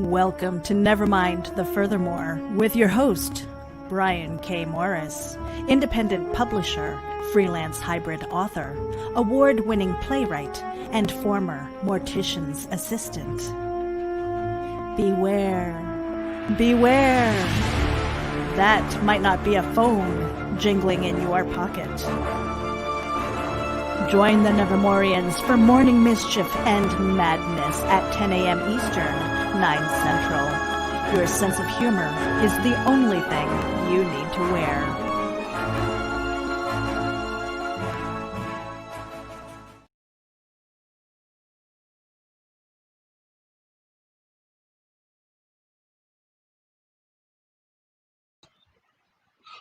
Welcome to Nevermind the Furthermore with your host, Brian K. Morris, independent publisher, freelance hybrid author, award-winning playwright, and former mortician's assistant. Beware, beware. That might not be a phone jingling in your pocket. Join the Nevermorians for morning mischief and madness at 10 a.m. Eastern, 9 Central. Your sense of humor is the only thing you need to wear.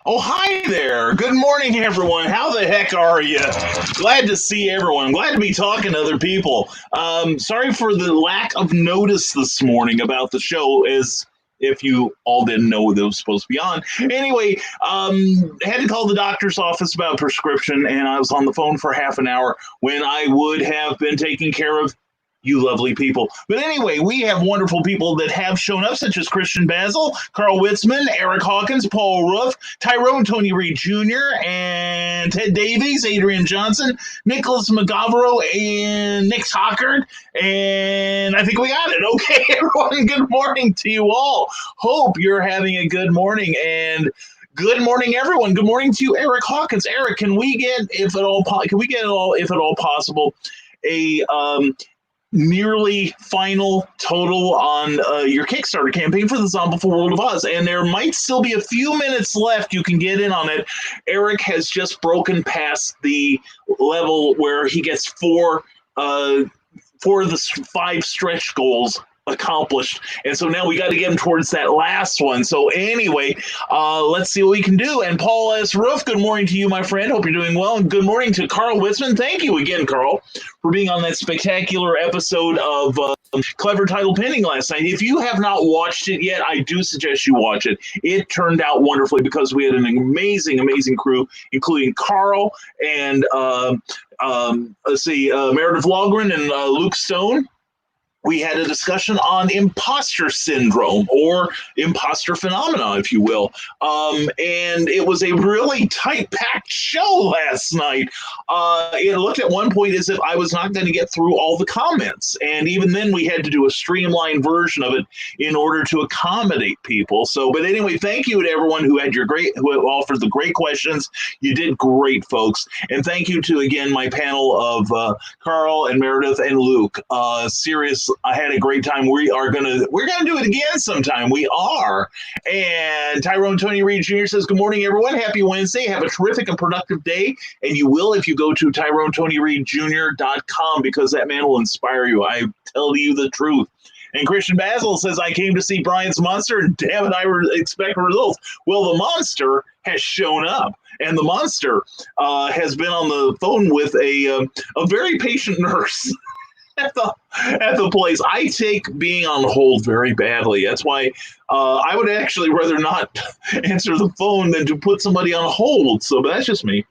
Oh, hi there. Good morning, everyone. How the heck are you? Glad to see everyone. Glad to be talking to other people. Sorry for the lack of notice this morning about the show, as if you all didn't know that it was supposed to be on. Anyway, had to call the doctor's office about a prescription, and I was on the phone for half an hour when I would have been taking care of you lovely people. But anyway, we have wonderful people that have shown up, such as Christian Basil, Carl Witzman, Eric Hawkins, Paul Roof, Tyrone Tony Reed Jr., and Ted Davies, Adrian Johnson, Nicholas McGavero, and Nick Tockard. And I think we got it. Okay, everyone, good morning to you all. Hope you're having a good morning. And good morning, everyone. Good morning to you, Eric Hawkins. Eric, can we get, if at all possible, a nearly final total on your Kickstarter campaign for the Zombieful World of Oz? And there might still be a few minutes left. You can get in on it. Eric has just broken past the level where he gets four of the 5 stretch goals accomplished, and so now we got to get him towards that last one. So anyway, let's see what we can do. And Paul S. Roof, good morning to you, my friend. Hope you're doing well. And good morning to Carl Witzman. Thank you again, Carl, for being on that spectacular episode of Clever Title Pinning last night. If you have not watched it yet, I do suggest you watch it. It turned out wonderfully because we had an amazing crew, including Carl and Meredith Logren and Luke Stone. We had a discussion on imposter syndrome, or imposter phenomena, if you will. And it was a really tight-packed show last night. It looked at one point as if I was not going to get through all the comments. And even then, we had to do a streamlined version of it in order to accommodate people. So, but anyway, thank you to everyone who offered the great questions. You did great, folks. And thank you to, again, my panel of Carl and Meredith and Luke. Seriously, I had a great time. We're gonna do it again sometime. We are. And Tyrone Tony Reed Jr. says, good morning, everyone. Happy Wednesday. Have a terrific and productive day. And you will if you go to TyroneTonyReedJr.com, because that man will inspire you. I tell you the truth. And Christian Basil says, I came to see Brian's monster, and damn it, I expect results. Well, the monster has shown up. And the monster has been on the phone with a very patient nurse at the place. I take being on hold very badly. That's why I would actually rather not answer the phone than to put somebody on hold. So, but that's just me.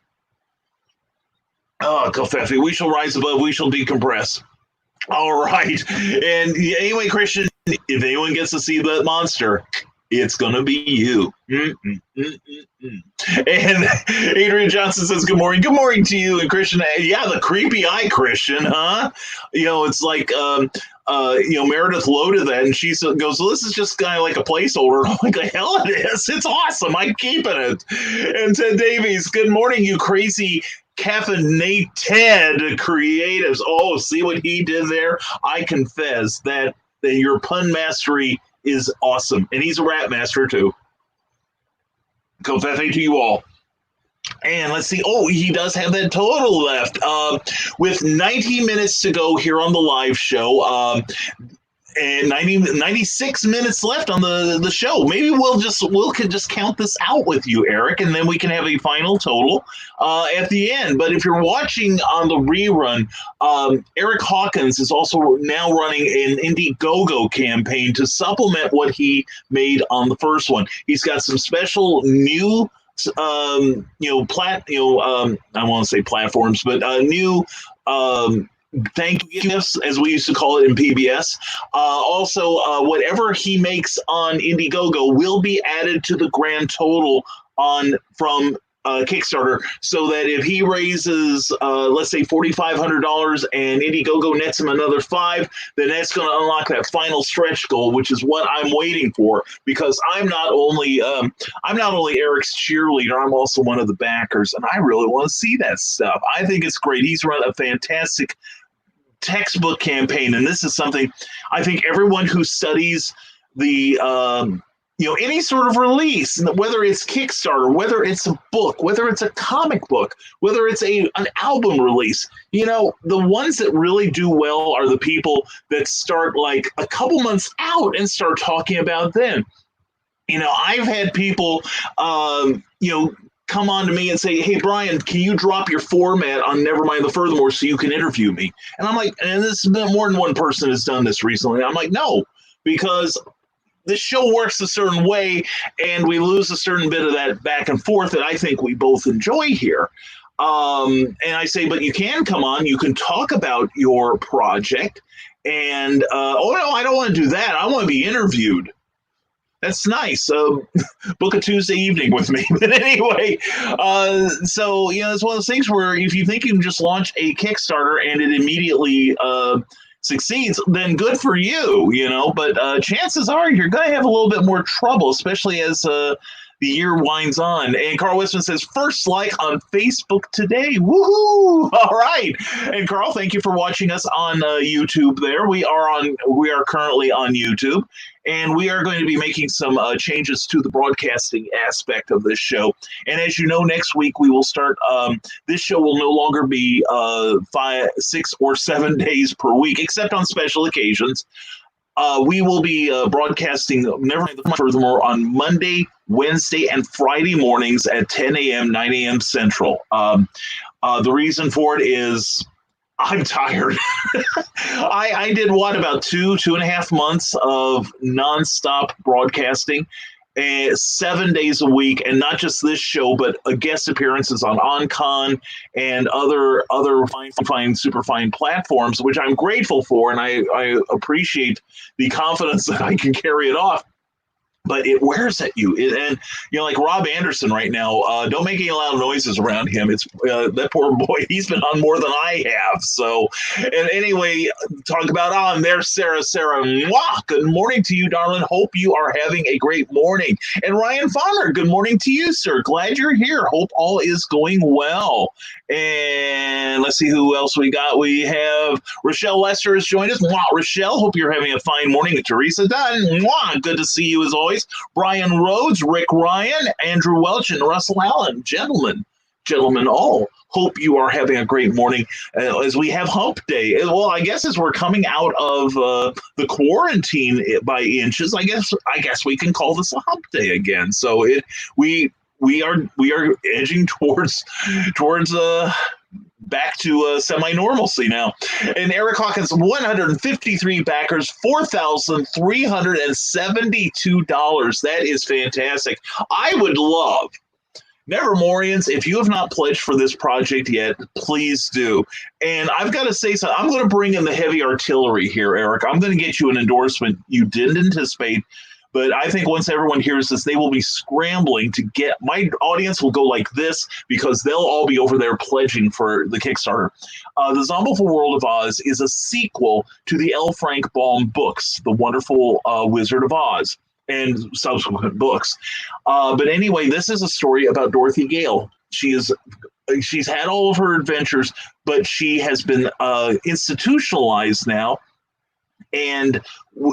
Oh, Kofefi, we shall rise above, we shall decompress. All right. And anyway, Christian, if anyone gets to see that monster, it's going to be you. And Adrian Johnson says, good morning. Good morning to you. And Christian, yeah, the creepy eye, Christian, huh? It's like, Meredith loaded that, and she goes, well, this is just kind of like a placeholder. I'm like, the hell it is. It's awesome. I'm keeping it. And Ted Davies, good morning, you crazy caffeinated creatives. Oh, see what he did there? I confess that your pun mastery is awesome. And he's a rap master, too. Confetti to you all. And let's see. Oh, he does have that total left. With 90 minutes to go here on the live show, and 96 minutes left on the show. Maybe we'll just count this out with you, Eric, and then we can have a final total at the end. But if you're watching on the rerun, Eric Hawkins is also now running an Indiegogo campaign to supplement what he made on the first one. He's got some special new I don't want to say platforms, but new thank you gifts, as we used to call it in PBS. Also, whatever he makes on Indiegogo will be added to the grand total from Kickstarter, so that if he raises, let's say $4,500, and Indiegogo nets him another $5, then that's going to unlock that final stretch goal, which is what I'm waiting for. Because I'm not only Eric's cheerleader, I'm also one of the backers, and I really want to see that stuff. I think it's great. He's run a fantastic textbook campaign, and this is something I think everyone who studies the any sort of release, whether it's Kickstarter, whether it's a book, whether it's a comic book, whether it's an album release, the ones that really do well are the people that start like a couple months out and start talking about them. I've had people come on to me and say, "Hey, Brian, can you drop your format on Nevermind the Furthermore so you can interview me?" And I'm like, and this has been more than one person has done this recently. I'm like, no, because this show works a certain way, and we lose a certain bit of that back and forth that I think we both enjoy here. And I say, but you can come on, you can talk about your project, and oh no, I don't want to do that. I want to be interviewed. That's nice. Book a Tuesday evening with me. But anyway, so it's one of those things where if you think you can just launch a Kickstarter and it immediately succeeds, then good for you, but chances are you're going to have a little bit more trouble, especially as the year winds on. And Carl Westman says, first like on Facebook today. Woohoo! All right. And Carl, thank you for watching us on YouTube there. We are currently on YouTube, and we are going to be making some changes to the broadcasting aspect of this show. And as you know, next week we will start, this show will no longer be 5, 6, or 7 days per week, except on special occasions. We will be broadcasting Nevermind the Furthermore on Monday, Wednesday, and Friday mornings at 10 a.m., 9 a.m. Central. The reason for it is I'm tired. I did about 2.5 months of nonstop broadcasting, 7 days a week, and not just this show, but guest appearances on OnCon and other super fine platforms, which I'm grateful for, and I appreciate the confidence that I can carry it off. But it wears at you. And like Rob Anderson right now, don't make any loud noises around him. It's that poor boy. He's been on more than I have. So, and anyway, talk about on there, Sarah. Mwah! Good morning to you, darling. Hope you are having a great morning. And Ryan Farmer, good morning to you, sir. Glad you're here. Hope all is going well. And let's see who else we got. We have Rochelle Lester has joined us. Mwah! Rochelle, hope you're having a fine morning. Teresa Dunn, mwah! Good to see you as always. Brian Rhodes, Rick Ryan, Andrew Welch, and Russell Allen. Gentlemen all, hope you are having a great morning as we have Hump Day. Well, I guess as we're coming out of the quarantine by inches, I guess we can call this a Hump Day again. So we are edging towards back to semi-normalcy now. And Eric Hawkins, 153 backers, $4,372. That is fantastic. I would love, Nevermorians, if you have not pledged for this project yet, please do. And I've got to say something. I'm going to bring in the heavy artillery here, Eric. I'm going to get you an endorsement you didn't anticipate. But I think once everyone hears this, they will be scrambling to get, my audience will go like this because they'll all be over there pledging for the Kickstarter. The Zombiful World of Oz is a sequel to the L. Frank Baum books, The Wonderful Wizard of Oz, and subsequent books. But anyway, this is a story about Dorothy Gale. She's had all of her adventures, but she has been institutionalized now. And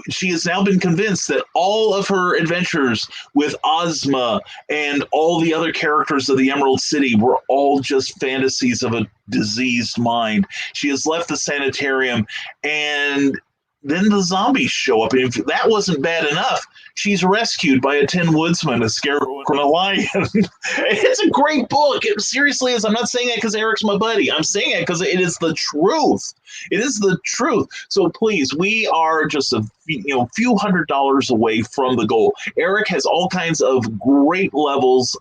she has now been convinced that all of her adventures with Ozma and all the other characters of the Emerald City were all just fantasies of a diseased mind. She has left the sanitarium, and then the zombies show up. And if that wasn't bad enough, she's rescued by a Tin Woodsman, a scarecrow, and a lion. It's a great book. It seriously is. I'm not saying that because Eric's my buddy. I'm saying it because it is the truth. It is the truth. So please, we are just a few $100 away from the goal. Eric has all kinds of great levels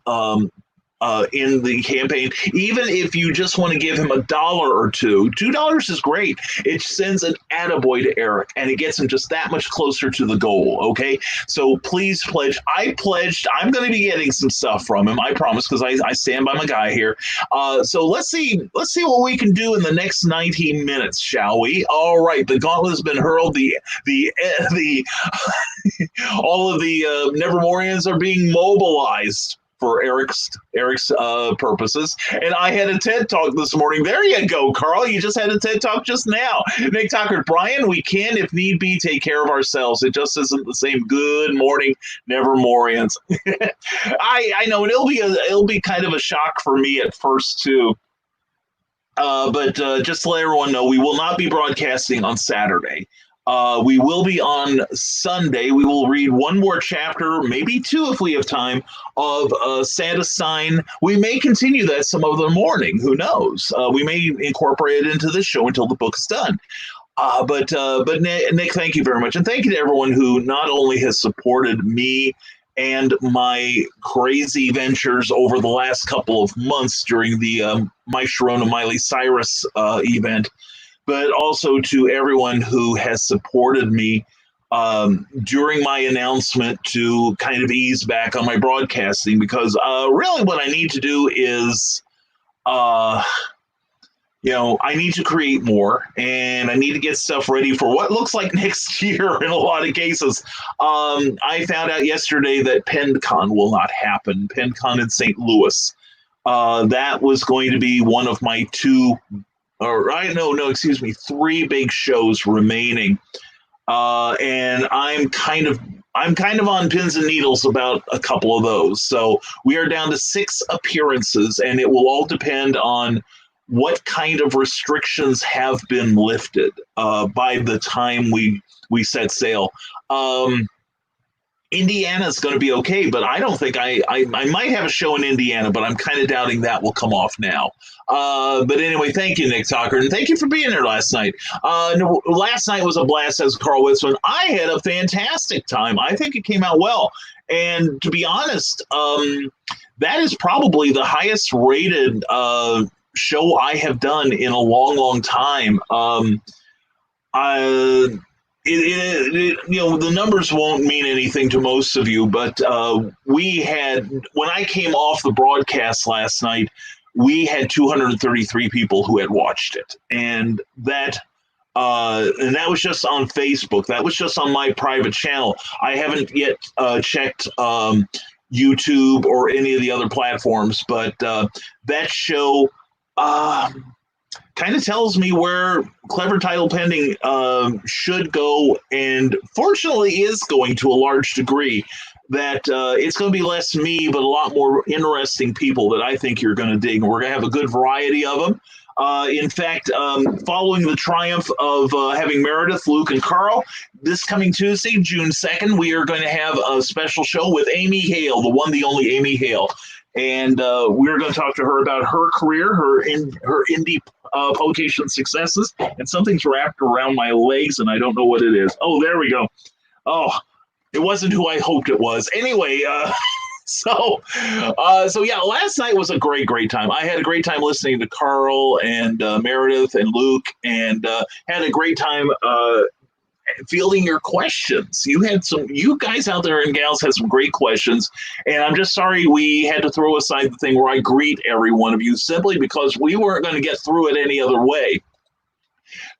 in the campaign. Even if you just want to give him $1 or $2 is great. It sends an attaboy to Eric, and it gets him just that much closer to the goal. Okay, so please pledge. I pledged. I'm going to be getting some stuff from him. I promise, because I stand by my guy here. So let's see what we can do in the next 90 minutes, shall we? All right, the gauntlet has been hurled. The all of the Nevermorians are being mobilized for Eric's purposes. And I had a TED Talk this morning. There you go, Carl. You just had a TED Talk just now. Nick Tucker, Brian, we can, if need be, take care of ourselves. It just isn't the same. Good morning, Nevermorians. I know, and it'll be kind of a shock for me at first too. But just to let everyone know, we will not be broadcasting on Saturday. We will be on Sunday. We will read one more chapter, maybe two if we have time, of Santa's Sign. We may continue that some other morning. Who knows? We may incorporate it into this show until the book is done. But Nick, thank you very much. And thank you to everyone who not only has supported me and my crazy ventures over the last couple of months during the My Sharona Miley Cyrus event, but also to everyone who has supported me during my announcement to kind of ease back on my broadcasting, because really what I need to do is, I need to create more, and I need to get stuff ready for what looks like next year in a lot of cases. I found out yesterday that PennCon will not happen, PennCon in St. Louis. That was going to be one of my three big shows remaining, and I'm kind of on pins and needles about a couple of those. So we are down to 6 appearances, and it will all depend on what kind of restrictions have been lifted by the time we set sail. Indiana's going to be okay, but I don't think I might have a show in Indiana, but I'm kind of doubting that will come off now. But anyway, thank you, Nick Tucker, and thank you for being there last night. Last night was a blast, as Carl Witzman. I had a fantastic time. I think it came out well. And to be honest, that is probably the highest rated show I have done in a long, long time. The numbers won't mean anything to most of you, but when I came off the broadcast last night, we had 233 people who had watched it, and that was just on Facebook. That was just on my private channel. I haven't yet checked YouTube or any of the other platforms, but that show kind of tells me where Clever Title Pending should go, and fortunately is going to a large degree. That it's going to be less me, but a lot more interesting people that I think you're going to dig. And we're going to have a good variety of them. In fact, following the triumph of having Meredith, Luke, and Carl, this coming Tuesday, June 2nd, we are going to have a special show with Amy Hale, the one, the only Amy Hale. And we're going to talk to her about her career, her indie publication successes, and something's wrapped around my legs, and I don't know what it is. Oh, there we go. Oh, it wasn't who I hoped it was. Anyway, so yeah, last night was a great time. I had a great time listening to Carl and Meredith and Luke, and had a great time fielding your questions. You guys out there and gals had some great questions, and I'm just sorry we had to throw aside the thing where I greet every one of you, simply because we weren't going to get through it any other way.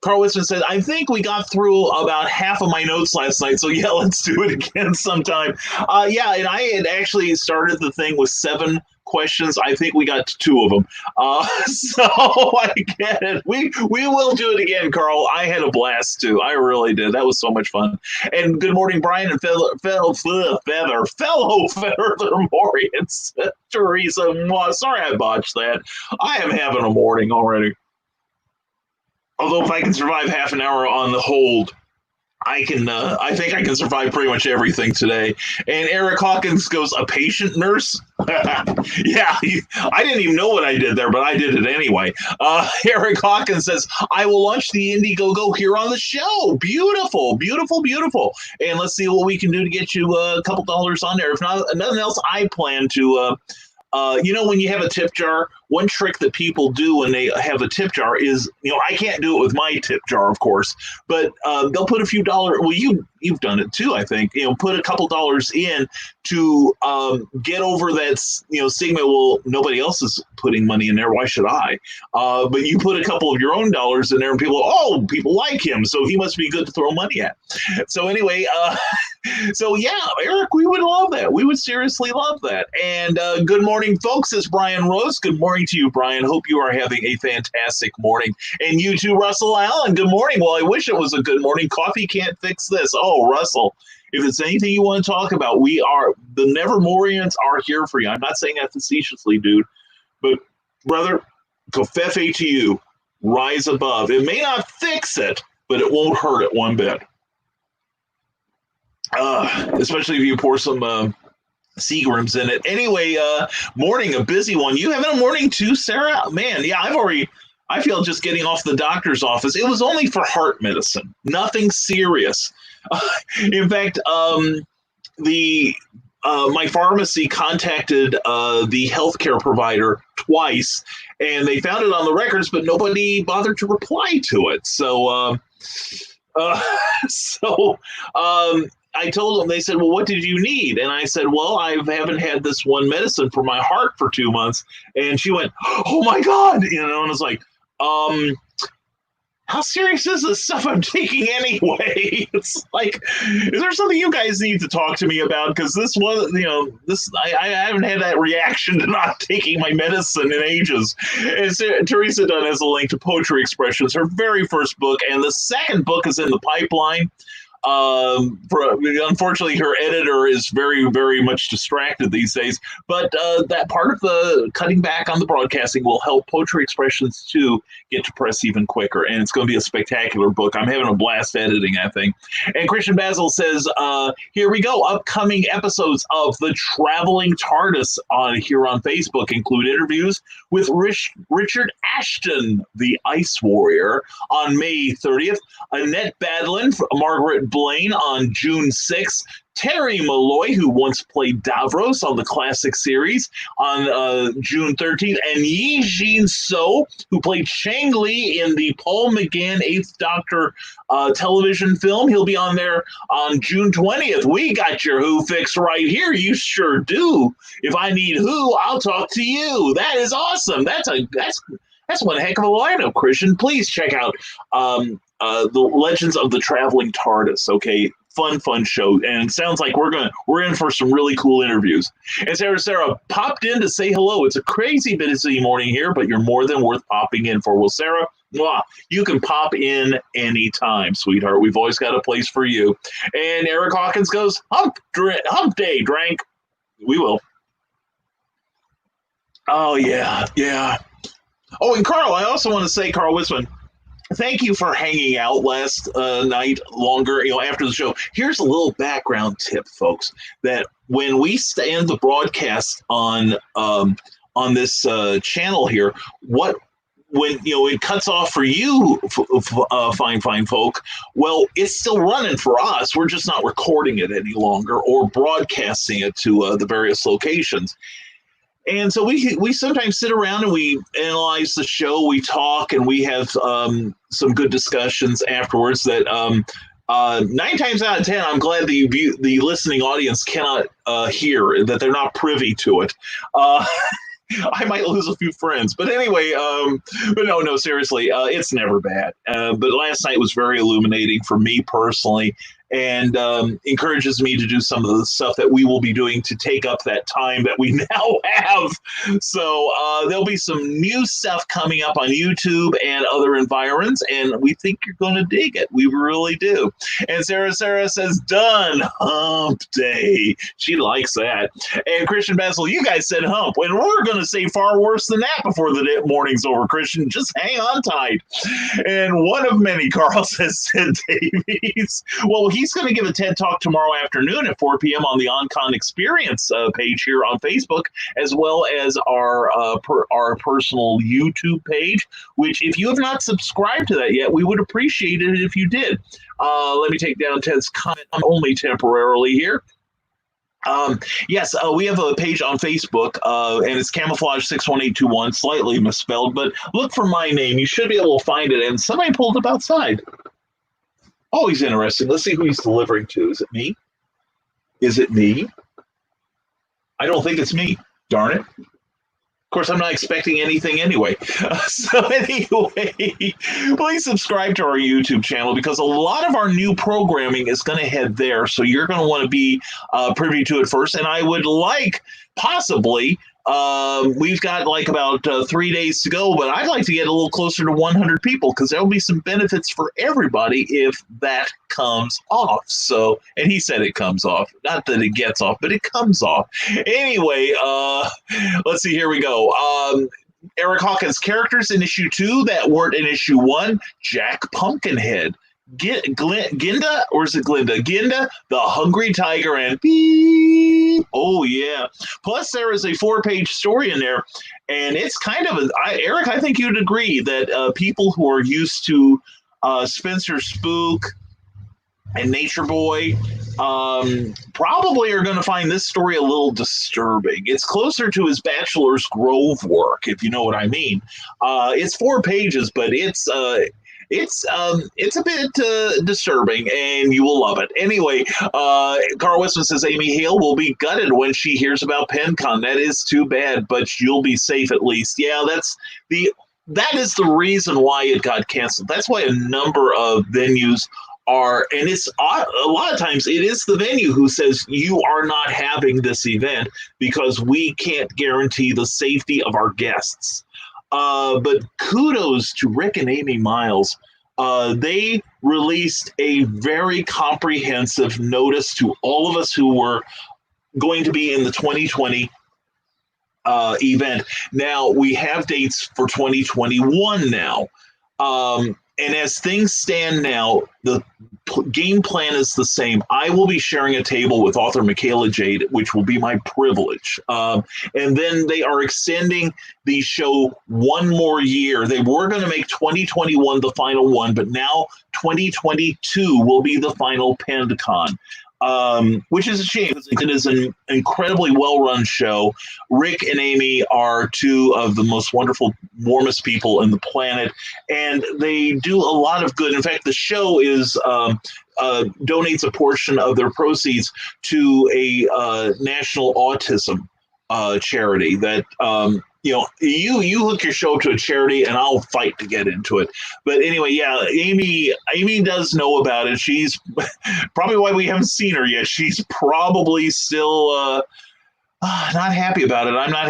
Carl Winston said, I think we got through about half of my notes last night, so yeah, let's do it again sometime. Yeah, and I had actually started the thing with 7 questions. I think we got to 2 of them. So I get it. We will do it again, Carl. I had a blast too. I really did. That was so much fun. And good morning, Brian and fellow Feathermorians. Teresa, sorry I botched that. I am having a morning already. Although if I can survive half an hour on the hold, I think I can survive pretty much everything today. And Eric Hawkins goes, a patient nurse? Yeah, I didn't even know what I did there, but I did it anyway. Eric Hawkins says, I will launch the Indiegogo here on the show. Beautiful, beautiful, beautiful. And let's see what we can do to get you a couple dollars on there. If not, nothing else, I plan to When you have a tip jar, one trick that people do when they have a tip jar is, I can't do it with my tip jar, of course, but they'll put a few dollars. Well, you've done it too, I think. Put a couple dollars in to get over that, stigma. Well, nobody else is putting money in there. Why should I? But you put a couple of your own dollars in there, and people like him, so he must be good to throw money at. So anyway, so yeah, Eric, we would love that. We would seriously love that. And good morning, folks. It's Brian Rose. Good morning to you, Brian. Hope you are having a fantastic morning. And you too, Russell Allen. Good morning. Well, I wish it was a good morning. Coffee can't fix this. Oh, Russell, if it's anything you want to talk about, the Nevermorians are here for you. I'm not saying that facetiously, dude, but brother, kofefe to you. Rise above. It may not fix it, but it won't hurt it one bit. Especially if you pour some Seagrams in it. Anyway, morning, a busy one. You having a morning too, Sarah? Man, yeah, I feel just getting off the doctor's office. It was only for heart medicine, nothing serious. In fact, my pharmacy contacted the healthcare provider twice, and they found it on the records, but nobody bothered to reply to it. So, I told them, they said, well, what did you need? And I said, well, I haven't had this one medicine for my heart for 2 months. And she went, oh my God. And it's like, how serious is this stuff I'm taking anyway? It's like, is there something you guys need to talk to me about? Because this was, I haven't had that reaction to not taking my medicine in ages. And Teresa Dunn has a link to Poetry Expressions, her very first book, and the second book is in the pipeline. Unfortunately, her editor is very, very much distracted these days. But that part of the cutting back on the broadcasting will help Poetry Expressions 2 get to press even quicker. And it's going to be a spectacular book. I'm having a blast editing, I think. And Christian Basil says, here we go. Upcoming episodes of The Traveling TARDIS here on Facebook include interviews with Richard Ashton, the Ice Warrior, on May 30th. Annette Badlin, Margaret Blaine on June 6th, Terry Malloy, who once played Davros on the classic series, on June 13th, and Yi Jin So, who played Shang Li in the Paul McGann 8th Doctor television film. He'll be on there on June 20th. We got your Who fixed right here. You sure do. If I need Who, I'll talk to you. That is awesome. That's one heck of a lineup, Christian. Please check out the Legends of the Traveling TARDIS. Okay, fun show, and it sounds like we're in for some really cool interviews. And Sarah popped in to say hello. It's a crazy busy morning here, but you're more than worth popping in for. Well, Sarah, you can pop in anytime, sweetheart. We've always got a place for you. And Eric Hawkins goes, hump day, drank. We will. Oh yeah. Oh, and Carl, I also want to say, Carl Wisman, thank you for hanging out last night longer, after the show. Here's a little background tip, folks, that when we end the broadcast on this channel here, when it cuts off for you, fine folk, well, it's still running for us. We're just not recording it any longer or broadcasting it to the various locations. And so we sometimes sit around and we analyze the show, we talk, and we have some good discussions afterwards that 9 times out of 10, I'm glad the listening audience cannot hear, that they're not privy to it. I might lose a few friends. But anyway, but no, seriously, it's never bad. But last night was very illuminating for me personally, and encourages me to do some of the stuff that we will be doing to take up that time that we now have. So there'll be some new stuff coming up on YouTube and other environs, and we think you're going to dig it. We really do. And Sarah says, done, hump day. She likes that. And Christian Basil, you guys said hump, and we're going to say far worse than that before the morning's over, Christian. Just hang on tight. And one of many, Carl says, Ted Davies. Well, he's going to give a TED Talk tomorrow afternoon at 4 p.m. on the OnCon Experience page here on Facebook, as well as our personal YouTube page, which if you have not subscribed to that yet, we would appreciate it if you did. Let me take down Ted's comment only temporarily here. Yes, we have a page on Facebook, and it's camouflage61821, slightly misspelled, but look for my name. You should be able to find it. And somebody pulled up outside. Always interesting. Let's see who he's delivering to. Is it me? Is it me? I don't think it's me. Darn it. Of course, I'm not expecting anything anyway. So anyway, please subscribe to our YouTube channel because a lot of our new programming is going to head there. So you're going to want to be privy to it first. And I would like possibly, we've got like about 3 days to go, but I'd like to get a little closer to 100 people because there'll be some benefits for everybody if that comes off. So, and he said it comes off. Not that it gets off, but it comes off. Anyway, let's see, here we go. Eric Hawkins' characters in issue 2 that weren't in issue 1. Jack Pumpkinhead. Ginda, or is it Glinda? Ginda, the Hungry Tiger, and beep. Oh, yeah. Plus, there is a 4-page story in there, and it's kind of, Eric, I think you'd agree that people who are used to Spencer Spook and Nature Boy probably are going to find this story a little disturbing. It's closer to his Bachelor's Grove work, if you know what I mean. It's 4 pages, but it's a bit disturbing, and you will love it. Anyway, Carl Westman says Amy Hale will be gutted when she hears about PenCon. That is too bad, but you'll be safe at least. Yeah, that is the reason why it got canceled. That's why a number of venues are, and it's a lot of times it is the venue who says you are not having this event because we can't guarantee the safety of our guests. But kudos to Rick and Amy Miles. They released a very comprehensive notice to all of us who were going to be in the 2020 event. Now, we have dates for 2021 now. And as things stand now, the game plan is the same. I will be sharing a table with author Michaela Jade, which will be my privilege. And then they are extending the show 1 more year. They were going to make 2021 the final one, but now 2022 will be the final PenCon. Which is a shame because it is an incredibly well-run show. Rick and Amy are 2 of the most wonderful, warmest people on the planet, and they do a lot of good. In fact, the show is donates a portion of their proceeds to a national autism charity that you hook your show up to a charity and I'll fight to get into it. But anyway, yeah, Amy does know about it. She's probably why we haven't seen her yet. She's probably still not happy about it. I'm not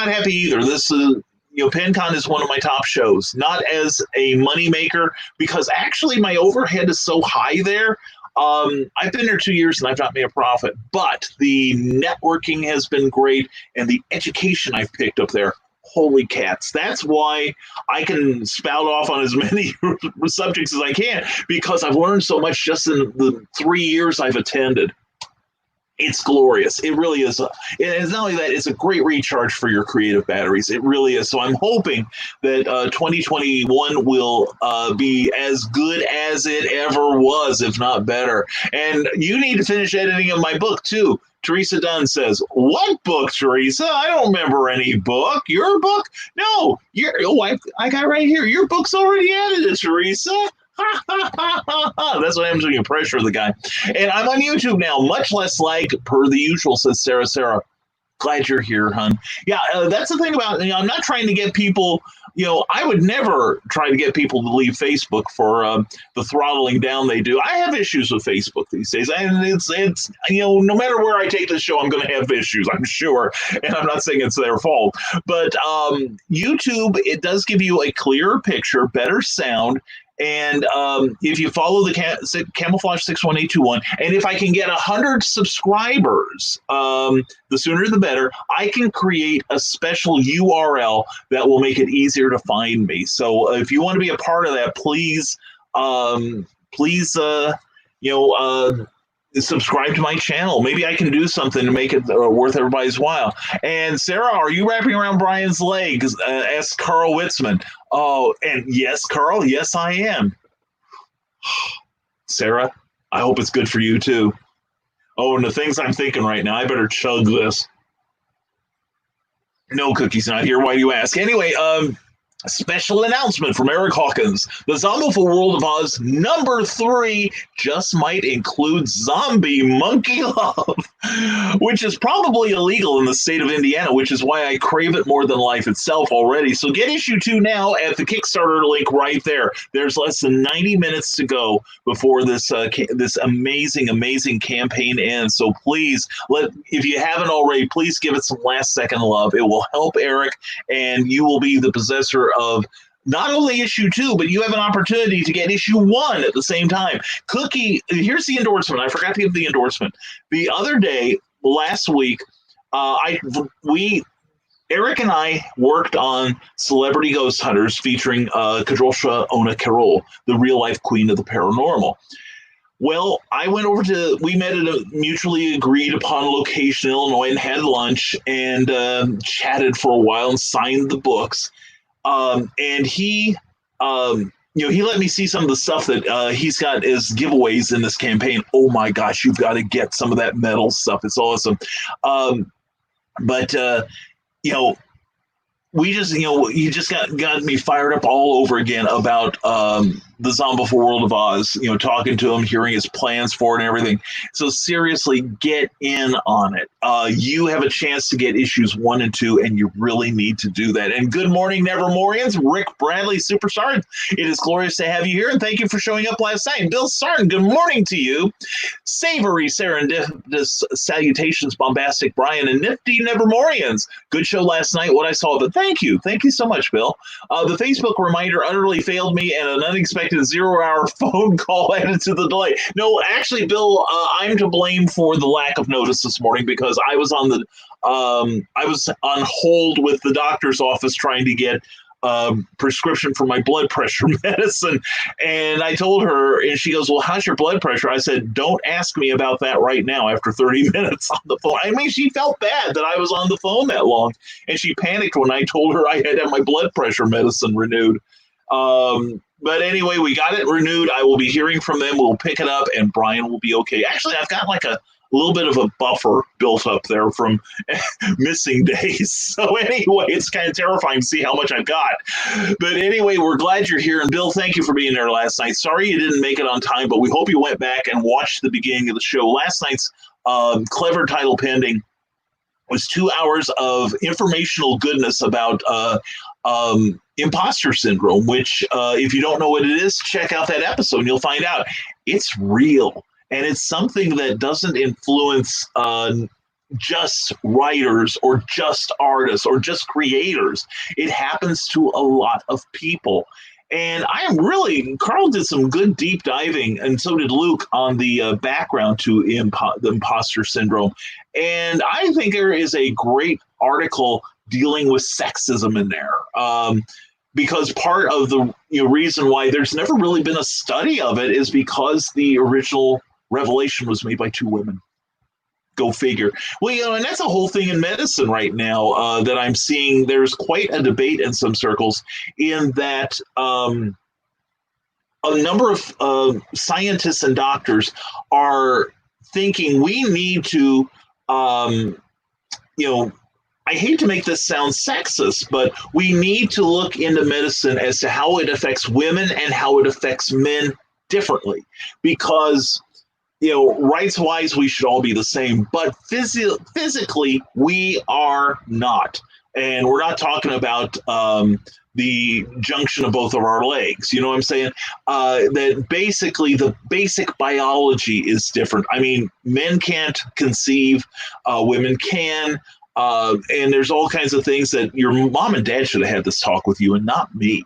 happy either. This is PenCon is one of my top shows, not as a moneymaker because actually my overhead is so high there. I've been there 2 years and I've not made a profit, but the networking has been great and the education I've picked up there, holy cats. That's why I can spout off on as many subjects as I can because I've learned so much just in the 3 years I've attended. It's glorious. It really is. It's not only that, it's a great recharge for your creative batteries. It really is. So I'm hoping that 2021 will be as good as it ever was, if not better. And you need to finish editing of my book, too. Teresa Dunn says, "What book, Teresa? I don't remember any book. Your book? No, I got right here. Your book's already edited, Teresa." That's what happens when you pressure the guy. And I'm on YouTube now, much less like per the usual, says Sarah. Sarah, glad you're here, hon. Yeah, that's the thing about, I'm not trying to get people, I would never try to get people to leave Facebook for the throttling down they do. I have issues with Facebook these days. And it's no matter where I take this show, I'm going to have issues, I'm sure. And I'm not saying it's their fault. But YouTube, it does give you a clearer picture, better sound. And if you follow the Camouflage 61821, and if I can get 100 subscribers, the sooner the better, I can create a special URL that will make it easier to find me. So if you want to be a part of that, please, subscribe to my channel. Maybe I can do something to make it worth everybody's while. And Sarah, are you wrapping around Brian's legs? Asked Carl Witzman. Oh, and yes, Carl, yes, I am. Sarah, I hope it's good for you too. Oh, and the things I'm thinking right now, I better chug this. No, Cookie's not here. Why do you ask? Anyway, special announcement from Eric Hawkins. The Zombieful World of Oz #3 just might include zombie monkey love, which is probably illegal in the state of Indiana, which is why I crave it more than life itself already. So get issue 2 now at the Kickstarter link right there. There's less than 90 minutes to go before this this amazing campaign ends. So please, if you haven't already, please give it some last second love. It will help Eric, and you will be the possessor of not only issue 2, but you have an opportunity to get issue 1 at the same time. Cookie, here's the endorsement. I forgot to give the endorsement. The other day, last week, Eric and I worked on Celebrity Ghost Hunters featuring Kadrolsha Ona Carroll, the real-life queen of the paranormal. Well, we met at a mutually agreed upon location in Illinois and had lunch and chatted for a while and signed the books. And he let me see some of the stuff that he's got as giveaways in this campaign. Oh my gosh, you've got to get some of that metal stuff. It's awesome. You just got me fired up all over again about the Zombieful World of Oz, talking to him, hearing his plans for it and everything. So seriously, get in on it. You have a chance to get issues 1 and 2, and you really need to do that. And good morning, Nevermorians. Rick Bradley, Super Sergeant. It is glorious to have you here, and thank you for showing up last night. Bill Sartin, good morning to you. Savory, serendipitous salutations, bombastic Brian, and nifty Nevermorians. Good show last night, what I saw, but thank you so much, Bill. The Facebook reminder utterly failed me, and an unexpected 0-hour phone call added to the delay. No, actually, Bill, I'm to blame for the lack of notice this morning because I was on hold with the doctor's office trying to get prescription for my blood pressure medicine. And I told her, and she goes, well, how's your blood pressure? I said, don't ask me about that right now after 30 minutes on the phone. I mean, she felt bad that I was on the phone that long, and she panicked when I told her I had to have my blood pressure medicine renewed. But anyway, we got it renewed. I will be hearing from them. We'll pick it up, and Brian will be okay. Actually, I've got like a little bit of a buffer built up there from missing days. So anyway, it's kind of terrifying to see how much I've got. But anyway, we're glad you're here. And Bill, thank you for being there last night. Sorry you didn't make it on time, but we hope you went back and watched the beginning of the show. Last night's clever title pending was 2 hours of informational goodness about Impostor Syndrome, which if you don't know what it is, check out that episode and you'll find out it's real. And it's something that doesn't influence just writers or just artists or just creators. It happens to a lot of people. And Carl did some good deep diving, and so did Luke, on the background to the Impostor Syndrome. And I think there is a great article dealing with sexism in there. Because part of the reason why there's never really been a study of it is because the original revelation was made by 2 women. Go figure. Well, and that's a whole thing in medicine right now that I'm seeing. There's quite a debate in some circles in that a number of scientists and doctors are thinking we need to, I hate to make this sound sexist, but we need to look into medicine as to how it affects women and how it affects men differently. Because rights-wise, we should all be the same, but physically, we are not. And we're not talking about the junction of both of our legs. You know what I'm saying? That basically the basic biology is different. I mean, men can't conceive, women can. And there's all kinds of things that your mom and dad should have had this talk with you and not me.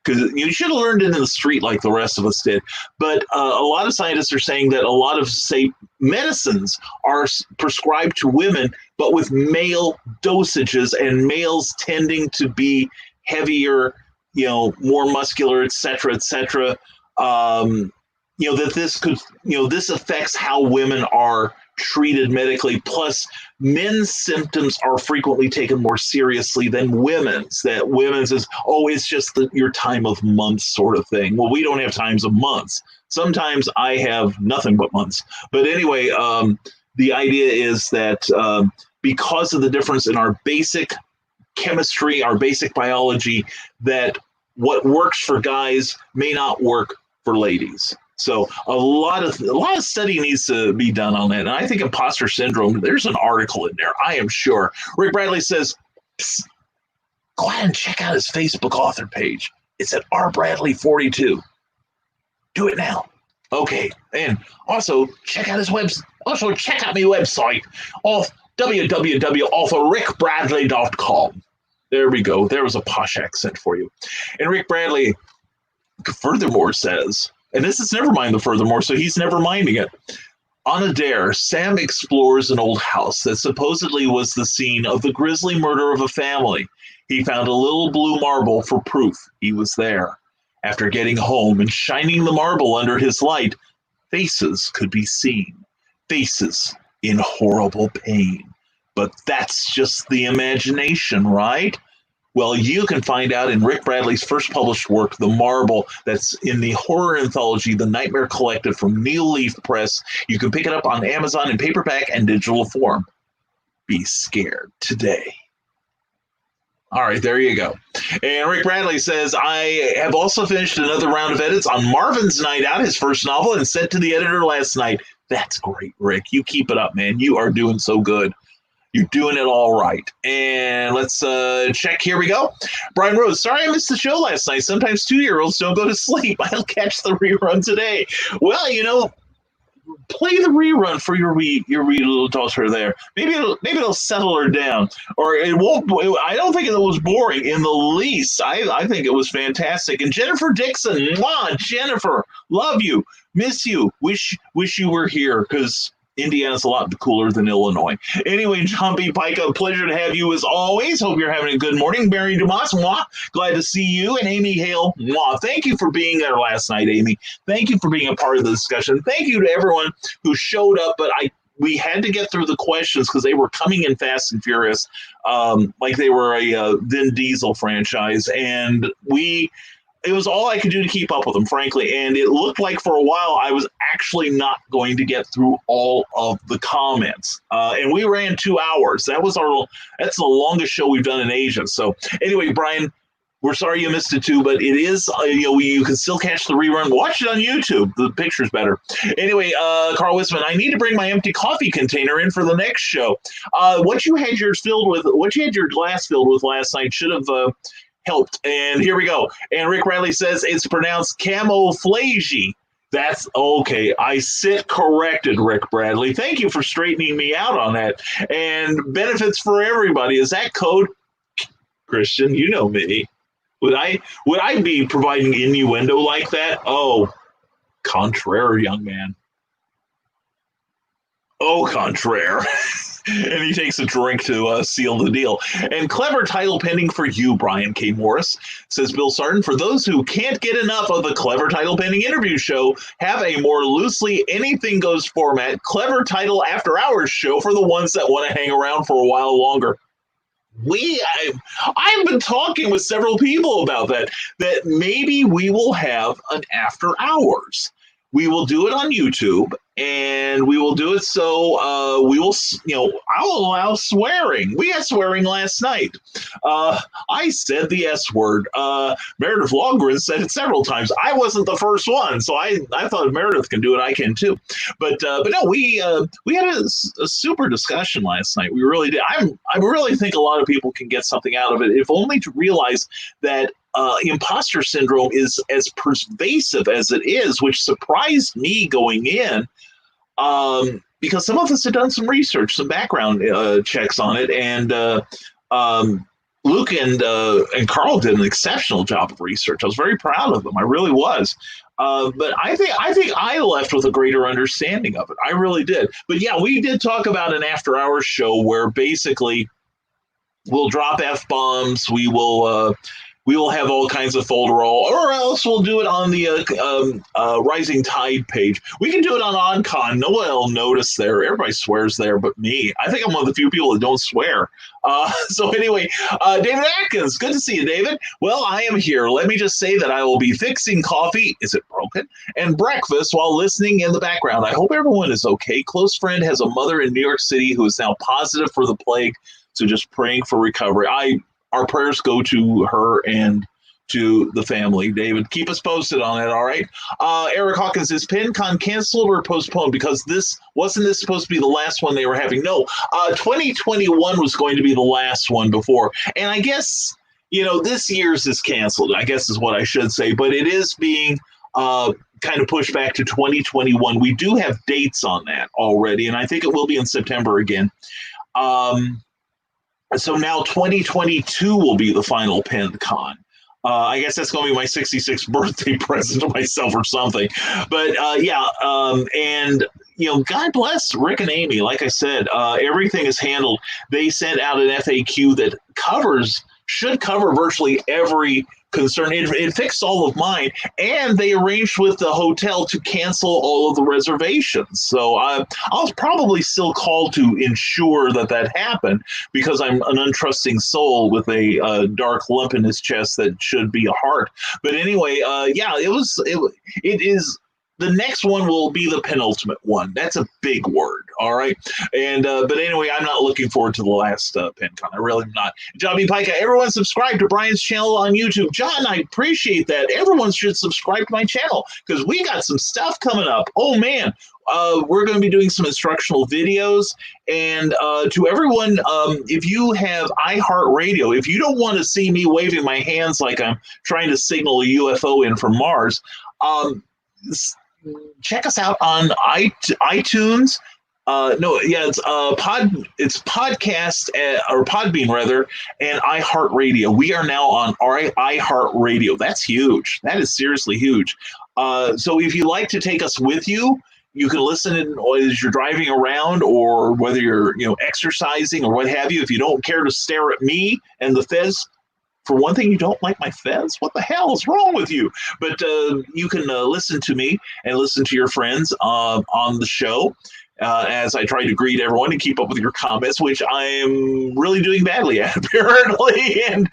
Because you should have learned it in the street like the rest of us did. But a lot of scientists are saying that a lot of, say, medicines are prescribed to women, but with male dosages, and males tending to be heavier, more muscular, et cetera, et cetera. That this could, this affects how women are treated medically. Plus, men's symptoms are frequently taken more seriously than women's. That women's is, it's just your time of months sort of thing. Well, we don't have times of months. Sometimes I have nothing but months. But anyway, the idea is that because of the difference in our basic chemistry, our basic biology, that what works for guys may not work for ladies. So a lot of study needs to be done on that. And I think imposter syndrome, there's an article in there, I am sure. Rick Bradley says, go ahead and check out his Facebook author page. It's at rbradley42. Do it now. Okay. And also check out his website. Also check out my website, www.authorrickbradley.com. There we go. There was a posh accent for you. And Rick Bradley furthermore says, and this is Nevermind the Furthermore, so he's never minding it. On a dare, Sam explores an old house that supposedly was the scene of the grisly murder of a family. He found a little blue marble for proof he was there. After getting home and shining the marble under his light, faces could be seen. Faces in horrible pain. But that's just the imagination, right? Well, you can find out in Rick Bradley's first published work, The Marble, that's in the horror anthology, The Nightmare Collective from Neil Leaf Press. You can pick it up on Amazon in paperback and digital form. Be scared today. All right, there you go. And Rick Bradley says, I have also finished another round of edits on Marvin's Night Out, his first novel, and sent to the editor last night. That's great, Rick. You keep it up, man. You are doing so good. You're doing it all right. And let's check. Here we go. Brian Rose, sorry I missed the show last night. Sometimes 2-year-olds don't go to sleep. I'll catch the rerun today. Well, play the rerun for your wee little daughter there. Maybe it'll settle her down. Or it won't. I don't think it was boring in the least. I think it was fantastic. And Jennifer Dixon, mwah, Jennifer, love you, miss you, wish you were here because Indiana's a lot cooler than Illinois. Anyway, John B. Pica, pleasure to have you as always. Hope you're having a good morning. Barry Dumas, mwah, glad to see you. And Amy Hale, mwah, thank you for being there last night, Amy. Thank you for being a part of the discussion. Thank you to everyone who showed up, but we had to get through the questions because they were coming in fast and furious, like they were a Vin Diesel franchise. And it was all I could do to keep up with them, frankly. And it looked like for a while I was actually not going to get through all of the comments. And we ran 2 hours. That's the longest show we've done in Asia. So anyway, Brian, we're sorry you missed it too, but it is, you can still catch the rerun. Watch it on YouTube. The picture's better. Anyway, Carl Wisman, I need to bring my empty coffee container in for the next show. What you had your glass filled with last night should have helped. And here we go. And Rick Riley says it's pronounced camouflage. That's okay. I sit corrected, Rick Bradley. Thank you for straightening me out on that. And benefits for everybody. Is that code? Christian, you know me. Would I be providing innuendo like that? Oh, contraire, young man. Oh, contraire. And he takes a drink to seal the deal. And clever title pending for you, Brian K. Morris, says Bill Sarton. For those who can't get enough of the clever title pending interview show, have a more loosely anything goes format, clever title after hours show for the ones that want to hang around for a while longer. I've been talking with several people about that maybe we will have an after hours. We will do it on YouTube, and we will do it so we will, I'll allow swearing. We had swearing last night. I said the S word. Meredith Longren said it several times. I wasn't the first one, so I thought if Meredith can do it, I can too. But no, we had a super discussion last night. We really did. I really think a lot of people can get something out of it, if only to realize that imposter syndrome is as pervasive as it is, which surprised me going in, because some of us had done some research, some background checks on it, and Luke and Carl did an exceptional job of research. I was very proud of them. I really was. But I think I left with a greater understanding of it. I really did. But yeah, we did talk about an after-hours show where basically we'll drop F-bombs. We will we will have all kinds of folderol, or else we'll do it on the Rising Tide page. We can do it on OnCon. No one will notice there. Everybody swears there but me. I think I'm one of the few people that don't swear. So anyway, David Atkins, good to see you, David. Well, I am here. Let me just say that I will be fixing coffee. Is it broken? And breakfast while listening in the background. I hope everyone is okay. Close friend has a mother in New York City who is now positive for the plague. So just praying for recovery. Our prayers go to her and to the family. David, keep us posted on it, all right? Eric Hawkins, is PinCon canceled or postponed? Because wasn't this supposed to be the last one they were having? No, 2021 was going to be the last one before. And I guess, this year's is canceled, I guess is what I should say. But it is being kind of pushed back to 2021. We do have dates on that already, and I think it will be in September again. So now 2022 will be the final PinCon. I guess that's going to be my 66th birthday present to myself or something. But and God bless Rick and Amy. Like I said, everything is handled. They sent out an FAQ that should cover virtually every concern. It fixed all of mine, and they arranged with the hotel to cancel all of the reservations. So I'll probably still call to ensure that happened, because I'm an untrusting soul with a dark lump in his chest that should be a heart. But anyway, it is. The next one will be the penultimate one. That's a big word, all right? And but anyway, I'm not looking forward to the last PinCon. I really am not. John B. Pica, everyone subscribe to Brian's channel on YouTube. John, I appreciate that. Everyone should subscribe to my channel, because we got some stuff coming up. Oh, man. We're going to be doing some instructional videos. And to everyone, if you have iHeartRadio, if you don't want to see me waving my hands like I'm trying to signal a UFO in from Mars, check us out on iTunes. It's podcast or Podbean rather, and iHeartRadio. We are now on iHeartRadio. That's huge. That is seriously huge. So if you like to take us with you, you can listen as you're driving around, or whether you're exercising or what have you. If you don't care to stare at me and the Fez. For one thing, you don't like my Fez? What the hell is wrong with you? But you can listen to me and listen to your friends on the show as I try to greet everyone and keep up with your comments, which I am really doing badly at, apparently. And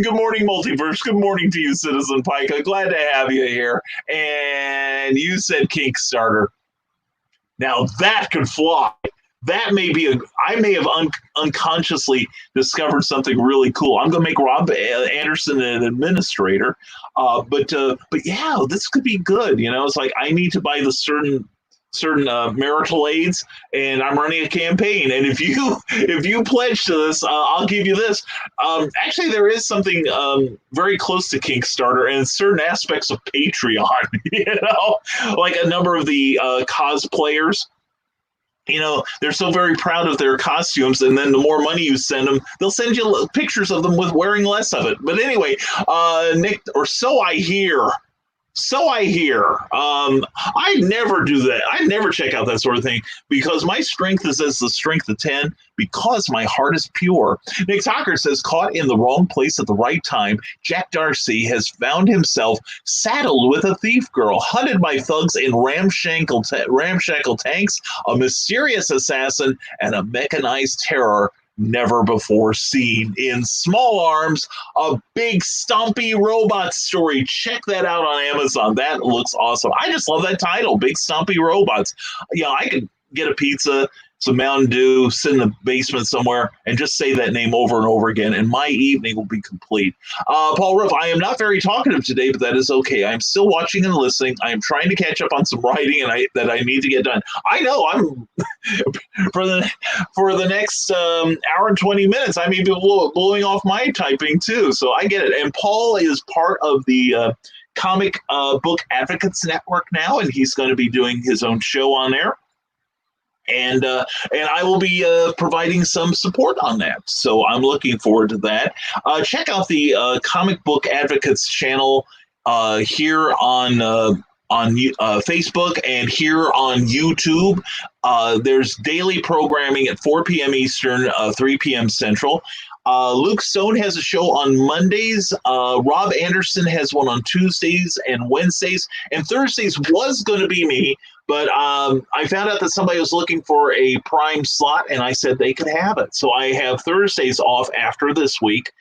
good morning, Multiverse. Good morning to you, Citizen Pica. Glad to have you here. And you said Kickstarter. Now that could fly. That may be I may have unconsciously discovered something really cool. I'm going to make Rob Anderson an administrator. But yeah, this could be good. It's like I need to buy the certain marital aids, and I'm running a campaign. And if you pledge to this, I'll give you this. Actually, there is something very close to Kickstarter and certain aspects of Patreon, like a number of the cosplayers. They're so very proud of their costumes, and then the more money you send them, they'll send you pictures of them with wearing less of it. But anyway, Nick, or so I hear. I never do that. I never check out that sort of thing, because my strength is as the strength of 10, because my heart is pure. Nick Tucker says, caught in the wrong place at the right time, Jack Darcy has found himself saddled with a thief girl, hunted by thugs in ramshackle tanks, a mysterious assassin, and a mechanized terror never before seen. In small arms, a big stompy robot story. Check that out on Amazon. That looks awesome. I just love that title, Big Stompy Robots. I could get a pizza, some Mountain Dew, sit in the basement somewhere, and just say that name over and over again, and my evening will be complete. Paul Ruff, I am not very talkative today, but that is okay. I'm still watching and listening. I am trying to catch up on some writing that I need to get done. I know I'm for the next hour and 20 minutes, I may be blowing off my typing too. So I get it. And Paul is part of the Comic Book Advocates Network now, and he's going to be doing his own show on there. And I will be providing some support on that. So I'm looking forward to that. Check out the Comic Book Advocates channel here on on Facebook and here on YouTube. There's daily programming at 4 p.m. Eastern, 3 p.m. Central. Luke Stone has a show on Mondays. Rob Anderson has one on Tuesdays and Wednesdays. And Thursdays was going to be me, but I found out that somebody was looking for a prime slot, and I said they could have it. So I have Thursdays off after this week.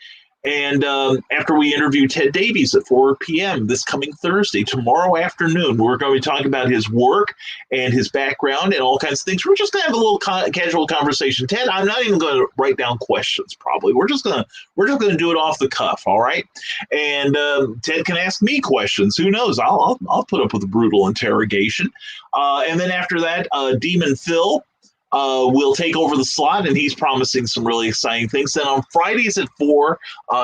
And after we interview Ted Davies at 4 p.m. this coming Thursday, tomorrow afternoon, we're going to be talking about his work and his background and all kinds of things. We're just going to have a little casual conversation. Ted, I'm not even going to write down questions. Probably we're just going to do it off the cuff. All right. And Ted can ask me questions. Who knows? I'll put up with a brutal interrogation. And then after that, Demon Phil will take over the slot, and he's promising some really exciting things. Then on Fridays at 4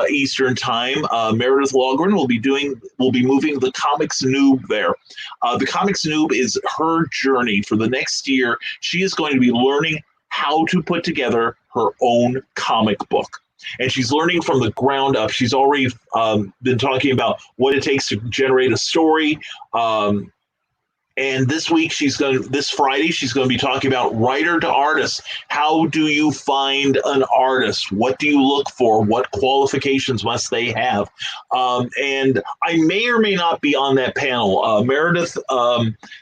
Eastern time, Meredith Logren will be moving the Comics Noob there. The Comics Noob is her journey for the next year. She is going to be learning how to put together her own comic book. And she's learning from the ground up. She's already been talking about what it takes to generate a story. And this Friday, she's going to be talking about writer to artist. How do you find an artist? What do you look for? What qualifications must they have? And I may or may not be on that panel. Meredith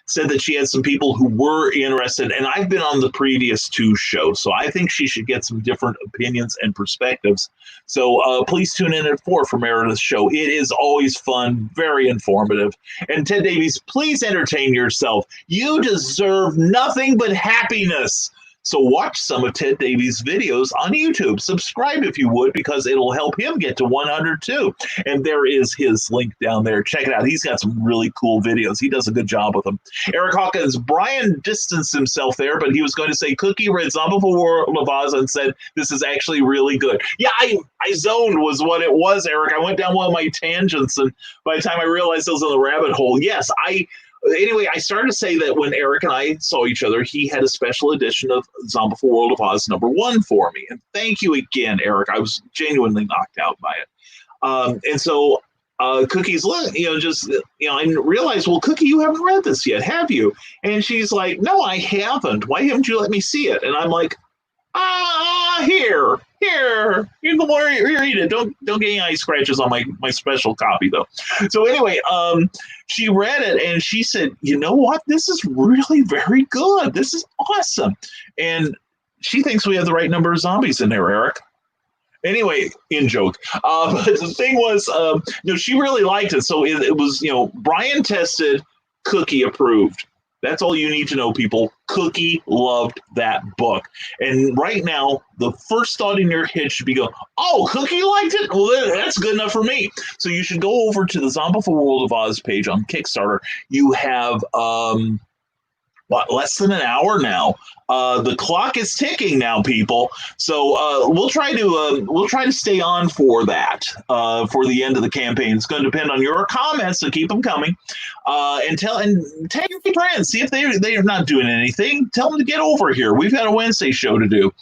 said that she had some people who were interested, and I've been on the previous 2 shows, so I think she should get some different opinions and perspectives. So please tune in at 4 for Meredith's show. It is always fun, very informative. And Ted Davies, please entertain yourself. You deserve nothing but happiness. So watch some of Ted Davies' videos on YouTube. Subscribe if you would, because it'll help him get to 100 too. And there is his link down there. Check it out. He's got some really cool videos. He does a good job with them. Eric Hawkins, Brian distanced himself there, but he was going to say Cookie read Zombie War Lavaza and said, this is actually really good. Yeah, I zoned was what it was, Eric. I went down one of my tangents, and by the time I realized I was in the rabbit hole, yes, Anyway, I started to say that when Eric and I saw each other, he had a special edition of Zombie World of Oz #1 for me. And thank you again, Eric. I was genuinely knocked out by it. And so Cookie's, I realized, well, Cookie, you haven't read this yet, have you? And she's like, no, I haven't. Why haven't you let me see it? And I'm like, here, you can read it. Don't get any eye scratches on my special copy, though. So anyway, she read it and she said, you know what? This is really very good. This is awesome. And she thinks we have the right number of zombies in there, Eric. Anyway, in joke. But the thing was, she really liked it. So it was, Brian tested, Cookie approved. That's all you need to know, people. Cookie loved that book. And right now, the first thought in your head should be oh, Cookie liked it? Well, that's good enough for me. So you should go over to the Zombie World of Oz page on Kickstarter. You have, less than an hour now. The clock is ticking now, people. So we'll try to stay on for that for the end of the campaign. It's going to depend on your comments, so keep them coming. And tag your friends. See if they are not doing anything. Tell them to get over here. We've got a Wednesday show to do.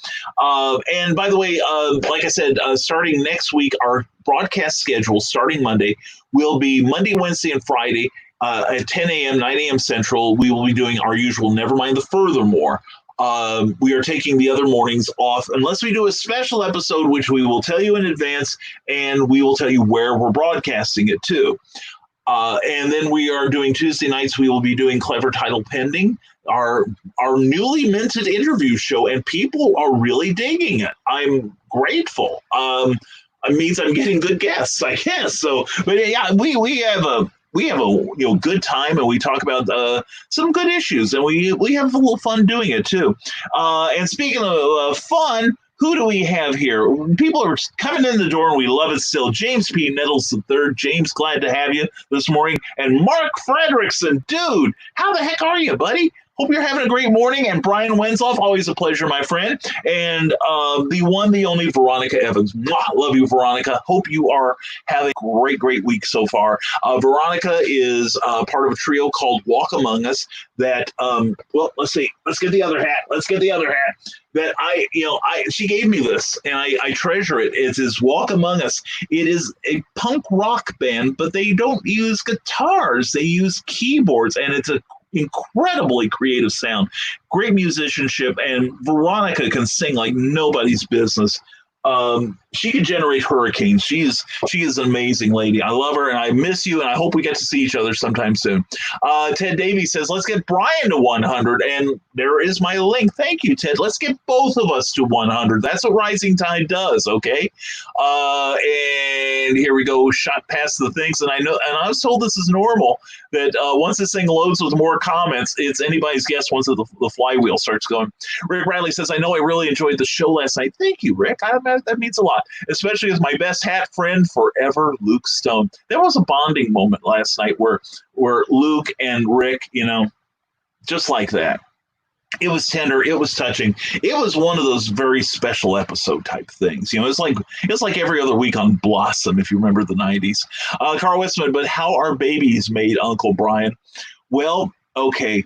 And by the way, like I said, starting next week, our broadcast schedule starting Monday will be Monday, Wednesday, and Friday. At 10 a.m., 9 a.m. Central, we will be doing our usual Nevermind the Furthermore. We are taking the other mornings off unless we do a special episode, which we will tell you in advance, and we will tell you where we're broadcasting it to. And then we are doing Tuesday nights. We will be doing Clever Title Pending, our newly minted interview show, and people are really digging it. I'm grateful. It means I'm getting good guests, I guess. So, but yeah, we have a good time, and we talk about some good issues, and we have a little fun doing it too. And speaking of fun, who do we have here? People are coming in the door, and we love it still. James P. Nettles III. James, glad to have you this morning. And Mark Frederickson, dude, how the heck are you, buddy? Hope you're having a great morning. And Brian Wenzoff, always a pleasure, my friend. And the one, the only Veronica Evans. Mwah, love you, Veronica. Hope you are having a great week so far. Veronica is part of a trio called Walk Among Us that, well, let's see. Let's get the other hat. That she gave me this, and I treasure it. It is Walk Among Us. It is a punk rock band, but they don't use guitars. They use keyboards, and it's a incredibly creative sound, great musicianship, and Veronica can sing like nobody's business. She can generate hurricanes. She is an amazing lady. I love her, and I miss you, and I hope we get to see each other sometime soon. Ted Davies says, let's get Brian to 100, and there is my link. Thank you, Ted. Let's get both of us to 100. That's what Rising Tide does, okay? And here we go, shot past the things, and I was told this is normal, that once this thing loads with more comments, it's anybody's guess once the flywheel starts going. Rick Bradley says, I know I really enjoyed the show last night. Thank you, Rick. That means a lot, especially as my best hat friend forever, Luke Stone. There was a bonding moment last night where Luke and Rick, just like that. It was tender. It was touching. It was one of those very special episode type things. It's like every other week on Blossom, if you remember the 90s. Carl Westman, but how are babies made, Uncle Brian? Well, okay.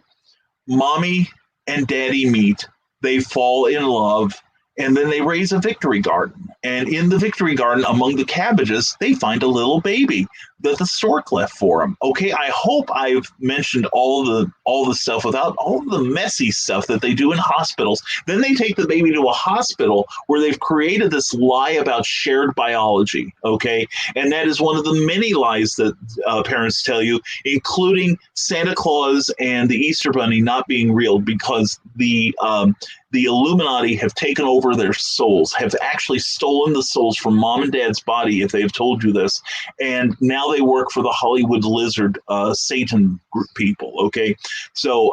Mommy and daddy meet. They fall in love. And then they raise a victory garden. And in the victory garden, among the cabbages, they find a little baby that the stork left for them. Okay, I hope I've mentioned all the stuff without all the messy stuff that they do in hospitals. Then they take the baby to a hospital where they've created this lie about shared biology, okay? And that is one of the many lies that parents tell you, including Santa Claus and the Easter Bunny not being real, because the Illuminati have taken over their souls, have actually stolen the souls from mom and dad's body, if they've told you this, and now they work for the Hollywood lizard Satan group people, okay? So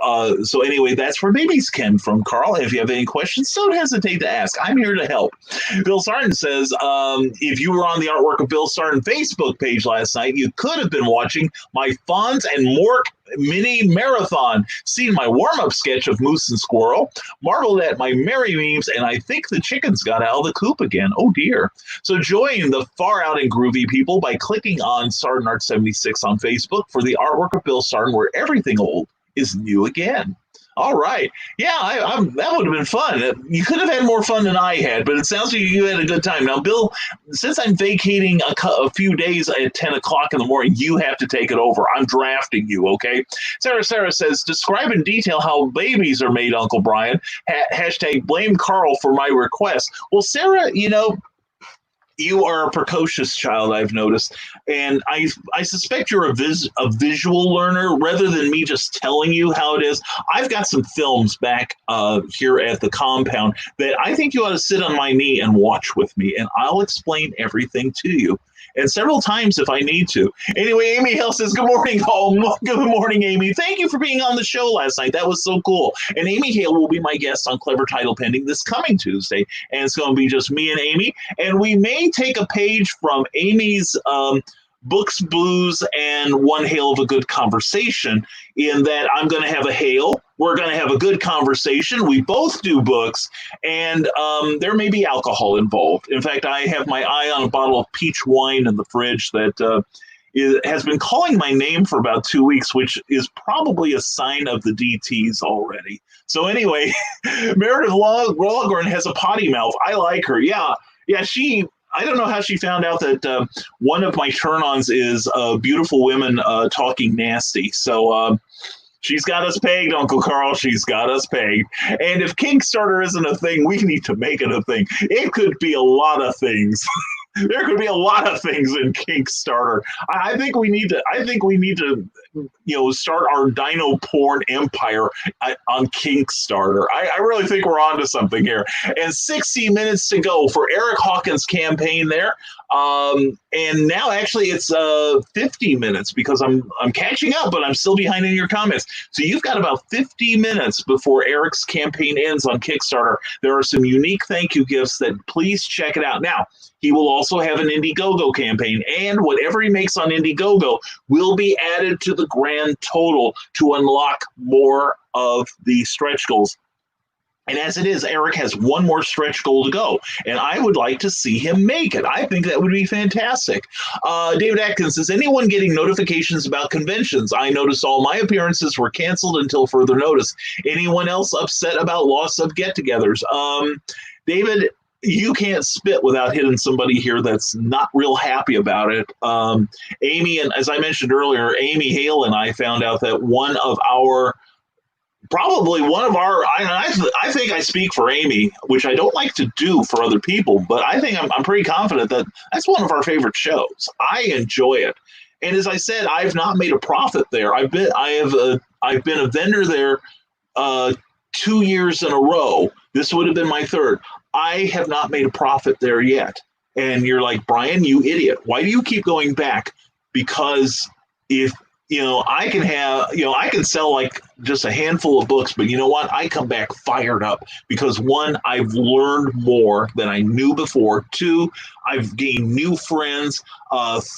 anyway, that's where babies came from, Carl. If you have any questions, don't hesitate to ask. I'm here to help. Bill Sarton says, if you were on the Artwork of Bill Sarton Facebook page last night, you could have been watching my Fonz and Mork mini marathon, seen my warm-up sketch of Moose and Squirrel, marveled at my merry memes, and I think the chickens got out of the coop again. Oh dear. So join the far out and groovy people by clicking on Sarton Art 76 on Facebook for the Artwork of Bill Sarton, where everything old is new again. All right. Yeah, that would have been fun. You could have had more fun than I had, but it sounds like you had a good time. Now, Bill, since I'm vacating a few days at 10 o'clock in the morning, you have to take it over. I'm drafting you, okay? Sarah says, describe in detail how babies are made, Uncle Brian. Hashtag blame Carl for my request. Well, Sarah, you are a precocious child, I've noticed, and I suspect you're a visual learner rather than me just telling you how it is. I've got some films back here at the compound that I think you ought to sit on my knee and watch with me, and I'll explain everything to you. And several times if I need to. Anyway, Amy Hale says, good morning, home. Good morning, Amy. Thank you for being on the show last night. That was so cool. And Amy Hale will be my guest on Clever Title Pending this coming Tuesday. And it's going to be just me and Amy. And we may take a page from Amy's Books, Booze, and One Hale of a Good Conversation, in that I'm going to have a Hale. We're going to have a good conversation. We both do books, and there may be alcohol involved. In fact, I have my eye on a bottle of peach wine in the fridge that has been calling my name for about 2 weeks, which is probably a sign of the DTs already. So anyway, Meredith Logren has a potty mouth. I like her. Yeah, I don't know how she found out that one of my turn-ons is beautiful women talking nasty. So she's got us pegged, Uncle Carl. She's got us pegged. And if Kickstarter isn't a thing, we need to make it a thing. It could be a lot of things. There could be a lot of things in Kickstarter. I think we need to start our dino porn empire on Kickstarter. I really think we're onto something here. And 60 minutes to go for Eric Hawkins' campaign there. And now actually it's 50 minutes because I'm catching up, but I'm still behind in your comments. So you've got about 50 minutes before Eric's campaign ends on Kickstarter. There are some unique thank you gifts that please check it out. Now, he will also have an Indiegogo campaign, and whatever he makes on Indiegogo will be added to the grand total to unlock more of the stretch goals. And as it is, Eric has one more stretch goal to go, and I would like to see him make it. I think that would be fantastic. David Atkins, is anyone getting notifications about conventions? I noticed all my appearances were canceled until further notice. Anyone else upset about loss of get-togethers? David, you can't spit without hitting somebody here that's not real happy about it. Amy, and as I mentioned earlier, Amy, Hale, and I found out that I think I speak for Amy, which I don't like to do for other people, but I think I'm pretty confident that that's one of our favorite shows. I enjoy it. And as I said, I've not made a profit there. I've been a vendor there 2 years in a row. This would have been my third. I have not made a profit there yet. And you're like, Brian, you idiot. Why do you keep going back? Because if I can sell like just a handful of books, but you know what? I come back fired up because one, I've learned more than I knew before. Two, I've gained new friends.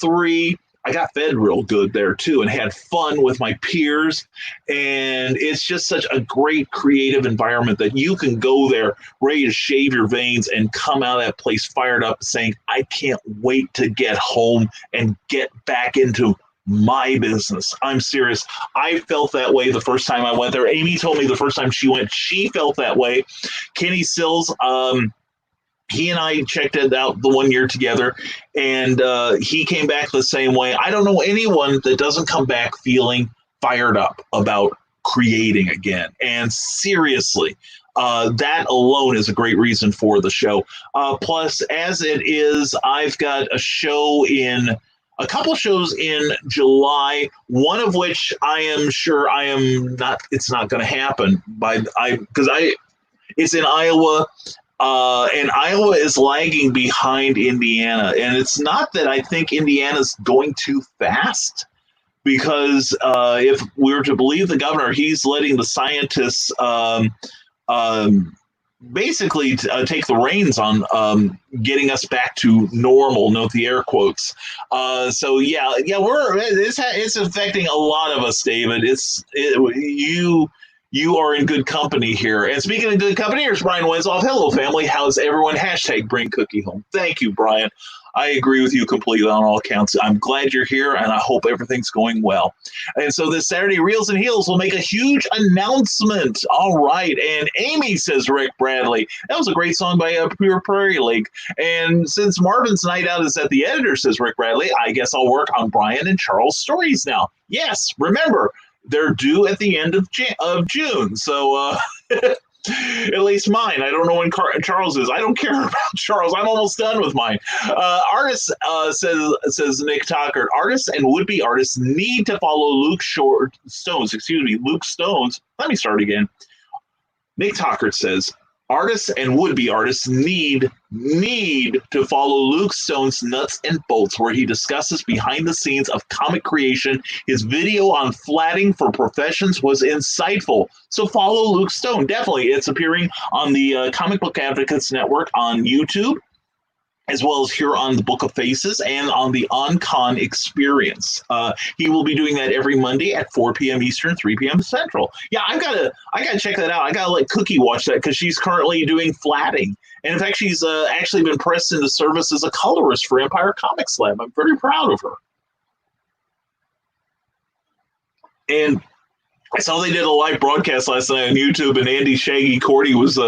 Three, I got fed real good there too and had fun with my peers. And it's just such a great creative environment that you can go there ready to shave your veins and come out of that place fired up saying, I can't wait to get home and get back into my business. I'm serious. I felt that way the first time I went there. Amy told me the first time she went, she felt that way. Kenny Sills, he and I checked it out the 1 year together, and he came back the same way. I don't know anyone that doesn't come back feeling fired up about creating again. And seriously, that alone is a great reason for the show. Plus, as it is, I've got a couple shows in July, one of which I am sure it's not going to happen it's in Iowa, and Iowa is lagging behind Indiana. And it's not that I think Indiana's going too fast, because if we were to believe the governor, he's letting the scientists basically take the reins on getting us back to normal. Note the air quotes. So it's affecting a lot of us, David. You are in good company here. And speaking of good company, here's Brian Wenzoff. Hello, family. How's everyone? # bring cookie home. Thank you, Brian. I agree with you completely on all counts. I'm glad you're here, and I hope everything's going well. And so this Saturday, Reels and Heels will make a huge announcement. All right. And Amy, says Rick Bradley, that was a great song by Pure Prairie League. And since Marvin's night out is at the editor, says Rick Bradley, I guess I'll work on Brian and Charles' stories now. Yes, remember, they're due at the end of June. So at least mine. I don't know when Charles is. I don't care about Charles. I'm almost done with mine. Artists, says Nick Tockert, artists and would-be artists need to follow Luke Stones. Let me start again. Nick Tockert says, artists and would-be artists need to follow Luke Stone's Nuts and Bolts, where he discusses behind the scenes of comic creation. His video on flatting for professions was insightful. So follow Luke Stone. Definitely. It's appearing on the Comic Book Advocates Network on YouTube, as well as here on the Book of Faces and on the OnCon Experience. He will be doing that every Monday at 4 p.m. Eastern, 3 p.m. Central. Yeah, I gotta check that out. I gotta let Cookie watch that because she's currently doing flatting. And in fact, she's actually been pressed into service as a colorist for Empire Comics Lab. I'm very proud of her. And I saw they did a live broadcast last night on YouTube, and Andy Shaggy Cordy was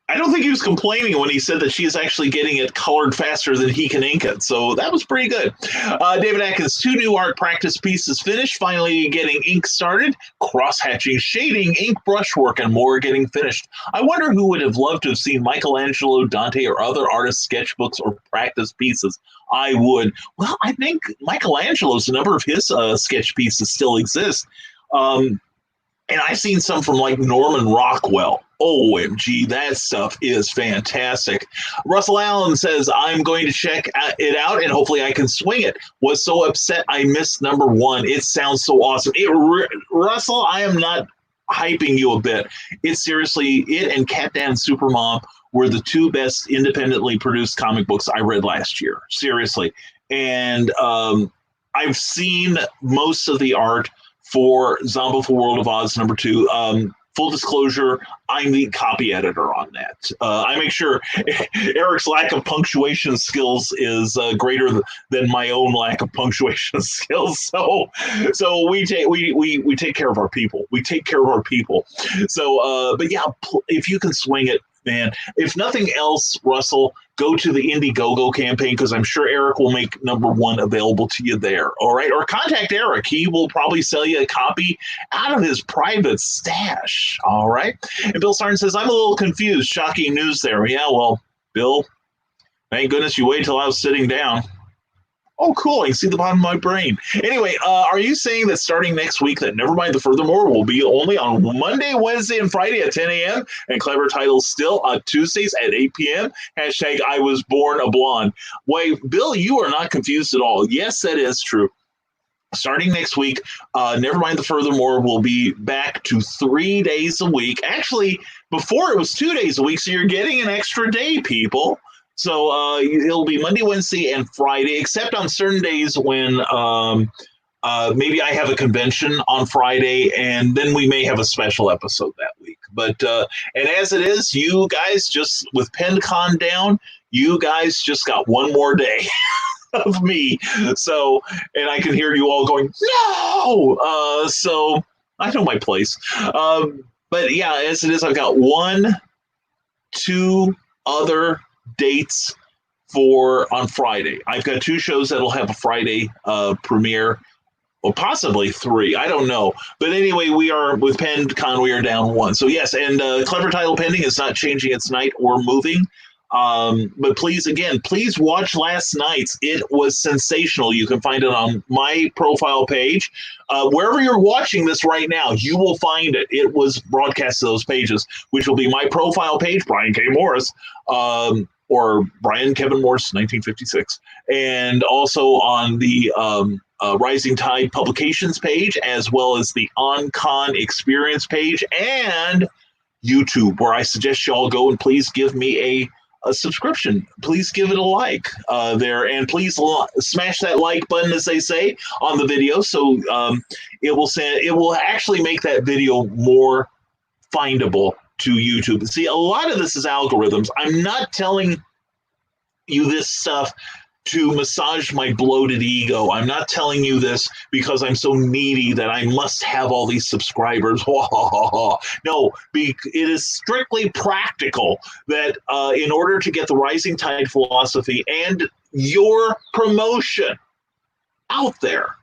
I don't think he was complaining when he said that she is actually getting it colored faster than he can ink it. So that was pretty good. David Atkins, 2 new art practice pieces finished, finally getting ink started. Cross-hatching, shading, ink brushwork, and more getting finished. I wonder who would have loved to have seen Michelangelo, Dante, or other artists' sketchbooks or practice pieces. I would. Well, I think Michelangelo's, a number of his sketch pieces still exist. And I've seen some from like Norman Rockwell. OMG, that stuff is fantastic. Russell Allen says, I'm going to check it out and hopefully I can swing it. Was so upset I missed number 1. It sounds so awesome. Russell, I am not hyping you a bit. It's seriously, it and Catman Supermom were the 2 best independently produced comic books I read last year. Seriously. And I've seen most of the art for Zombie World of Oz #2. Full disclosure, I'm the copy editor on that. I make sure Eric's lack of punctuation skills is greater than my own lack of punctuation skills. So we take care of our people. We take care of our people. So, but yeah, if you can swing it, man. If nothing else, Russell, go to the Indiegogo campaign because I'm sure Eric will make #1 available to you there. All right. Or contact Eric. He will probably sell you a copy out of his private stash. All right. And Bill Sarn says, I'm a little confused. Shocking news there. Yeah, well, Bill, thank goodness you waited till I was sitting down. Oh, cool. I can see the bottom of my brain. Anyway, are you saying that starting next week that Nevermind the Furthermore will be only on Monday, Wednesday, and Friday at 10 a.m. and clever titles still on Tuesdays at 8 p.m.? Hashtag I was born a blonde. Wait, Bill, you are not confused at all. Yes, that is true. Starting next week, Nevermind the Furthermore will be back to 3 days a week. Actually, before it was 2 days a week, so you're getting an extra day, people. So it'll be Monday, Wednesday, and Friday, except on certain days when maybe I have a convention on Friday, and then we may have a special episode that week. But and as it is, you guys just with PenCon down, you guys just got one more day of me. So, and I can hear you all going, no! So I know my place. But yeah, as it is, I've got 1, 2 other dates for on Friday. I've got 2 shows that'll have a Friday premiere, or possibly 3. I don't know. But anyway, we are with PenCon, we are down 1. So yes, and Clever Title Pending is not changing its night or moving. But please watch last night's. It was sensational. You can find it on my profile page. Wherever you're watching this right now, you will find it. It was broadcast to those pages, which will be my profile page, Brian K. Morris, or Brian Kevin Morris, 1956, and also on the Rising Tide Publications page, as well as the OnCon Experience page, and YouTube, where I suggest you all go and please give me a subscription. Please give it a like there, and please smash that like button, as they say, on the video, so it will actually make that video more findable to YouTube. See, a lot of this is algorithms. I'm not telling you this stuff to massage my bloated ego. I'm not telling you this because I'm so needy that I must have all these subscribers. No, it is strictly practical that in order to get the Rising Tide philosophy and your promotion out there,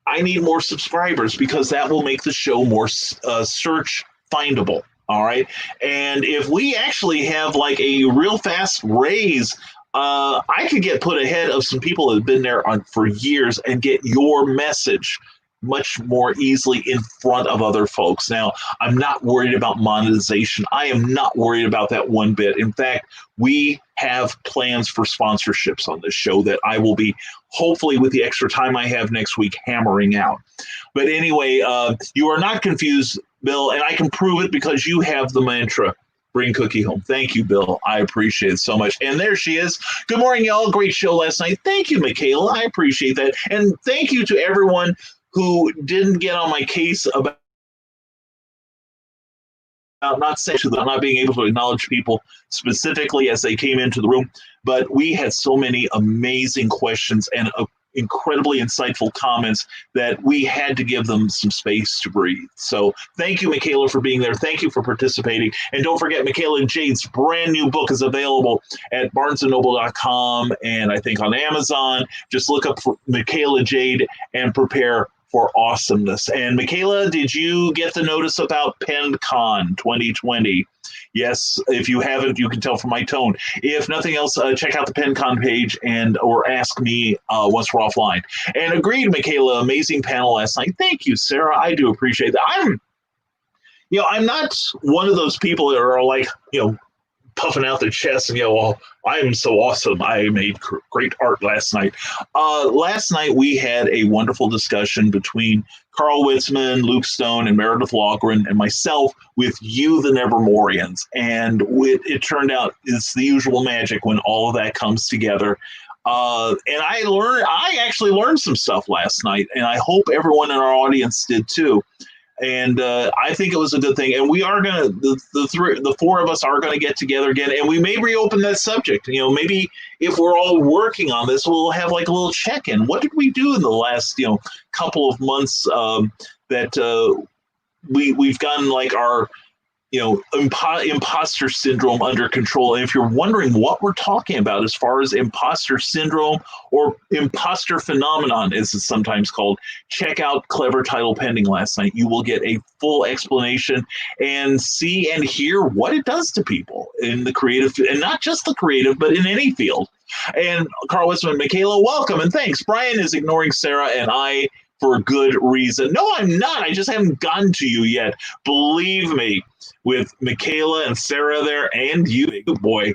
I need more subscribers because that will make the show more search findable. All right. And if we actually have like a real fast raise, I could get put ahead of some people that have been there for years and get your message much more easily in front of other folks. Now, I'm not worried about monetization. I am not worried about that one bit. In fact, we have plans for sponsorships on this show that I will be, hopefully with the extra time I have next week, hammering out. But anyway, you are not confused, Bill, and I can prove it because you have the mantra, bring Cookie home. Thank you, Bill. I appreciate it so much. And there she is. Good morning, y'all. Great show last night. Thank you, Michaela. I appreciate that. And thank you to everyone who didn't get on my case about not being able to acknowledge people specifically as they came into the room. But we had so many amazing questions and incredibly insightful comments that we had to give them some space to breathe. So thank you, Michaela, for being there. Thank you for participating. And don't forget, Michaela Jade's brand new book is available at barnesandnoble.com and I think on Amazon. Just look up for Michaela Jade and prepare for awesomeness. And Michaela, did you get the notice about PenCon 2020? Yes, if you haven't, you can tell from my tone. If nothing else, check out the PenCon page or ask me once we're offline. And agreed, Michaela, amazing panel last night. Thank you, Sarah. I do appreciate that. I'm not one of those people that are like, puffing out their chest and I'm so awesome. I made great art last night. Last night we had a wonderful discussion between Carl Witzman, Luke Stone, and Meredith Logren and myself with you, the Nevermorians. And it turned out it's the usual magic when all of that comes together. And I actually learned some stuff last night, and I hope everyone in our audience did too. And I think it was a good thing. And we are gonna the four of us are gonna get together again, and we may reopen that subject. Maybe if we're all working on this, we'll have like a little check-in. What did we do in the last couple of months that we've gotten like our imposter syndrome under control. And if you're wondering what we're talking about as far as imposter syndrome or imposter phenomenon, as it's sometimes called, check out Clever Title Pending last night. You will get a full explanation and see and hear what it does to people in the creative, and not just the creative, but in any field. And Carl Westman, Michaela, welcome and thanks. Brian is ignoring Sarah and I for good reason. No, I'm not. I just haven't gotten to you yet. Believe me. With Michaela and Sarah there and you, good boy,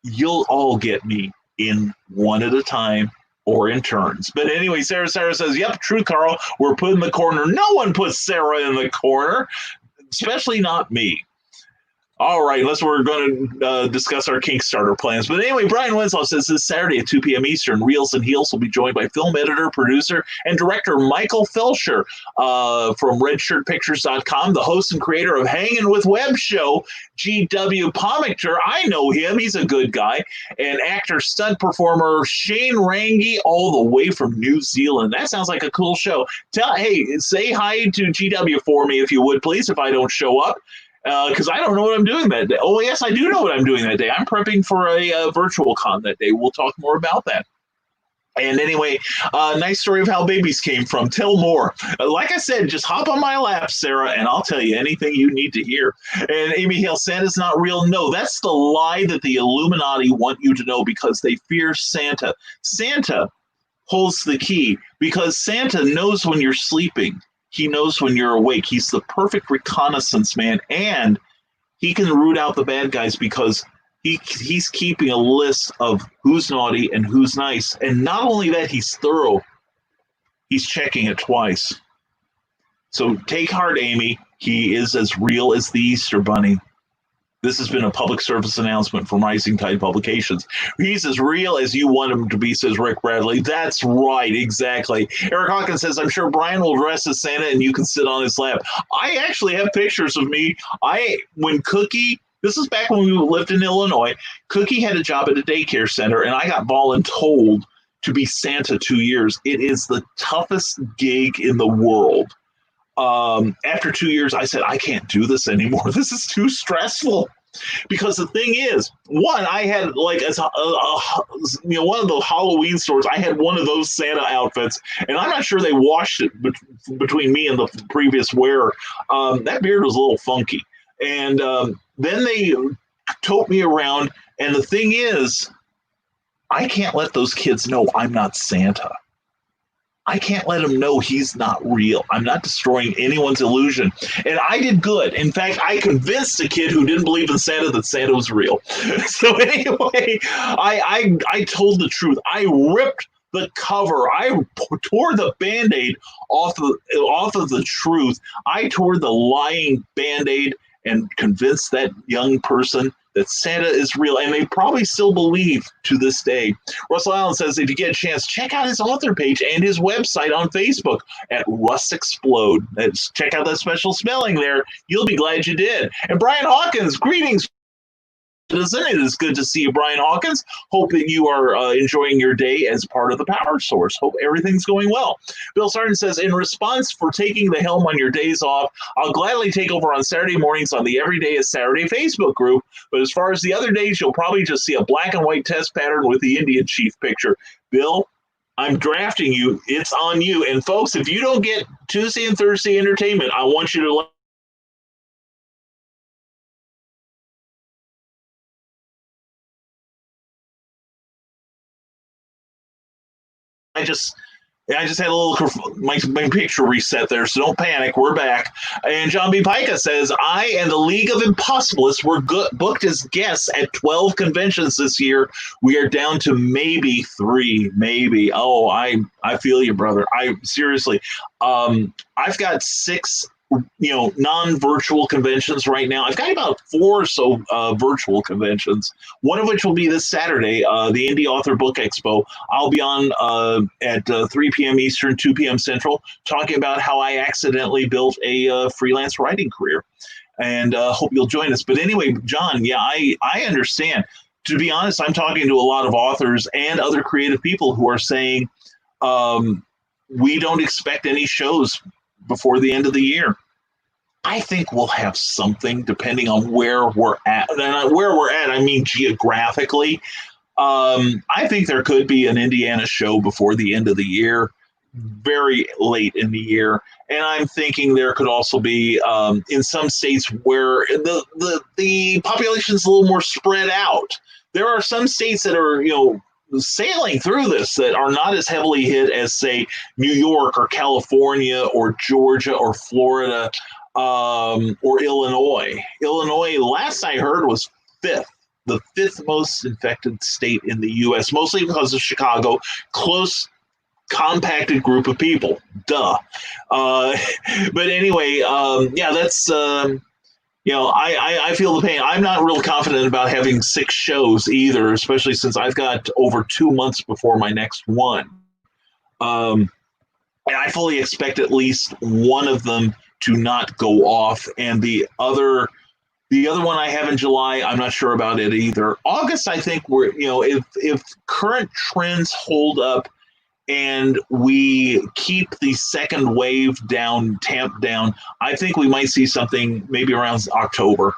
you'll all get me in one at a time or in turns. But anyway, Sarah says, yep, true, Carl. We're put in the corner. No one puts Sarah in the corner, especially not me. All right, we're going to discuss our Kickstarter plans. But anyway, Brian Winslow says this Saturday at 2 p.m. Eastern, Reels and Heels will be joined by film editor, producer, and director Michael Felcher from RedShirtPictures.com, the host and creator of Hangin' with Web show, GW Pomictor. I know him. He's a good guy. And actor, stunt performer Shane Rangi, all the way from New Zealand. That sounds like a cool show. Say hi to GW for me if you would, please, if I don't show up. Because I don't know what I'm doing that day. Oh, yes, I do know what I'm doing that day. I'm prepping for a virtual con that day. We'll talk more about that. And anyway, nice story of how babies came from. Tell more. Like I said, just hop on my lap, Sarah, and I'll tell you anything you need to hear. And Amy Hale, Santa's not real. No, that's the lie that the Illuminati want you to know because they fear Santa. Santa holds the key because Santa knows when you're sleeping. He knows when you're awake. He's the perfect reconnaissance man, and he can root out the bad guys because he's keeping a list of who's naughty and who's nice. And not only that, he's thorough. He's checking it twice. So take heart, Amy. He is as real as the Easter Bunny. This has been a public service announcement from Rising Tide Publications. He's as real as you want him to be, says Rick Bradley. That's right, exactly. Eric Hawkins says, I'm sure Brian will dress as Santa and you can sit on his lap. I actually have pictures of me. When Cookie, this is back when we lived in Illinois, Cookie had a job at a daycare center, and I got voluntold to be Santa 2 years. It is the toughest gig in the world. After 2 years, I said, I can't do this anymore. This is too stressful. Because the thing is, one, I had like one of the Halloween stores. I had one of those Santa outfits, and I'm not sure they washed it between me and the previous wearer. That beard was a little funky, and then they tote me around. And the thing is, I can't let those kids know I'm not Santa. I can't let him know he's not real. I'm not destroying anyone's illusion. And I did good. In fact, I convinced a kid who didn't believe in Santa that Santa was real. So anyway, I told the truth. I ripped the cover. I tore the Band-Aid off of the truth. I tore the lying Band-Aid and convinced that young person that Santa is real, and they probably still believe to this day. Russell Allen says, if you get a chance, check out his author page and his website on Facebook at Russ Explode. Check out that special spelling there. You'll be glad you did. And Brian Hawkins, greetings. It is good to see you, Brian Hawkins. Hope that you are enjoying your day as part of the Power Source. Hope everything's going well. Bill Sargent says, in response for taking the helm on your days off, I'll gladly take over on Saturday mornings on the Every Day is Saturday Facebook group. But as far as the other days, you'll probably just see a black and white test pattern with the Indian chief picture. Bill, I'm drafting you. It's on you. And folks, if you don't get Tuesday and Thursday entertainment, I want you to I just had a little my picture reset there, so don't panic. We're back. And John B. Pica says, I and the League of Impossibilists were booked as guests at 12 conventions this year. We are down to maybe 3, maybe. Oh, I feel you, brother. I seriously, I've got 6 non-virtual conventions right now. I've got about 4 or so virtual conventions, one of which will be this Saturday, the Indie Author Book Expo. I'll be on at 3 p.m. Eastern, 2 p.m. Central, talking about how I accidentally built a freelance writing career. And hope you'll join us. But anyway, John, yeah, I understand. To be honest, I'm talking to a lot of authors and other creative people who are saying, we don't expect any shows before the end of the year. I think we'll have something depending on where we're at. And where we're at, I mean geographically. I think there could be an Indiana show before the end of the year, very late in the year. And I'm thinking there could also be in some states where the population's a little more spread out. There are some states that are, sailing through this that are not as heavily hit as, say, New York or California or Georgia or Florida or Illinois. Illinois, last I heard, was the 5th most infected state in the U.S., mostly because of Chicago. Close, compacted group of people. Duh. But anyway, that's... I feel the pain. I'm not real confident about having 6 shows either, especially since I've got over 2 months before my next one. And I fully expect at least one of them to not go off. And the other one I have in July, I'm not sure about it either. August, I think if current trends hold up, and we keep the second wave tamped down, I think we might see something maybe around October,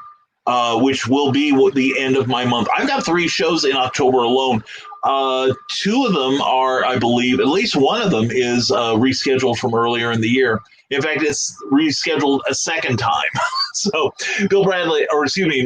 which will be the end of my month. I've got 3 shows in October alone. 2 of them are, I believe, at least one of them is rescheduled from earlier in the year. In fact, it's rescheduled a second time. So Bill Bradley, or excuse me,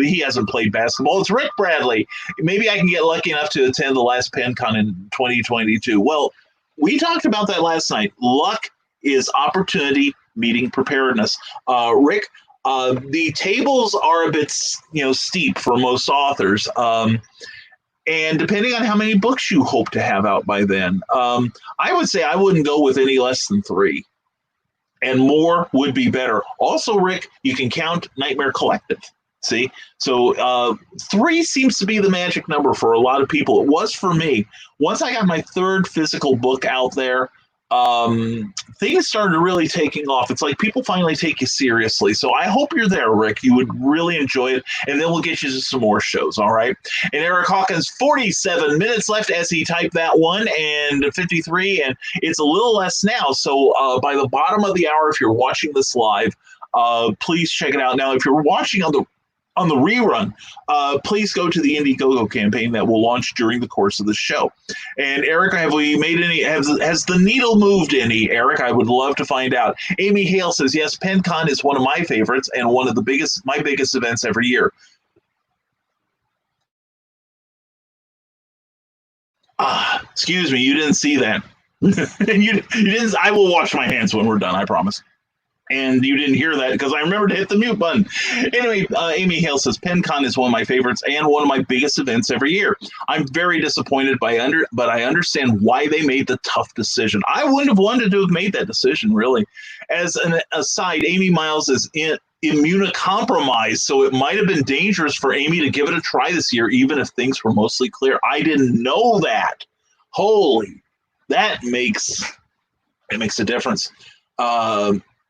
he hasn't played basketball. It's Rick Bradley. Maybe I can get lucky enough to attend the last PennCon in 2022. Well, we talked about that last night. Luck is opportunity meeting preparedness. Rick, the tables are a bit, steep for most authors. And depending on how many books you hope to have out by then, I would say I wouldn't go with any less than 3. And more would be better. Also, Rick, you can count Nightmare Collective. See? So 3 seems to be the magic number for a lot of people. It was for me. Once I got my 3rd physical book out there, things started really taking off. It's like people finally take you seriously. So I hope you're there, Rick. You would really enjoy it. And then we'll get you to some more shows, all right? And Eric Hawkins, 47 minutes left as he typed that one, and 53, and it's a little less now. So by the bottom of the hour, if you're watching this live, please check it out. Now, if you're watching on the rerun, please go to the Indiegogo campaign that will launch during the course of the show. And Eric, have we made any? Has the needle moved any, Eric? I would love to find out. Amy Hale says, yes, PennCon is one of my favorites and one of my biggest events every year. Excuse me, you didn't see that. And you didn't. I will wash my hands when we're done, I promise. And you didn't hear that because I remembered to hit the mute button. Anyway, Amy Hale says, PennCon is one of my favorites and one of my biggest events every year. I'm very disappointed but I understand why they made the tough decision. I wouldn't have wanted to have made that decision, really. As an aside, Amy Miles is immunocompromised, so it might have been dangerous for Amy to give it a try this year, even if things were mostly clear. I didn't know that. Holy, that makes a difference.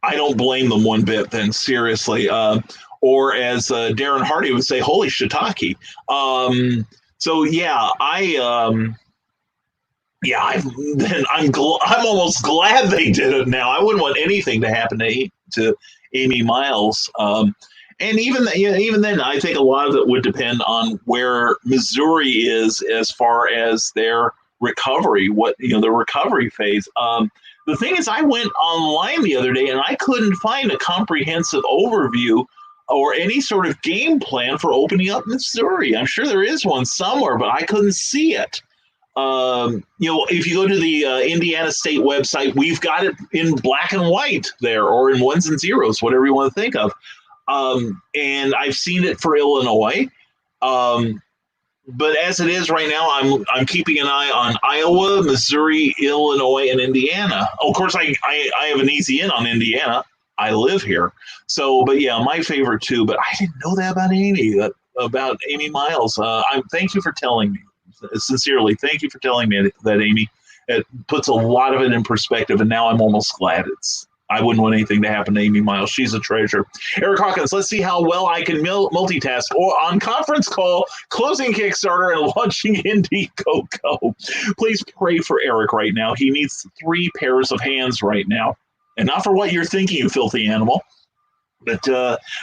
I don't blame them one bit then, seriously. Or as Darren Hardy would say, holy shiitake. So yeah, I'm almost glad they did it now. I wouldn't want anything to happen to Amy Miles. And even then, I think a lot of it would depend on where Missouri is as far as their recovery, the recovery phase. The thing is, I went online the other day and I couldn't find a comprehensive overview or any sort of game plan for opening up Missouri. I'm sure there is one somewhere, but I couldn't see it. If you go to the Indiana State website, we've got it in black and white there, or in ones and zeros, whatever you want to think of. And I've seen it for Illinois. But as it is right now, I'm keeping an eye on Iowa, Missouri, Illinois, and Indiana. Of course, I have an easy in on Indiana. I live here. So, but yeah, my favorite too. But I didn't know that about Amy. About Amy Miles. Thank you for telling me. Sincerely, thank you for telling me that, Amy. It puts a lot of it in perspective, and now I'm almost glad I wouldn't want anything to happen to Amy Miles. She's a treasure. Eric Hawkins, let's see how well I can multitask or on conference call, closing Kickstarter and launching Indiegogo. Please pray for Eric right now. He needs 3 pairs of hands right now. And not for what you're thinking, you filthy animal. But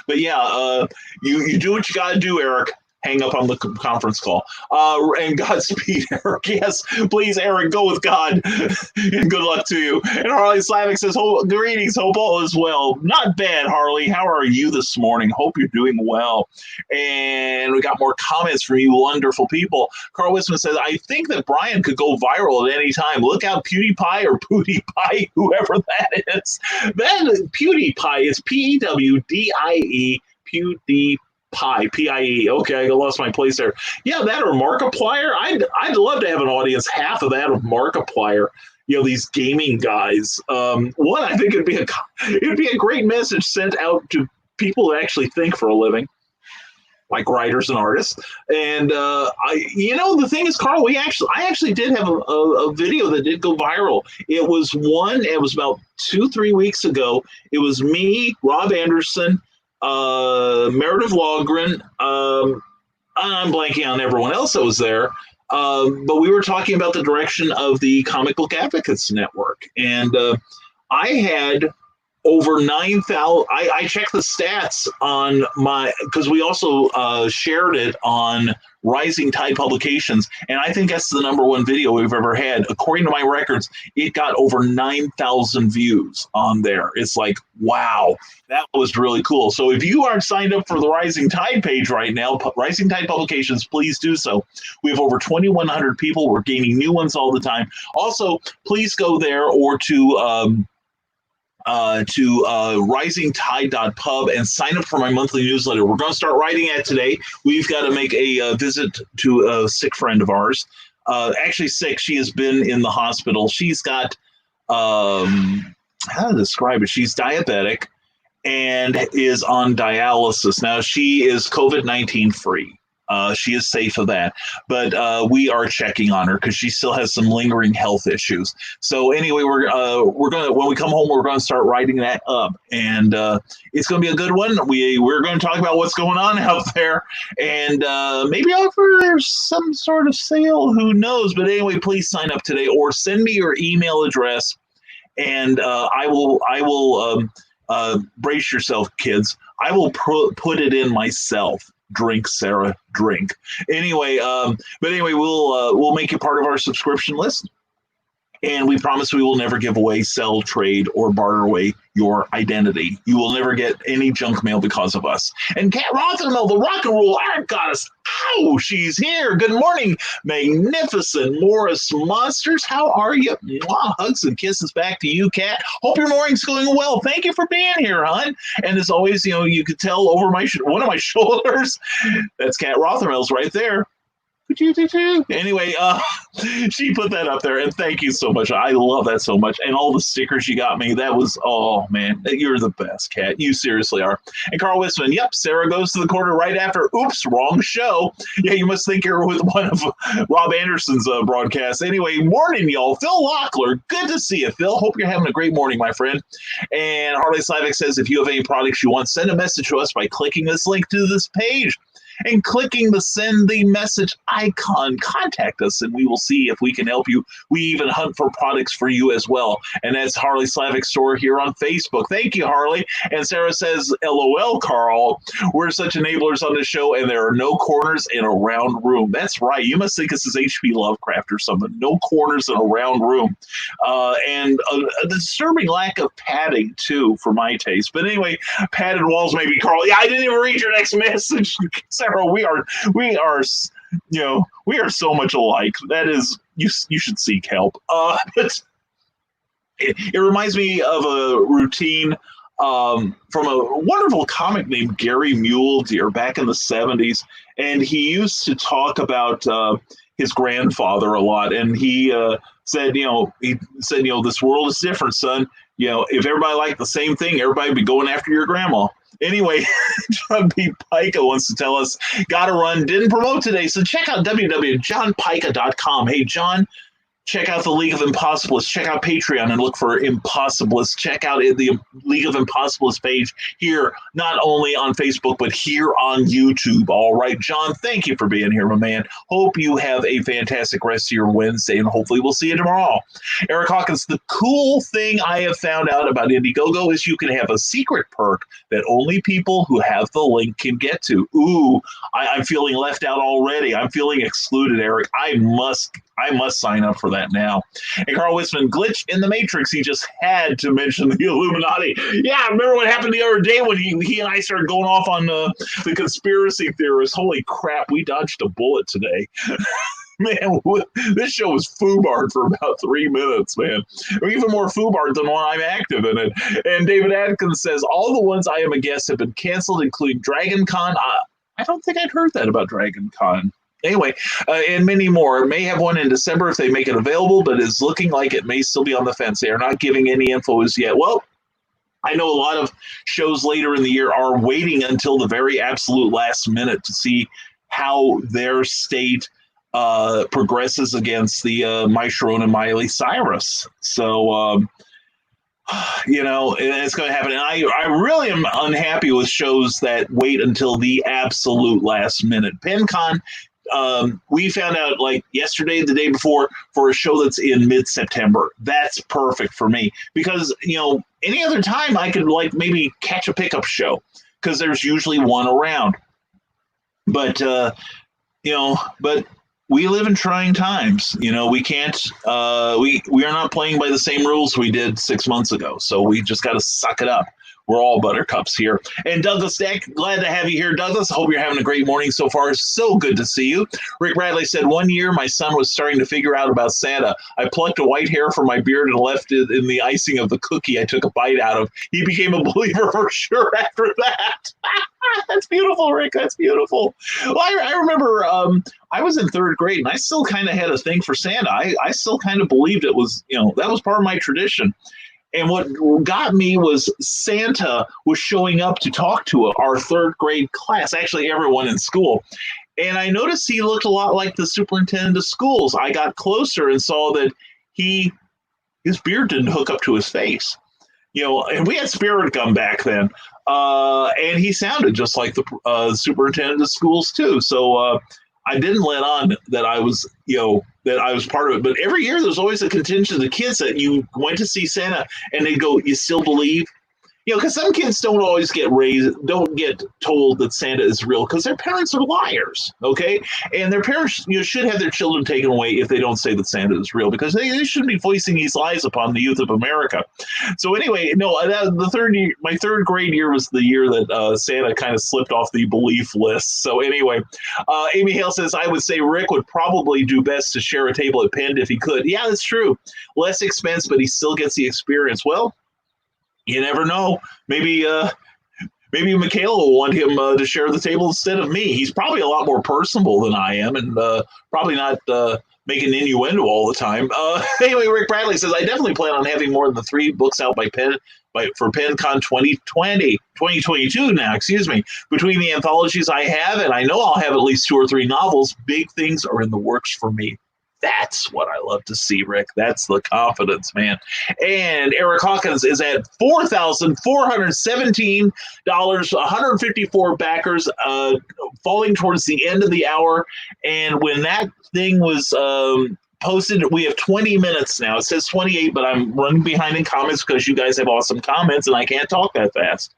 yeah, you do what you got to do, Eric. Hang up on the conference call. And Godspeed, Eric. Yes, please, Eric, go with God. And good luck to you. And Harley Slavic says, greetings, hope all is well. Not bad, Harley. How are you this morning? Hope you're doing well. And we got more comments from you wonderful people. Carl Wisman says, I think that Brian could go viral at any time. Look out, PewDiePie or PewDiePie, whoever that is. That PewDiePie is PEWDIE, PewDiePie. P-I-E. Okay, I lost my place there. Yeah, that or Markiplier. I'd love to have an audience half of that of Markiplier. You know, these gaming guys. One, I think it'd be a great message sent out to people that actually think for a living, like writers and artists. And the thing is, Carl, I actually did have a video that did go viral. It was about 2-3 weeks ago. It was me, Rob Anderson, Meredith Logren, I'm blanking on everyone else that was there, but we were talking about the direction of the Comic Book Advocates Network, and I had over 9,000. I checked the stats on because we also shared it on Rising Tide Publications, and I think that's the #1 video we've ever had. According to my records, it got over 9,000 views on there. It's like, wow, that was really cool. So if you aren't signed up for the Rising Tide page right now, Rising Tide Publications, please do so. We have over 2,100 people. We're gaining new ones all the time. Also, please go there or to risingtide.pub and sign up for my monthly newsletter. We're going to start writing it today. We've got to make a visit to a sick friend of ours. Actually sick. She has been in the hospital. She's got, how to describe it? She's diabetic and is on dialysis. Now, she is COVID-19 free. She is safe of that, but we are checking on her because she still has some lingering health issues. So anyway, we're gonna, when we come home, we're gonna start writing that up, and it's gonna be a good one. We're gonna talk about what's going on out there, and maybe offer some sort of sale. Who knows? But anyway, please sign up today or send me your email address, and I will brace yourself, kids. I will put it in myself. Drink, Sarah, drink. Anyway, we'll make you part of our subscription list. And we promise we will never give away, sell, trade, or barter away your identity. You will never get any junk mail because of us. And Kat Rothermel, the rock and roll art goddess, ow, she's here. Good morning, magnificent Morris Monsters. How are you? Mwah, hugs and kisses back to you, Kat. Hope your morning's going well. Thank you for being here, hon. And as always, you could tell over one of my shoulders, that's Kat Rothermel's right there. Anyway, she put that up there, and thank you so much. I love that so much, and all the stickers you got me. That was, oh man, you're the best, Kat. You seriously are. And Carl Wisman, yep, Sarah goes to the corner right after. Oops, wrong show. Yeah, you must think you're with one of Rob Anderson's broadcasts. Anyway, morning, y'all. Phil Lockler, good to see you, Phil. Hope you're having a great morning, my friend. And Harley Slavic says, if you have any products you want, send a message to us by clicking this link to this page. And clicking the send the message icon, contact us and we will see if we can help you. We even hunt for products for you as well. And that's Harley Slavic Store here on Facebook. Thank you, Harley. And Sarah says, LOL, Carl. We're such enablers on the show and there are no corners in a round room. That's right. You must think this is H.P. Lovecraft or something. No corners in a round room. And a disturbing lack of padding, too, for my taste. But anyway, padded walls maybe, Carl. Yeah, I didn't even read your next message. Sarah, we are so much alike. That is, you should seek help. But it reminds me of a routine from a wonderful comic named Gary Mule Deer back in the 70s, and he used to talk about his grandfather a lot, and he said, this world is different, son. If everybody liked the same thing, everybody would be going after your grandma. Anyway, John P. Pica wants to tell us, gotta run, didn't promote today, so check out www.johnpica.com. Hey, John, check out the League of Impossibilists. Check out Patreon and look for Impossibilists. Check out the League of Impossibilists page here, not only on Facebook, but here on YouTube. All right, John, thank you for being here, my man. Hope you have a fantastic rest of your Wednesday, and hopefully we'll see you tomorrow. Eric Hawkins, the cool thing I have found out about Indiegogo is you can have a secret perk that only people who have the link can get to. Ooh, I'm feeling left out already. I'm feeling excluded, Eric. I must sign up for that now. And Carl Wisman, glitch in the Matrix. He just had to mention the Illuminati. Yeah, I remember what happened the other day when he and I started going off on the conspiracy theorists. Holy crap, we dodged a bullet today. Man, this show was FUBARD for about 3 minutes, man. Even more FUBARD than when I'm active in it. And David Adkins says, all the ones I am a guest have been canceled, including Dragon Con. I don't think I'd heard that about Dragon Con. Anyway, and many more. May have one in December if they make it available, but it's looking like it may still be on the fence. They are not giving any info as yet. Well, I know a lot of shows later in the year are waiting until the very absolute last minute to see how their state progresses against the My Sharon and Miley Cyrus. So, it's going to happen. And I really am unhappy with shows that wait until the absolute last minute. PenCon, we found out like yesterday, the day before, for a show that's in mid-September. That's perfect for me because, any other time I could like maybe catch a pickup show because there's usually one around. But, but we live in trying times. We can't, we are not playing by the same rules we did 6 months ago. So we just got to suck it up. We're all buttercups here. And Douglas Deck, glad to have you here, Douglas. I hope you're having a great morning so far. So good to see you. Rick Bradley said, 1 year my son was starting to figure out about Santa. I plucked a white hair from my beard and left it in the icing of the cookie I took a bite out of. He became a believer for sure after that. That's beautiful, Rick. That's beautiful. Well, I remember I was in third grade, and I still kind of had a thing for Santa. I still kind of believed it was, that was part of my tradition. And what got me was Santa was showing up to talk to our third grade class, actually everyone in school. And I noticed he looked a lot like the superintendent of schools. I got closer and saw that his beard didn't hook up to his face. And we had spirit gum back then. And he sounded just like the superintendent of schools too. So I didn't let on that I was, that I was part of it. But every year there's always a contingent of kids that you went to see Santa and they go, you still believe? Because some kids don't always get told that Santa is real because their parents are liars, okay? And their parents should have their children taken away if they don't say that Santa is real because they shouldn't be voicing these lies upon the youth of America. So anyway, my third grade year was the year that Santa kind of slipped off the belief list. So anyway, Amy Hale says, I would say Rick would probably do best to share a table at Penn if he could. Yeah, that's true. Less expense, but he still gets the experience. Well, you never know. Maybe Michaela will want him to share the table instead of me. He's probably a lot more personable than I am and probably not making innuendo all the time. Anyway, Rick Bradley says, I definitely plan on having more than the 3 books out by Penn for PennCon 2022 now, excuse me. Between the anthologies I have, and I know I'll have at least 2 or 3 novels, big things are in the works for me. That's what I love to see, Rick. That's the confidence, man. And Eric Hawkins is at $4,417, 154 backers, falling towards the end of the hour. And when that thing was posted, we have 20 minutes now. It says 28, but I'm running behind in comments because you guys have awesome comments and I can't talk that fast.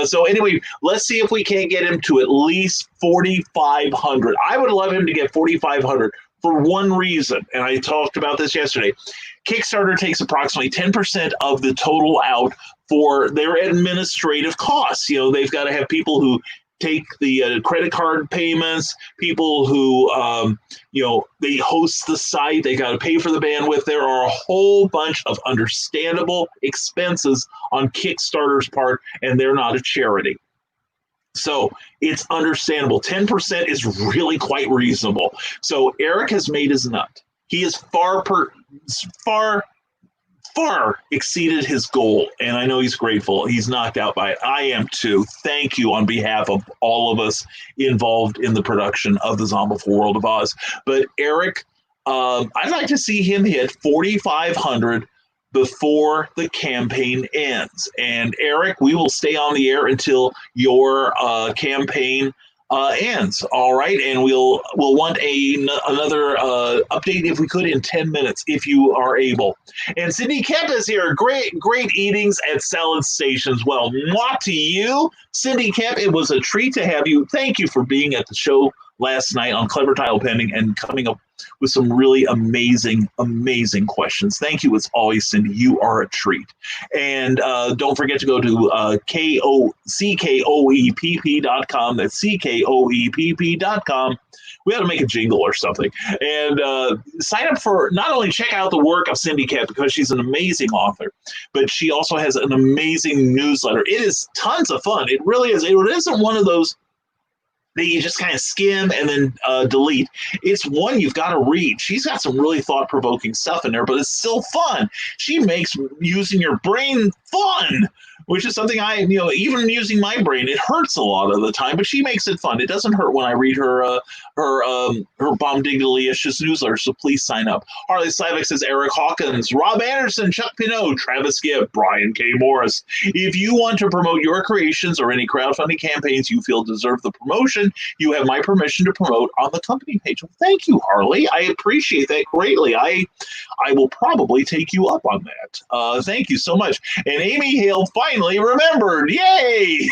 So anyway, let's see if we can't get him to at least 4,500. I would love him to get 4,500. For one reason, and I talked about this yesterday, Kickstarter takes approximately 10% of the total out for their administrative costs. They've got to have people who take the credit card payments, people who, they host the site, they got to pay for the bandwidth. There are a whole bunch of understandable expenses on Kickstarter's part, and they're not a charity. So it's understandable. 10% is really quite reasonable. So Eric has made his nut. He is far exceeded his goal, and I know he's grateful. He's knocked out by it. I am too. Thank you on behalf of all of us involved in the production of the Zombie World of Oz. But Eric, I'd like to see him hit 4,500 before the campaign ends. And Eric, we will stay on the air until your campaign ends. All right, and we'll want another update if we could in 10 minutes if you are able. And Cindy Kemp is here. Great eatings at Salad Stations. Well, mwah to you, Cindy Kemp. It was a treat to have you. Thank you for being at the show last night on Clever Title Pending and coming up with some really amazing questions. Thank you as always, Cindy. You are a treat. And don't forget to go to CKOEPP.com. That's CKOEPP.com. We ought to make a jingle or something. And sign up for, not only check out the work of Cindy Cat because she's an amazing author, but she also has an amazing newsletter. It is tons of fun. It really is. It isn't one of those that you just kind of skim and then delete. It's one you've got to read. She's got some really thought-provoking stuff in there, but it's still fun. She makes using your brain fun, which is something even using my brain, it hurts a lot of the time, but she makes it fun. It doesn't hurt when I read her bombdiggly-icious newsletter, so please sign up. Harley Slavik says, Eric Hawkins, Rob Anderson, Chuck Pinot, Travis Gibb, Brian K. Morris. If you want to promote your creations or any crowdfunding campaigns you feel deserve the promotion, you have my permission to promote on the company page. Well, thank you, Harley. I appreciate that greatly. I will probably take you up on that. Thank you so much. And Amy Hale finally remembered. Yay!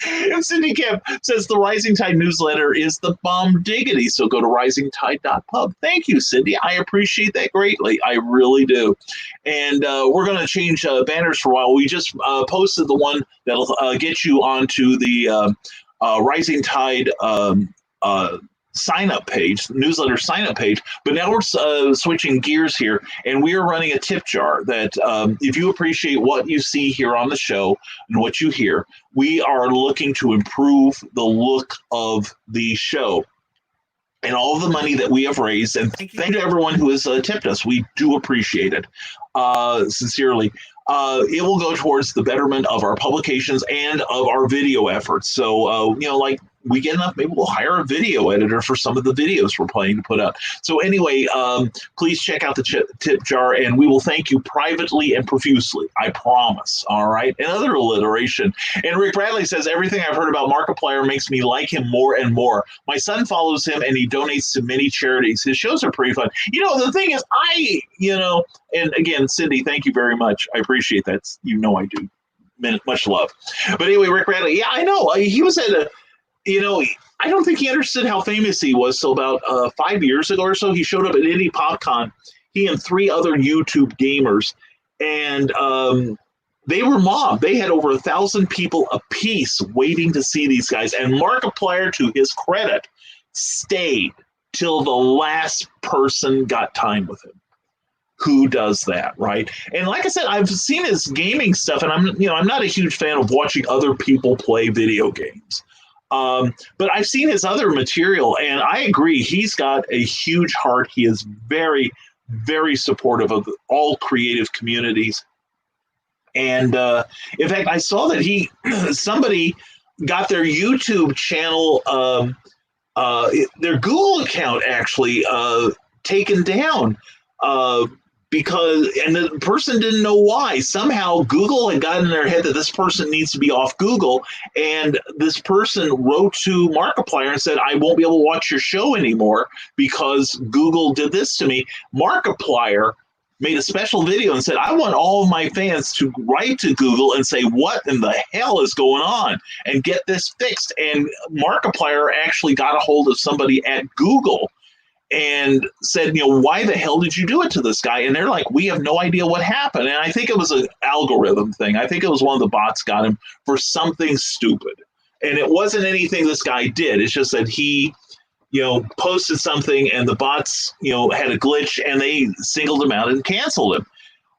And Cindy Kemp says the Rising Tide newsletter is the bomb diggity, so go to risingtide.pub. Thank you, Cindy. I appreciate that greatly. I really do. And we're going to change banners for a while. We just posted the one that'll get you onto the Rising Tide sign-up page, newsletter sign-up page, but now we're switching gears here, and we are running a tip jar that if you appreciate what you see here on the show and what you hear, we are looking to improve the look of the show. And all of the money that we have raised, and thank you to everyone who has tipped us. We do appreciate it, sincerely. It will go towards the betterment of our publications and of our video efforts. So, like we get enough, maybe we'll hire a video editor for some of the videos we're planning to put out. So anyway, please check out the tip jar, and we will thank you privately and profusely. I promise. All right. Another alliteration. And Rick Bradley says, everything I've heard about Markiplier makes me like him more and more. My son follows him, and he donates to many charities. His shows are pretty fun. The thing is, and again, Cindy, thank you very much. I appreciate that. I do. Much love. But anyway, Rick Bradley, yeah, I know. He was at I don't think he understood how famous he was till about 5 years ago or so. He showed up at Indie PopCon, he and 3 other YouTube gamers, and they were mobbed. They had over 1,000 people apiece waiting to see these guys. And Markiplier, to his credit, stayed till the last person got time with him. Who does that, right? And like I said, I've seen his gaming stuff, and I'm not a huge fan of watching other people play video games. But I've seen his other material, and I agree. He's got a huge heart. He is very, very supportive of all creative communities. And in fact, I saw that somebody got their YouTube channel, their Google account actually taken down because the person didn't know why. Somehow Google had gotten in their head that this person needs to be off Google, and this person wrote to Markiplier and said, I won't be able to watch your show anymore because Google did this to me. Markiplier made a special video and said, I want all of my fans to write to Google and say, what in the hell is going on, and get this fixed. And Markiplier actually got a hold of somebody at Google and said, why the hell did you do it to this guy? And they're like, we have no idea what happened. And I think it was an algorithm thing. I think it was one of the bots got him for something stupid. And it wasn't anything this guy did. It's just that he, posted something and the bots, had a glitch, and they singled him out and canceled him.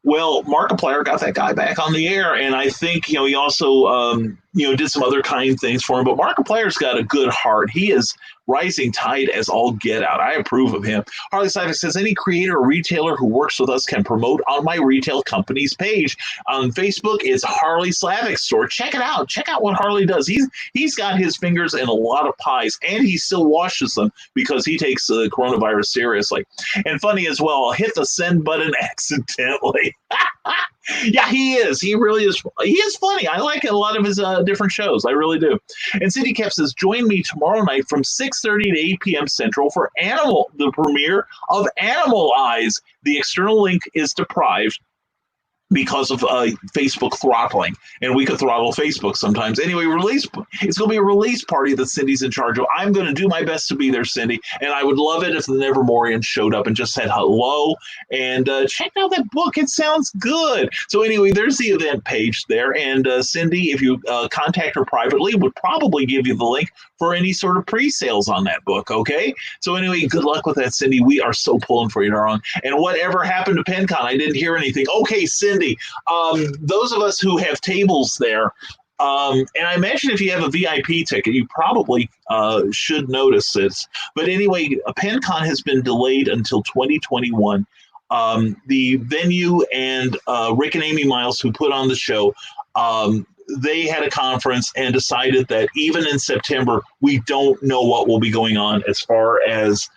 Well, Markiplier got that guy back on the air, and I think he also did some other kind things for him. But Markiplier's got a good heart. He is rising tide as all get out. I approve of him. Harley Slavic says any creator or retailer who works with us can promote on my retail company's page on Facebook. It's Harley Slavic Store. Check it out. Check out what Harley does. He's got his fingers in a lot of pies, and he still washes them because he takes the coronavirus seriously. And funny as well, I'll hit the send button accidentally. Yeah, he is. He really is. He is funny. I like a lot of his different shows. I really do. And Cindy Cap says, join me tomorrow night from 6:30 to 8 p.m. Central for the premiere of Animal Eyes. The external link is deprived because of Facebook throttling, and we could throttle Facebook sometimes. Anyway, it's going to be a release party that Cindy's in charge of. I'm going to do my best to be there, Cindy, and I would love it if the Nevermorians showed up and just said hello and checked out that book. It sounds good. So anyway, there's the event page there, and Cindy, if you contact her privately, would probably give you the link for any sort of pre-sales on that book, okay? So anyway, good luck with that, Cindy. We are so pulling for you, darling. And whatever happened to PenCon? I didn't hear anything. Okay, Cindy, those of us who have tables there, and I imagine if you have a VIP ticket, you probably should notice this. But anyway, PenCon has been delayed until 2021. The venue and Rick and Amy Miles, who put on the show, they had a conference and decided that even in September, we don't know what will be going on as far as,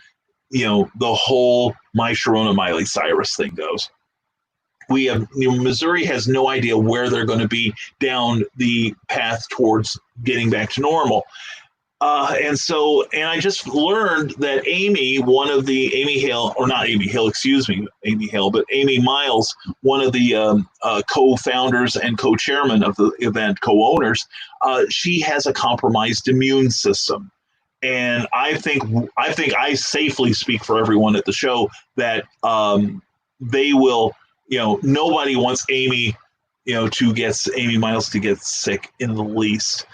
the whole My Sharona Miley Cyrus thing goes. We have Missouri has no idea where they're going to be down the path towards getting back to normal. And I just learned that Amy Hale, but Amy Miles, one of the co-founders and co-chairman of the event, co-owners, she has a compromised immune system. And I think I safely speak for everyone at the show that they will, nobody wants Amy Miles to get sick in the least.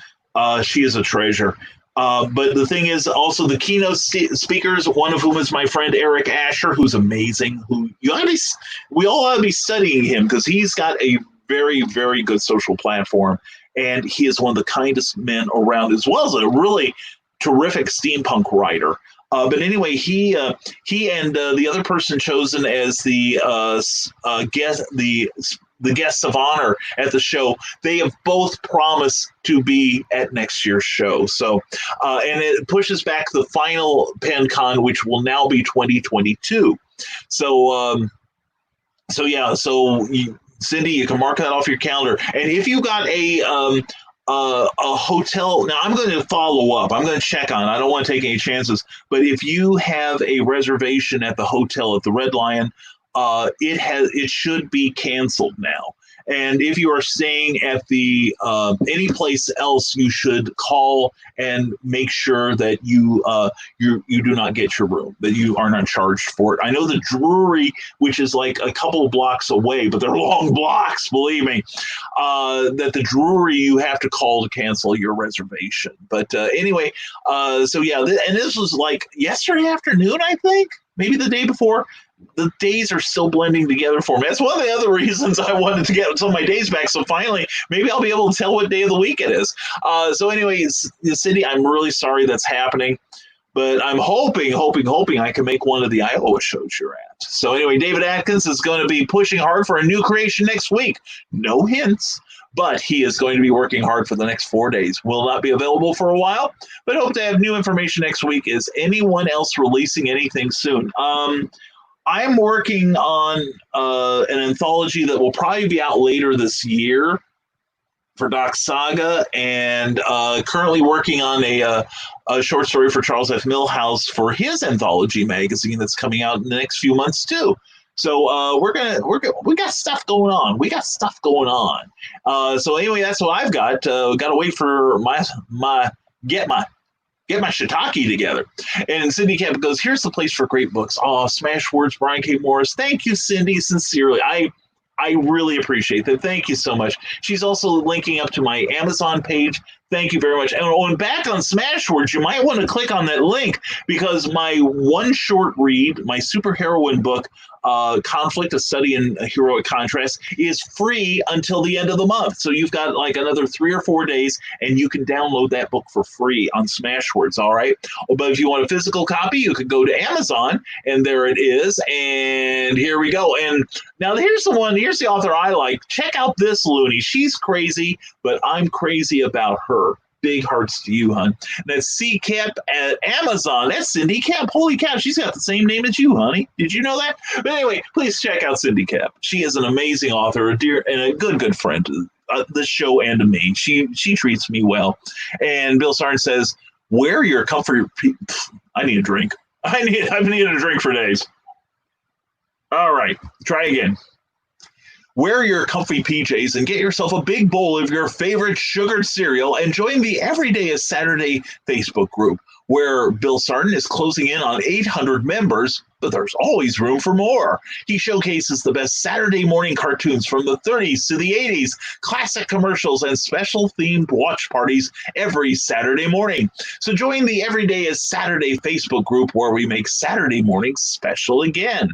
She is a treasure. But the thing is also the keynote speakers, one of whom is my friend Eric Asher, who's amazing, we all ought to be studying him because he's got a very, very good social platform. And he is one of the kindest men around, as well as a really terrific steampunk writer. But anyway, he and the other person chosen as the guests of honor at the show, they have both promised to be at next year's show. So, and it pushes back the final PenCon, which will now be 2022. So, Cindy, you can mark that off your calendar. And if you got a hotel, now I'm going to follow up. I'm going to check on it. I don't want to take any chances. But if you have a reservation at the hotel at the Red Lion, it should be canceled now. And if you are staying at the any place else, you should call and make sure that you do not get your room, that you are not charged for it. I know the Drury, which is like a couple of blocks away, but they're long blocks, believe me, that the Drury you have to call to cancel your reservation. But anyway, and this was like yesterday afternoon, I think, maybe the day before. The days are still blending together for me. That's one of the other reasons I wanted to get some of my days back. So finally, maybe I'll be able to tell what day of the week it is. So anyways, Cindy, I'm really sorry that's happening, but I'm hoping I can make one of the Iowa shows you're at. So anyway, David Atkins is going to be pushing hard for a new creation next week. No hints, but he is going to be working hard for the next 4 days. Will not be available for a while, but hope to have new information next week. Is anyone else releasing anything soon? I'm working on an anthology that will probably be out later this year for Doc Saga, and currently working on a short story for Charles F. Milhouse for his anthology magazine that's coming out in the next few months too. So we got stuff going on. So anyway, that's what I've got. Got to wait for get my shiitake together. And Cindy Camp goes, here's the place for great books. Oh, smash words, Brian K. Morris. Thank you, Cindy, sincerely. I really appreciate that. Thank you so much. She's also linking up to my Amazon page. Thank you very much. And back on Smashwords, you might want to click on that link because my one short read, my superheroine book, Conflict, a Study in Heroic Contrast, is free until the end of the month. So you've got like another 3 or 4 days, and you can download that book for free on Smashwords, all right? But if you want a physical copy, you could go to Amazon, and there it is. And here we go. And now here's the one, here's the author I like. Check out this loony. She's crazy, but I'm crazy about her. Big hearts to you, hon. That's C. Kemp at Amazon. That's Cindy Kemp. Holy cow, she's got the same name as you, honey. Did you know that? But anyway, please check out Cindy Kemp. She is an amazing author, a dear and a good friend to the show and to me. She treats me well. And Bill Sarn says, "Wear your comfort." I need a drink. I've needed a drink for days. All right, try again. Wear your comfy PJs and get yourself a big bowl of your favorite sugared cereal and join the Everyday is Saturday Facebook group, where Bill Sarton is closing in on 800 members, but there's always room for more. He showcases the best Saturday morning cartoons from the 30s to the 80s, classic commercials, and special themed watch parties every Saturday morning. So join the Everyday is Saturday Facebook group where we make Saturday mornings special again.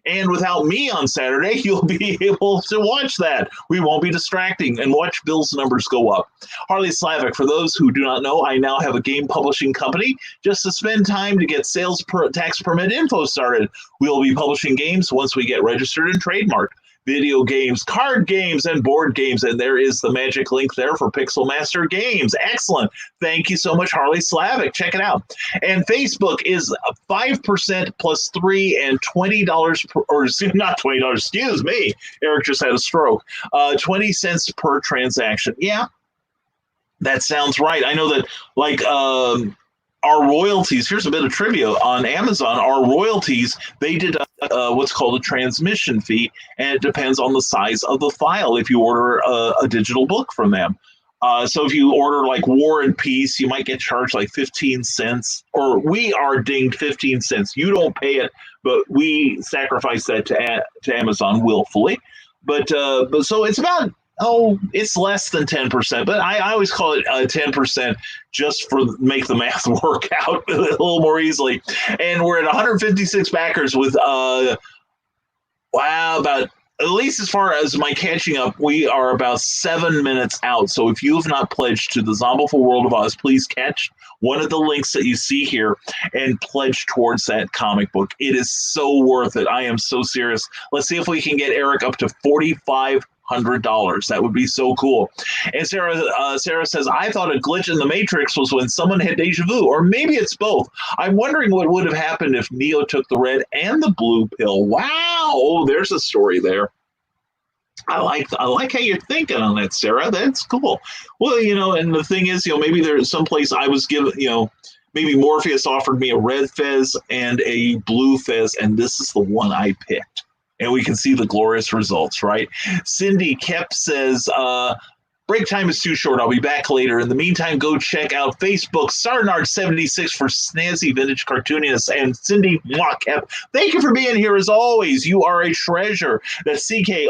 And without me on Saturday, you'll be able to watch that. We won't be distracting and watch Bill's numbers go up. Harley Slavic, for those who do not know, I now have a game publishing company just to spend time to get sales tax permit info started. We'll be publishing games once we get registered and trademarked. Video games, card games, and board games. And there is the magic link there for Pixel Master Games. Excellent. Thank you so much, Harley Slavic. Check it out. And Facebook is 5% plus $3 and $20 per, or not $20, excuse me. Eric just had a stroke. 20 cents per transaction. Yeah, that sounds right. I know that like our royalties, here's a bit of trivia on Amazon, our royalties, they did what's called a transmission fee, and it depends on the size of the file if you order a digital book from them. So if you order like War and Peace, you might get charged like 15 cents, or we are dinged 15 cents. You don't pay it, but we sacrifice that to Amazon willfully. But so it's about, it's less than 10%, but I always call it 10% just for make the math work out a little more easily. And we're at 156 backers with, about, at least as far as my catching up, we are about 7 minutes out. So if you have not pledged to the Zombiful World of Oz, please catch one of the links that you see here and pledge towards that comic book. It is so worth it. I am so serious. Let's see if we can get Eric up to $4,500. That would be so cool. And Sarah says, I thought a glitch in the Matrix was when someone had deja vu, or maybe it's both. I'm wondering what would have happened if Neo took the red and the blue pill. Wow. Oh, there's a story there. I like how you're thinking on that, Sarah. That's cool. Well, and the thing is, maybe there's someplace I was given, maybe Morpheus offered me a red fez and a blue fez, and this is the one I picked. And we can see the glorious results, right? Cindy Kep says, break time is too short. I'll be back later. In the meantime, go check out Facebook, Sarnard76 for snazzy vintage cartooniness. And Cindy Kep, thank you for being here as always. You are a treasure. That's CKOEPP.com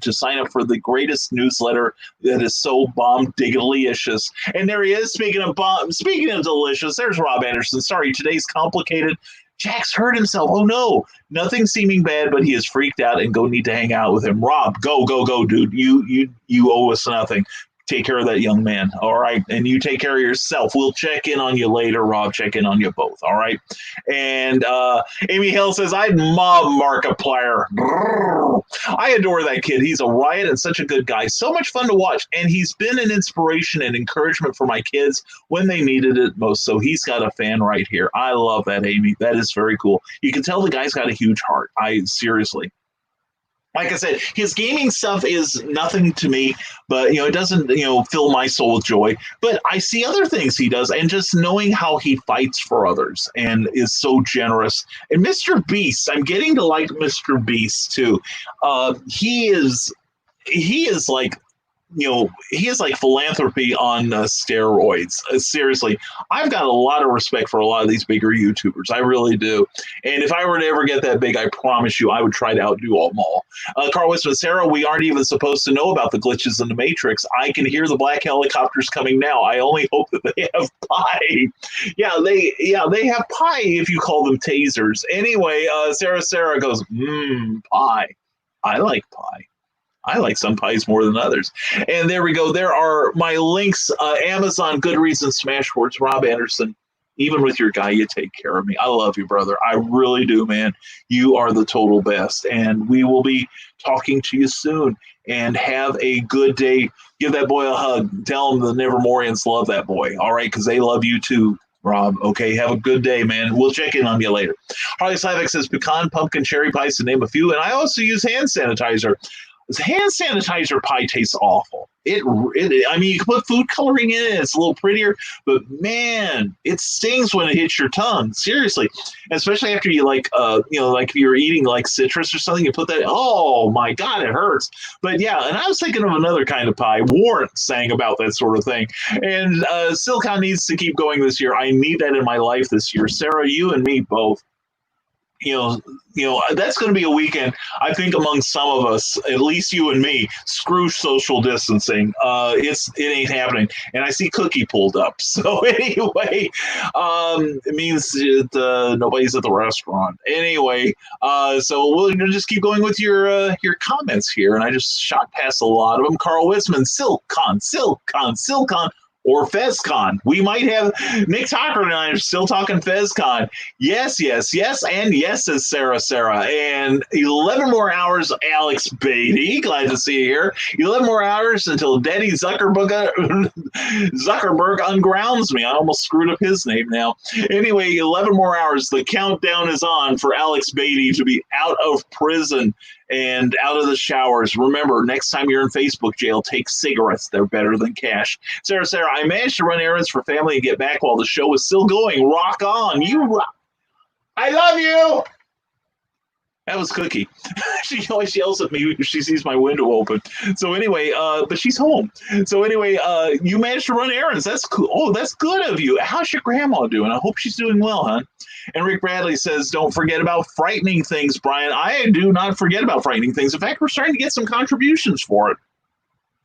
to sign up for the greatest newsletter that is so bomb-diggalicious. And there he is, speaking of delicious, there's Rob Anderson. Sorry, today's complicated. Jack's hurt himself. Oh no, nothing seeming bad, but he is freaked out and need to hang out with him. Rob, go, dude. You owe us nothing. Take care of that young man, all right? And you take care of yourself. We'll check in on you later, Rob. Check in on you both, all right? And Amy Hale says, I'd mob Markiplier. I adore that kid. He's a riot and such a good guy. So much fun to watch. And he's been an inspiration and encouragement for my kids when they needed it most. So he's got a fan right here. I love that, Amy. That is very cool. You can tell the guy's got a huge heart. Seriously. Like I said, his gaming stuff is nothing to me, but it doesn't fill my soul with joy. But I see other things he does, and just knowing how he fights for others and is so generous. And Mr. Beast, I'm getting to like Mr. Beast too. He is like he is like philanthropy on steroids. Seriously, I've got a lot of respect for a lot of these bigger YouTubers. I really do. And if I were to ever get that big, I promise you, I would try to outdo them all. Carl Wisman, Sarah, we aren't even supposed to know about the glitches in the Matrix. I can hear the black helicopters coming now. I only hope that they have pie. They have pie if you call them tasers. Anyway, Sarah goes, pie. I like pie. I like some pies more than others. And there we go. There are my links, Amazon, Goodreads, and Smashwords. Rob Anderson, even with your guy, you take care of me. I love you, brother. I really do, man. You are the total best. And we will be talking to you soon. And have a good day. Give that boy a hug. Tell him the Nevermorians love that boy. All right, because they love you too, Rob. Okay, have a good day, man. We'll check in on you later. Harley Slavik says pecan, pumpkin, cherry pies, to name a few. And I also use hand sanitizer. Hand sanitizer pie tastes awful. I mean, you can put food coloring in it. It's a little prettier, but man, it stings when it hits your tongue. Seriously, and especially after you like if you're eating like citrus or something, you put that. Oh my God, it hurts. But yeah, and I was thinking of another kind of pie. Warren sang about that sort of thing. And Silicon needs to keep going this year. I need that in my life this year. Sarah, you and me both. That's going to be a weekend, I think, among some of us, at least you and me. Screw social distancing. It ain't happening. And I see Cookie pulled up. So anyway, it means that nobody's at the restaurant. Anyway, so we'll just keep going with your comments here. And I just shot past a lot of them. Carl Wisman, Silcon. Or FezCon. We might have Nick Tucker and I are still talking FezCon. Yes, and yes, says Sarah. And 11 more hours, Alex Beatty. Glad to see you here. 11 more hours until Daddy Zuckerberg ungrounds me. I almost screwed up his name now. Anyway, 11 more hours. The countdown is on for Alex Beatty to be out of prison and out of the showers. Remember, next time you're in Facebook jail, take cigarettes. They're better than cash. Sarah, I managed to run errands for family and get back while the show was still going. Rock on. You rock. I love you. That was Cookie. She always yells at me if she sees my window open. So anyway, but she's home. So anyway, you managed to run errands. That's cool. Oh, that's good of you. How's your grandma doing? I hope she's doing well, hon. And Rick Bradley says, don't forget about frightening things, Brian. I do not forget about frightening things. In fact, we're starting to get some contributions for it.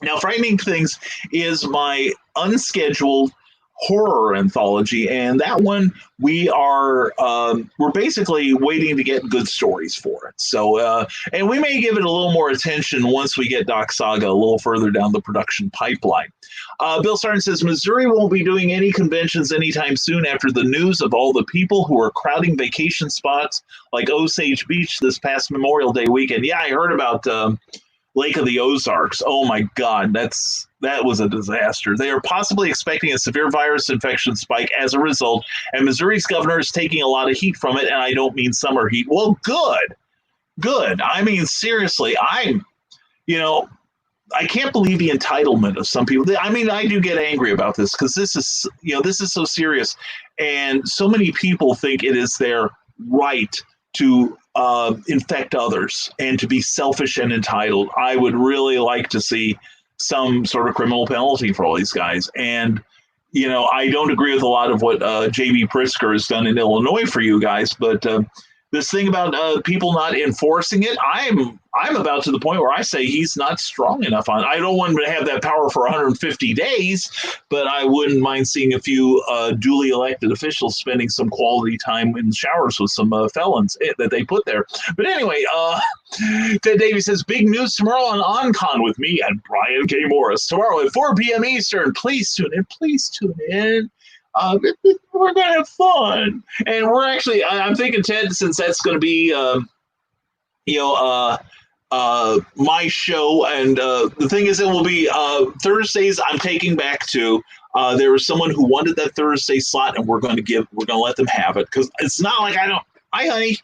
Now, Frightening Things is my unscheduled horror anthology, and that one we're basically waiting to get good stories for it. So and we may give it a little more attention once we get Doc Saga a little further down the production pipeline. Bill Sarn says Missouri won't be doing any conventions anytime soon after the news of all the people who are crowding vacation spots like Osage Beach this past Memorial Day weekend. Yeah, I heard about Lake of the Ozarks. Oh my God, that was a disaster. They are possibly expecting a severe virus infection spike as a result, and Missouri's governor is taking a lot of heat from it, and I don't mean summer heat. Well, good. I mean, seriously, I can't believe the entitlement of some people. I mean, I do get angry about this because this is so serious, and so many people think it is their right to infect others and to be selfish and entitled. I would really like to see some sort of criminal penalty for all these guys. And, I don't agree with a lot of what J.B. Pritzker has done in Illinois for you guys, but this thing about people not enforcing it, I'm about to the point where I say he's not strong enough on. I don't want him to have that power for 150 days, but I wouldn't mind seeing a few duly elected officials spending some quality time in showers with some felons that they put there. But anyway, Ted Davies says, big news tomorrow on OnCon with me and Brian K. Morris. Tomorrow at 4 p.m. Eastern. Please tune in. We're going to have fun. And we're actually, I'm thinking, Ted, since that's going to be, my show, and the thing is, it will be Thursdays. I'm taking back to. There was someone who wanted that Thursday slot, and we're going to let them have it because it's not like I don't. Hi, honey.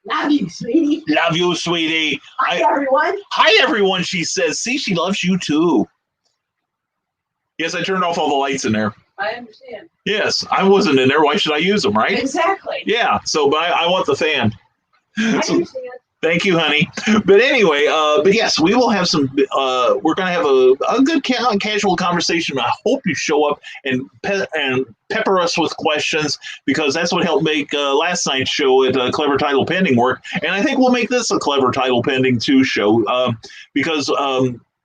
Love you, sweetie. Love you, sweetie. Hi, everyone. Hi, everyone. She says, see, she loves you too. Yes, I turned off all the lights in there. I understand. Yes, I wasn't in there. Why should I use them, right? Exactly. Yeah. So, but I want the fan. I So, understand. Thank you, honey. But anyway, but yes, we will have some. We're going to have a good casual conversation. I hope you show up and pepper us with questions, because that's what helped make last night's show at Clever Title Pending work. And I think we'll make this a Clever Title Pending 2 show, because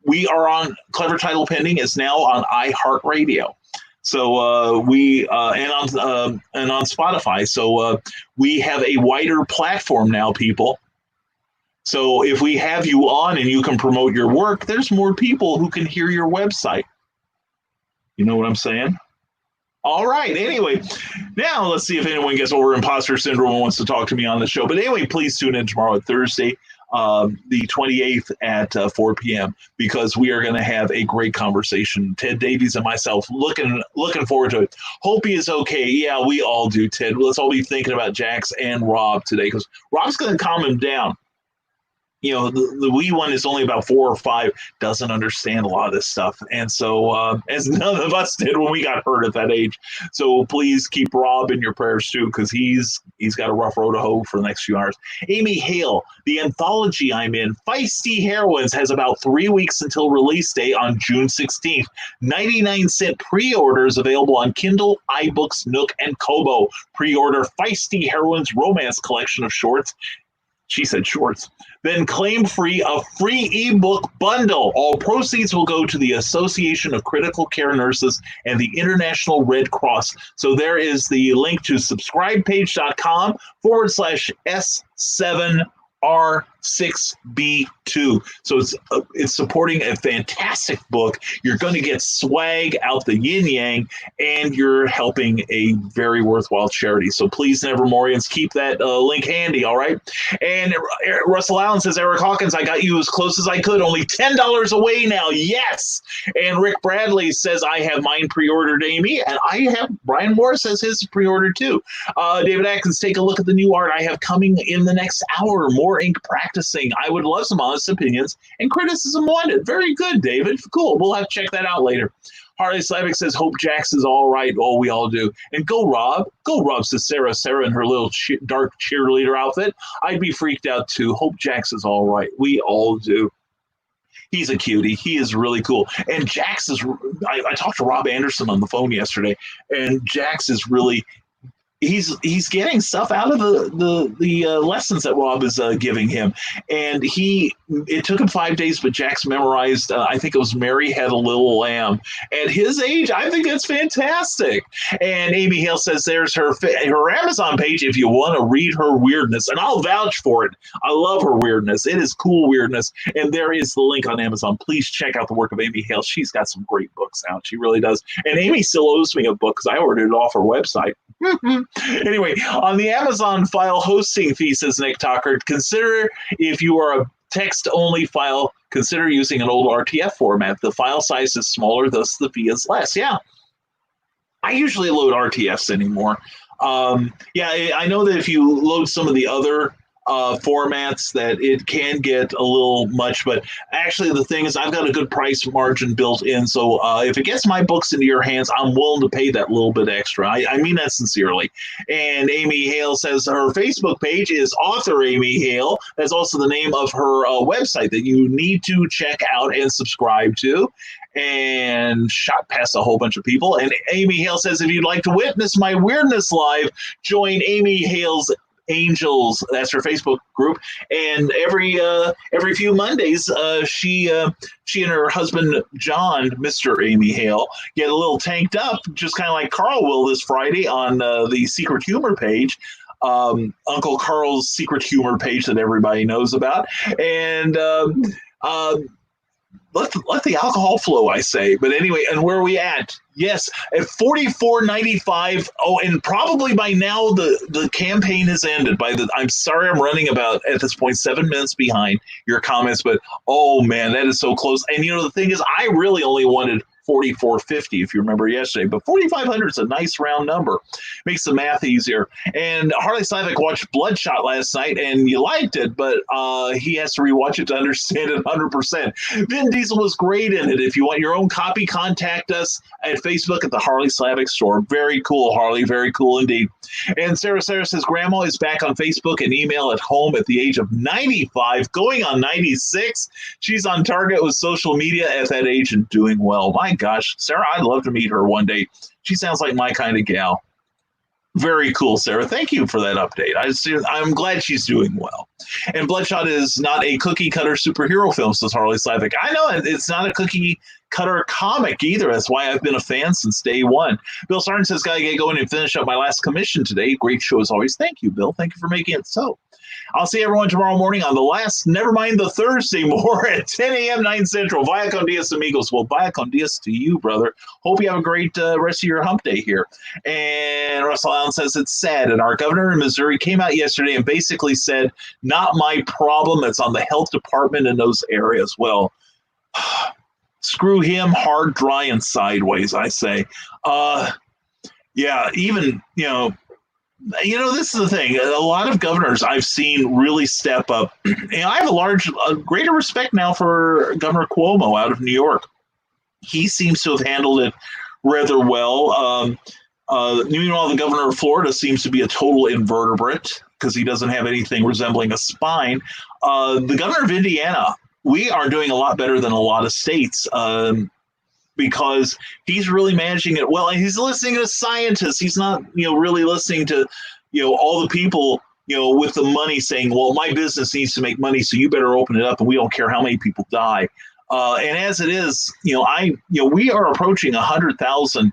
we are on Clever Title Pending. It's now on iHeartRadio. So we and on Spotify. So we have a wider platform now, people. So if we have you on and you can promote your work, there's more people who can hear your website. You know what I'm saying? All right. Anyway, now let's see if anyone gets over imposter syndrome and wants to talk to me on the show. But anyway, please tune in tomorrow, Thursday, the 28th at 4 p.m. because we are going to have a great conversation. Ted Davies and myself looking forward to it. Hope he is okay. Yeah, we all do, Ted. Let's all be thinking about Jax and Rob today, because Rob's going to calm him down. You know, the wee one is only about 4 or 5, doesn't understand a lot of this stuff. And so, as none of us did when we got hurt at that age. So please keep Rob in your prayers too, because he's got a rough road to hoe for the next few hours. Amy Hale, the anthology I'm in, Feisty Heroines, has about 3 weeks until release day on June 16th. 99-cent pre-orders available on Kindle, iBooks, Nook, and Kobo. Pre-order Feisty Heroines romance collection of shorts. She said shorts. Then claim free a free ebook bundle. All proceeds will go to the Association of Critical Care Nurses and the International Red Cross. So there is the link to subscribepage.com/S7R6B2. So it's supporting a fantastic book. You're going to get swag out the yin yang, and you're helping a very worthwhile charity. So please, Nevermorians, keep that link handy, all right? And Russell Allen says, Eric Hawkins, I got you as close as I could. Only $10 away now. Yes. And Rick Bradley says, I have mine pre-ordered, Amy. And Brian Morris says his pre-ordered too. David Atkins, take a look at the new art I have coming in the next hour. More ink practicing. I would love some honest opinions and criticism wanted. Very good, David. Cool. We'll have to check that out later. Harley Slavic says, hope Jax is all right. Oh, we all do. And go Rob, says Sarah in her little dark cheerleader outfit. I'd be freaked out too. Hope Jax is all right. We all do. He's a cutie. He is really cool. And Jax is, I talked to Rob Anderson on the phone yesterday, and Jax is really, he's getting stuff out of the lessons that Rob is giving him. And it took him 5 days, but Jax memorized, I think it was Mary Had a Little Lamb. At his age, I think that's fantastic. And Amy Hale says there's her Amazon page if you want to read her weirdness. And I'll vouch for it. I love her weirdness. It is cool weirdness. And there is the link on Amazon. Please check out the work of Amy Hale. She's got some great books out. She really does. And Amy still owes me a book because I ordered it off her website. Anyway, on the Amazon file hosting fee, says Nick Tucker, consider if you are a text-only file, consider using an old RTF format. The file size is smaller, thus the fee is less. Yeah, I usually load RTFs anymore. I know that if you load some of the other formats that it can get a little much, but actually the thing is I've got a good price margin built in, so if it gets my books into your hands, I'm willing to pay that little bit extra. I mean that sincerely. And Amy Hale says her Facebook page is Author Amy Hale. That's also the name of her website that you need to check out and subscribe to. And shot past a whole bunch of people. And Amy Hale says, if you'd like to witness my weirdness live, join Amy Hale's Angels. That's her Facebook group. And every few Mondays, she and her husband John, Mr. Amy Hale, get a little tanked up, just kind of like Carl will this Friday on the Secret Humor page. Uncle Carl's Secret Humor page that everybody knows about. And let the alcohol flow, I say. But anyway, and where are we at? Yes, at $44.95. Oh, and probably by now the campaign has ended. I'm sorry, I'm running about at this point 7 minutes behind your comments, but oh man, that is so close. And you know the thing is, I really only wanted 4,450 if you remember yesterday. But 4,500 is a nice round number. Makes the math easier. And Harley Slavic watched Bloodshot last night, and you liked it, but he has to rewatch it to understand it 100%. Vin Diesel was great in it. If you want your own copy, contact us at Facebook at the Harley Slavic store. Very cool, Harley. Very cool indeed. And Sarah says Grandma is back on Facebook and email at home at the age of 95, going on 96. She's on target with social media at that age and doing well. My gosh, Sarah, I'd love to meet her one day. She sounds like my kind of gal. Very cool, Sarah. Thank you for that update. I'm glad she's doing well. And Bloodshot is not a cookie cutter superhero film, says Harley Slavic. I know it's not a cookie cutter comic either. That's why I've been a fan since day one. Bill Sargent says, gotta get going and finish up my last commission today. Great show as always. Thank you, Bill. Thank you for making it so. I'll see everyone tomorrow morning on the last Nevermind the Thursday more at 10 a.m. 9 Central. Vaya con Dios, amigos. Well, vaya con Dios to you, brother. Hope you have a great rest of your hump day here. And Russell Allen says it's sad. And our governor in Missouri came out yesterday and basically said, not my problem. It's on the health department in those areas. Well, screw him, hard, dry, and sideways, I say. Yeah, even, this is the thing. A lot of governors I've seen really step up. And I have a greater respect now for Governor Cuomo out of New York. He seems to have handled it rather well. Meanwhile, the governor of Florida seems to be a total invertebrate because he doesn't have anything resembling a spine. The governor of Indiana, we are doing a lot better than a lot of states. Because he's really managing it well, and he's listening to scientists. He's not, really listening to, all the people, with the money saying, well, my business needs to make money, so you better open it up, and we don't care how many people die. And as it is, we are approaching 100,000,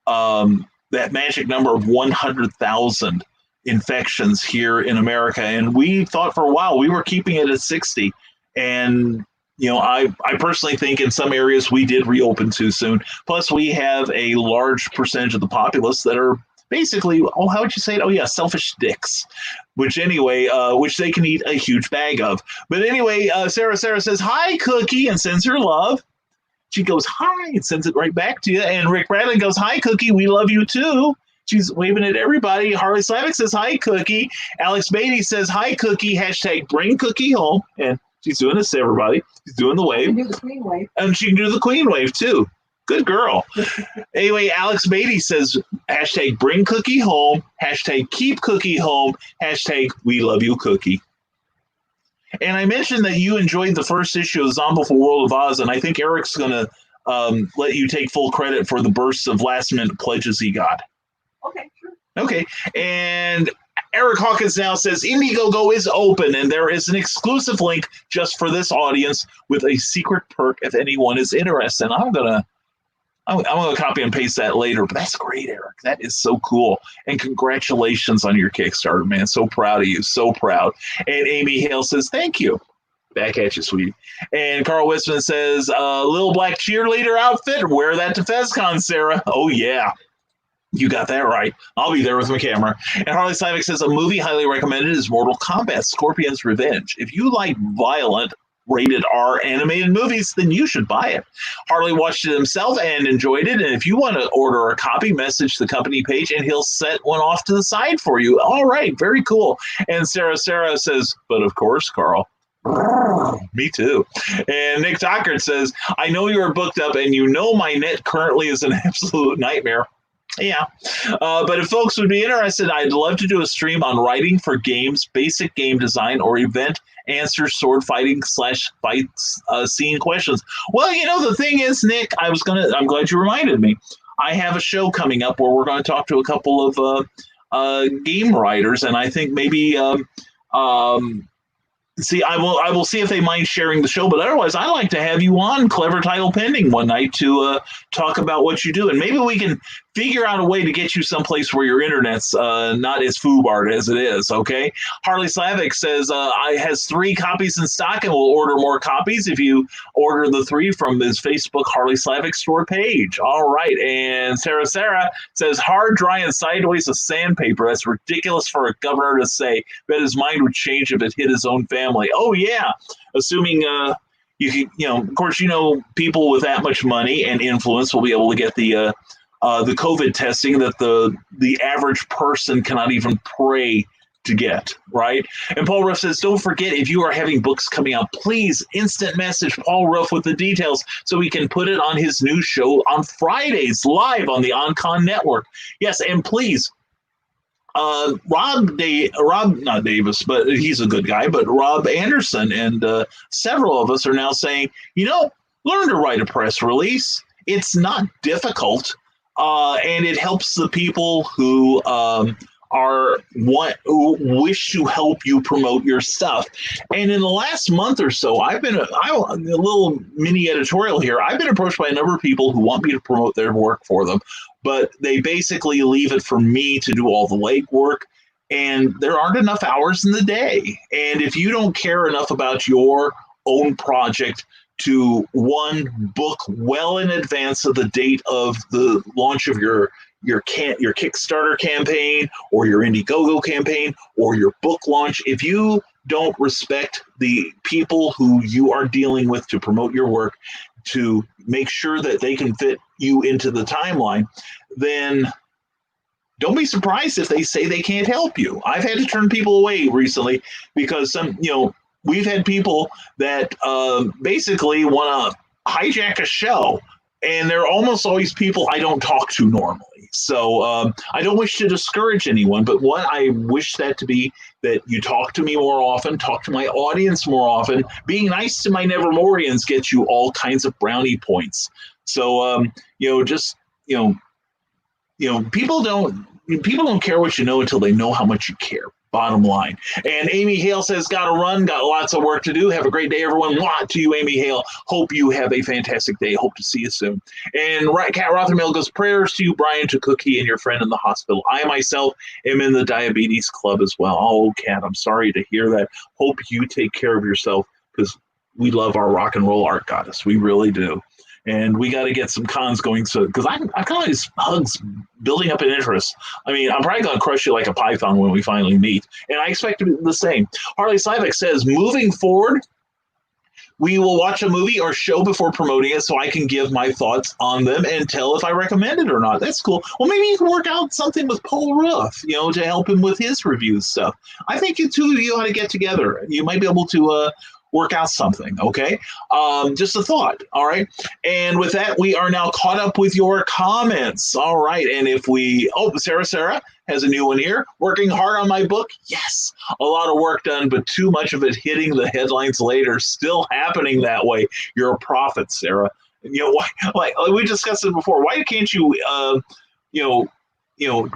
that magic number of 100,000 infections here in America, and we thought for a while we were keeping it at 60, and I personally think in some areas we did reopen too soon. Plus, we have a large percentage of the populace that are basically, how would you say it? Oh, yeah, selfish dicks, which they can eat a huge bag of. But anyway, Sarah says, hi, Cookie, and sends her love. She goes, hi, and sends it right back to you. And Rick Bradley goes, hi, Cookie, we love you too. She's waving at everybody. Harley Slavic says, hi, Cookie. Alex Beatty says, hi, Cookie, hashtag bring Cookie home. And she's doing this to everybody. She's doing the wave. You can do the queen wave. And she can do the queen wave, too. Good girl. Anyway, Alex Beatty says, hashtag bring Cookie home, hashtag keep Cookie home, hashtag we love you, Cookie. And I mentioned that you enjoyed the first issue of Zombieful World of Oz, and I think Eric's going to let you take full credit for the bursts of last-minute pledges he got. Okay, sure. Okay. And Eric Hawkins now says Indiegogo is open, and there is an exclusive link just for this audience with a secret perk if anyone is interested. And I'm gonna copy and paste that later. But that's great, Eric. That is so cool. And congratulations on your Kickstarter, man. So proud of you. So proud. And Amy Hale says thank you. Back at you, sweetie. And Carl Westman says little black cheerleader outfit. Wear that to FezCon, Sarah. Oh yeah. You got that right. I'll be there with my camera. And Harley Slavic says a movie highly recommended is Mortal Kombat: Scorpion's Revenge. If you like violent, rated R animated movies, then you should buy it. Harley watched it himself and enjoyed it. And if you want to order a copy, message the company page and he'll set one off to the side for you. All right. Very cool. And Sarah says, but of course, Carl. Me too. And Nick Dockert says, I know you are booked up and my net currently is an absolute nightmare. Yeah. But if folks would be interested, I'd love to do a stream on writing for games, basic game design, or event answers, sword fighting / fights, scene questions. Well, the thing is, Nick, I'm glad you reminded me. I have a show coming up where we're going to talk to a couple of game writers, and I think maybe I will see if they mind sharing the show, but otherwise I'd like to have you on Clever Title Pending one night to talk about what you do, and maybe we can figure out a way to get you someplace where your internet's not as foobarred as it is, okay? Harley Slavic says I has 3 copies in stock and will order more copies if you order the 3 from his Facebook Harley Slavic store page. All right, and Sarah says hard, dry, and sideways as sandpaper. That's ridiculous for a governor to say. Bet his mind would change if it hit his own family. Oh, yeah, assuming you can, of course, people with that much money and influence will be able to get the COVID testing that the average person cannot even pray to get, right? And Paul Ruff says, don't forget, if you are having books coming out, please instant message Paul Ruff with the details so he can put it on his new show on Fridays live on the OnCon network. Yes, and please, Rob, not Davis, but he's a good guy, but Rob Anderson and several of us are now saying, learn to write a press release. It's not difficult, and it helps the people who who wish to help you promote your stuff. And in the last month or so, a little mini editorial here. I've been approached by a number of people who want me to promote their work for them, but they basically leave it for me to do all the legwork. And there aren't enough hours in the day. And if you don't care enough about your own project to book well in advance of the date of the launch of your Kickstarter campaign or your Indiegogo campaign or your book launch, if you don't respect the people who you are dealing with to promote your work, to make sure that they can fit you into the timeline, then don't be surprised if they say they can't help you. I've had to turn people away recently because we've had people that basically want to hijack a show, and they're almost always people I don't talk to normally. So I don't wish to discourage anyone, but what I wish that to be that you talk to me more often, talk to my audience more often. Being nice to my Nevermorians gets you all kinds of brownie points. So people don't care what you know until they know how much you care. Bottom line. And Amy Hale says, gotta run, got lots of work to do. Have a great day, everyone. Mwah to you, Amy Hale. Hope you have a fantastic day. Hope to see you soon. And Kat Rothermill goes, prayers to you, Brian, to Cookie and your friend in the hospital. I myself am in the diabetes club as well. Oh, Kat, I'm sorry to hear that. Hope you take care of yourself because we love our rock and roll art goddess. We really do. And we got to get some cons going so because I've got these hugs building up in interest. I mean, I'm probably going to crush you like a python when we finally meet. And I expect to be the same. Harley Sivek says, moving forward, we will watch a movie or show before promoting it so I can give my thoughts on them and tell if I recommend it or not. That's cool. Well, maybe you can work out something with Paul Ruff, to help him with his review stuff. I think you two of you ought to get together. You might be able to work out something, okay? Just a thought, all right? And with that, we are now caught up with your comments. All right, and Sarah has a new one here. Working hard on my book? Yes, a lot of work done, but too much of it hitting the headlines later. Still happening that way. You're a prophet, Sarah. Why, like we discussed it before, why can't you,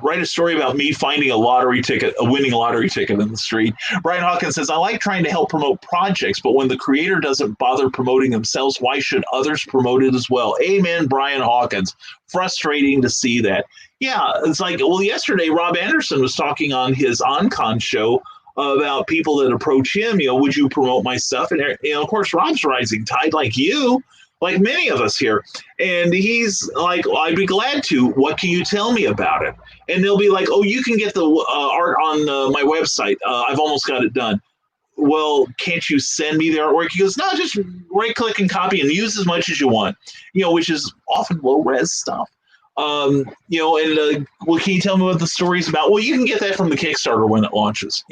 write a story about me finding a winning lottery ticket in the street. Brian Hawkins says, I like trying to help promote projects, but when the creator doesn't bother promoting themselves, why should others promote it as well? Amen, Brian Hawkins. Frustrating to see that. Yeah, it's like, yesterday Rob Anderson was talking on his OnCon show about people that approach him, would you promote my stuff? And, of course, Rob's rising tide like you. Like many of us here. And he's like, I'd be glad to. What can you tell me about it? And they'll be like, oh, you can get the art on my website. I've almost got it done. Well, can't you send me the artwork? He goes, no, just right click and copy and use as much as you want, which is often low res stuff. Well, can you tell me what the story's about? Well, you can get that from the Kickstarter when it launches.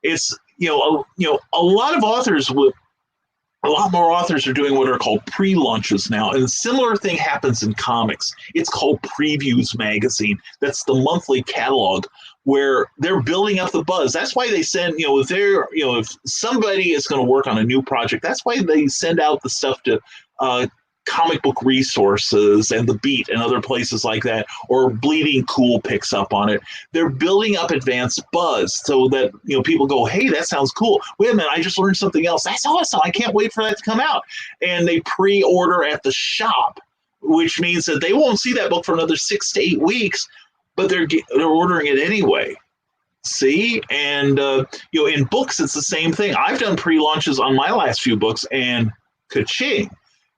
It's, a lot of authors will. A lot more authors are doing what are called pre-launches now, and a similar thing happens in comics. It's called Previews Magazine. That's the monthly catalog where they're building up the buzz. That's why they send, if somebody is going to work on a new project, that's why they send out the stuff to comic book resources and The Beat and other places like that, or Bleeding Cool picks up on it. They're building up advanced buzz so that people go, hey, that sounds cool. Wait a minute, I just learned something else. That's awesome. I can't wait for that to come out. And they pre-order at the shop, which means that they won't see that book for another 6 to 8 weeks, but they're ordering it anyway. See? And in books, it's the same thing. I've done pre-launches on my last few books, and ka-ching.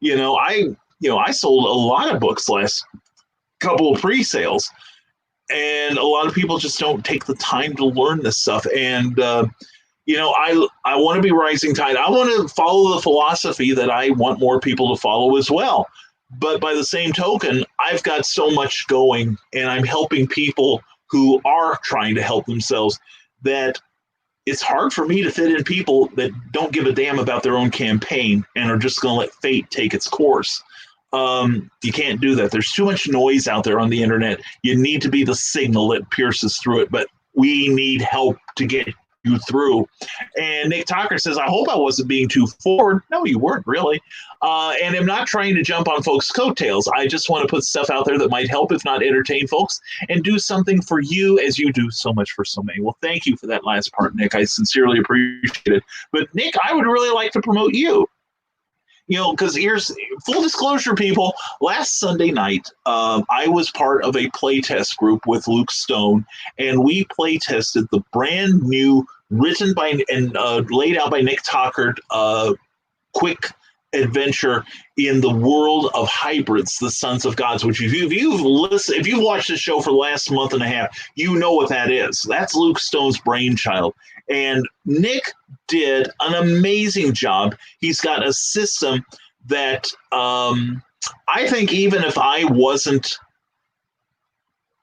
I sold a lot of books last couple of pre-sales, and a lot of people just don't take the time to learn this stuff. And I want to be rising tide. I want to follow the philosophy that I want more people to follow as well. But by the same token, I've got so much going, and I'm helping people who are trying to help themselves, that it's hard for me to fit in people that don't give a damn about their own campaign and are just going to let fate take its course. You can't do that. There's too much noise out there on the internet. You need to be the signal that pierces through it, but we need help to get you through. And Nick Tucker says, I hope I wasn't being too forward. No, you weren't really. And I'm not trying to jump on folks' coattails. I just want to put stuff out there that might help, if not entertain folks, and do something for you as you do so much for so many. Well, thank you for that last part, Nick. I sincerely appreciate it. But Nick, I would really like to promote you. Because here's full disclosure, people. Last Sunday night, I was part of a playtest group with Luke Stone, and we playtested the brand new, written by and laid out by Nick Tockert, quick adventure in the world of hybrids, the Sons of Gods. Which, if you've watched the show for the last month and a half, you know what that is. That's Luke Stone's brainchild. And Nick did an amazing job. He's got a system that I think even if I wasn't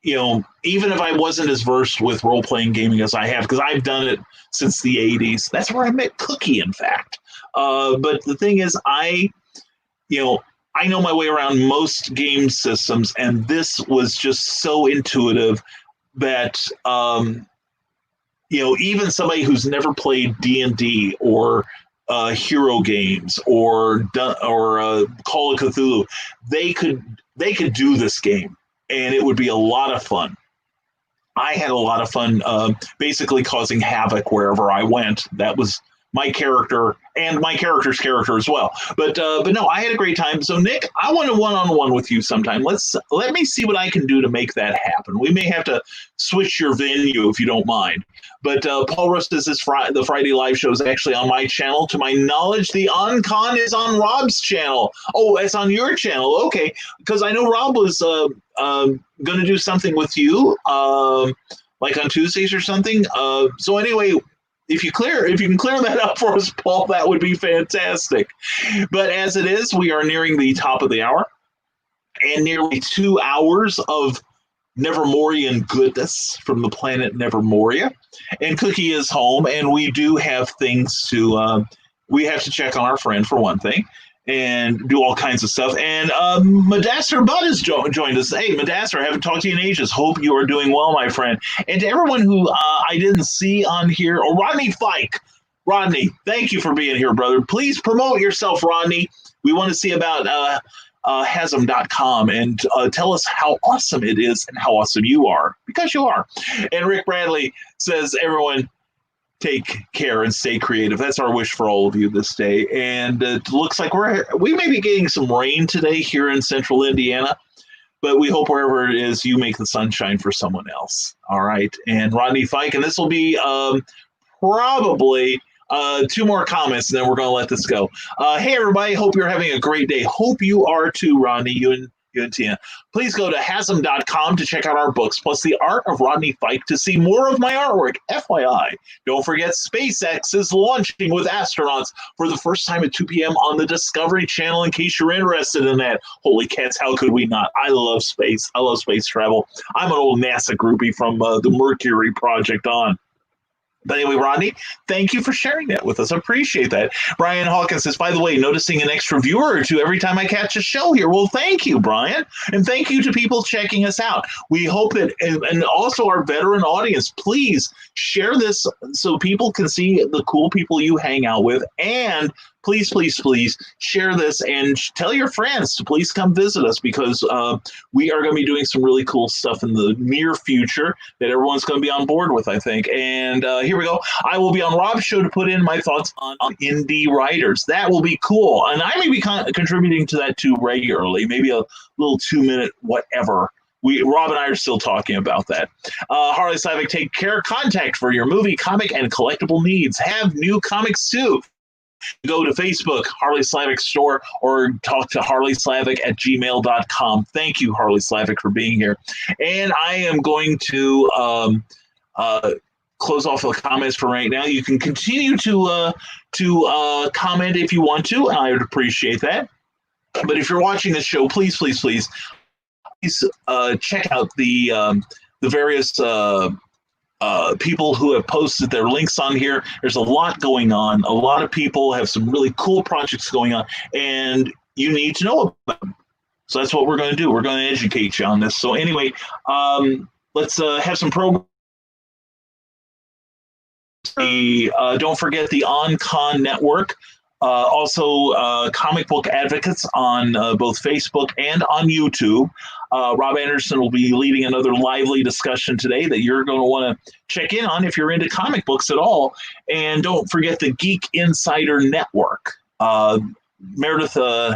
as versed with role-playing gaming as I have, because I've done it since the 80s. That's where I met Cookie, in fact. But the thing is, I know my way around most game systems, and this was just so intuitive that even somebody who's never played D&D or hero games or Call of Cthulhu, they could do this game, and it would be a lot of fun. I had a lot of fun basically causing havoc wherever I went. That was my character and my character's character as well. But no, I had a great time. So Nick, I want a one-on-one with you sometime. Let me see what I can do to make that happen. We may have to switch your venue if you don't mind. But Paul Russ says the Friday live show is actually on my channel. To my knowledge, the On-Con is on Rob's channel. Oh, it's on your channel. Okay, because I know Rob was going to do something with you, like on Tuesdays or something. So anyway, if you can clear that up for us, Paul, that would be fantastic. But as it is, we are nearing the top of the hour, and nearly 2 hours of Nevermorian goodness from the planet Nevermoria. And Cookie is home, and we do have things to we have to check on our friend, for one thing, and do all kinds of stuff. And Madaster Bud has joined us. Hey, Madaster, I haven't talked to you in ages. Hope you are doing well, my friend. And to everyone who I didn't see on here, or Rodney Fike. Rodney, thank you for being here, brother. Please promote yourself, Rodney. We want to see about hasm.com and tell us how awesome it is and how awesome you are, because you are. And Rick Bradley says, everyone, take care and stay creative. That's our wish for all of you this day. And it looks like we may be getting some rain today here in central Indiana, but we hope wherever it is, you make the sunshine for someone else. All right. And Rodney Fike, and this will be probably 2 more comments, and then we're going to let this go. Hey, everybody. Hope you're having a great day. Hope you are too, Rodney, you and Tina. Please go to hasm.com to check out our books, plus The Art of Rodney Fike to see more of my artwork. FYI, don't forget SpaceX is launching with astronauts for the first time at 2 p.m. on the Discovery Channel, in case you're interested in that. Holy cats, how could we not? I love space. I love space travel. I'm an old NASA groupie from the Mercury project on. But anyway, Rodney, thank you for sharing that with us. I appreciate that. Brian Hawkins says, by the way, noticing an extra viewer or two every time I catch a show here. Well, thank you, Brian. And thank you to people checking us out. We hope that, and also our veteran audience, please share this so people can see the cool people you hang out with. And please, please, please share this and tell your friends to please come visit us, because we are going to be doing some really cool stuff in the near future that everyone's going to be on board with, I think. And here we go. I will be on Rob's show to put in my thoughts on indie writers. That will be cool. And I may be contributing to that too regularly, maybe a little 2-minute whatever. Rob and I are still talking about that. Harley Slavic, take care. Contact for your movie, comic, and collectible needs. Have new comics too. Go to Facebook, Harley Slavic Store, or talk to harleyslavic@gmail.com. Thank you, Harley Slavic, for being here. And I am going to close off the comments for right now. You can continue to comment if you want to. I would appreciate that. But if you're watching this show, please check out the various people who have posted their links on here. There's a lot going on. A lot of people have some really cool projects going on, and you need to know about them. So that's what we're going to do. We're going to educate you on this. So anyway, let's have some programs. Don't forget the OnCon Network. Also, Comic Book Advocates on both Facebook and on YouTube. Rob Anderson will be leading another lively discussion today that you're going to want to check in on if you're into comic books at all. And don't forget the Geek Insider Network. Meredith Logren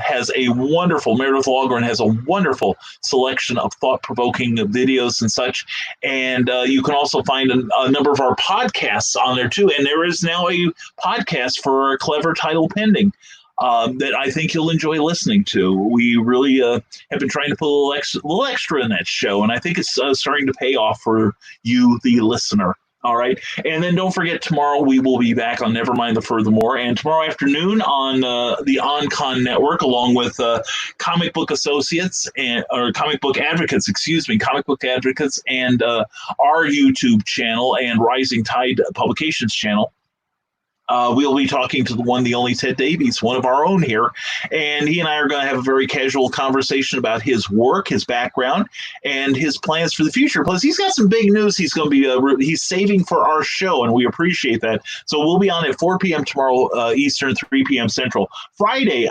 has a wonderful selection of thought-provoking videos and such. And you can also find a number of our podcasts on there too. And there is now a podcast for a clever title pending that I think you'll enjoy listening to. We really have been trying to put a little extra in that show, and I think it's starting to pay off for you, the listener. All right. And then don't forget, tomorrow we will be back on Nevermind the Furthermore. And tomorrow afternoon on the OnCon Network, along with Comic Book Associates or Comic Book Advocates, Comic Book Advocates, and our YouTube channel and Rising Tide Publications channel. We'll be talking to the one, the only Ted Davies, one of our own here. And he and I are going to have a very casual conversation about his work, his background, and his plans for the future. Plus, he's got some big news he's going to be he's saving for our show, and we appreciate that. So we'll be on at 4 p.m. tomorrow Eastern, 3 p.m. Central. Friday,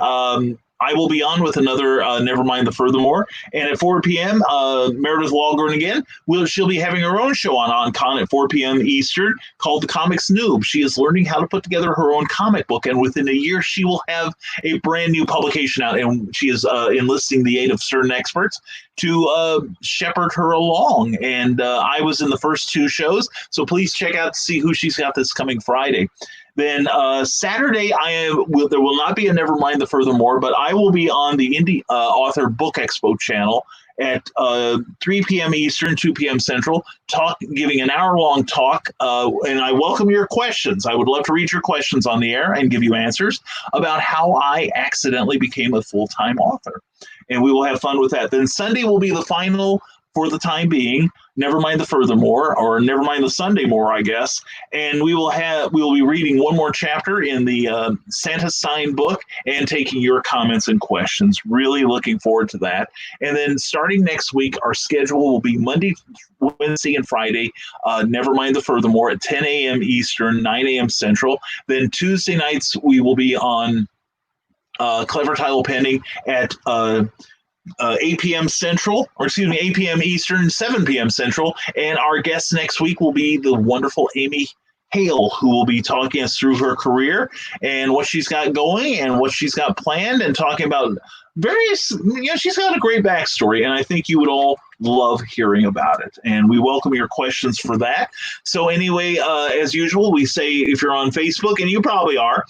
I will be on with another Nevermind the Furthermore. And at 4 p.m., Meredith Walgren again. She'll be having her own show on OnCon at 4 p.m. Eastern called The Comics Noob. She is learning how to put together her own comic book, and within a year, she will have a brand new publication out. And she is enlisting the aid of certain experts to shepherd her along. And I was in the first two shows, so please check out to see who she's got this coming Friday. Then Saturday, there will not be a Nevermind the Furthermore, but I will be on the Indie Author Book Expo channel at 3 p.m. Eastern, 2 p.m. Central, giving an hour-long talk, and I welcome your questions. I would love to read your questions on the air and give you answers about how I accidentally became a full-time author, and we will have fun with that. Then Sunday will be the final, for the time being, Nevermind the Furthermore, or Nevermind the Sunday More, I guess. And we will be reading one more chapter in the Santa Sign book and taking your comments and questions. Really looking forward to that. And then starting next week, our schedule will be Monday, Wednesday, and Friday, Nevermind the Furthermore at 10 a.m. Eastern, 9 a.m. Central. Then Tuesday nights, we will be on Clever Title Pending at 8 p.m. Central, 8 p.m. Eastern, 7 p.m. Central. And our guest next week will be the wonderful Amy Hale, who will be talking us through her career and what she's got going and what she's got planned, and talking about various, she's got a great backstory, and I think you would all love hearing about it. And we welcome your questions for that. So anyway, as usual, we say if you're on Facebook, and you probably are,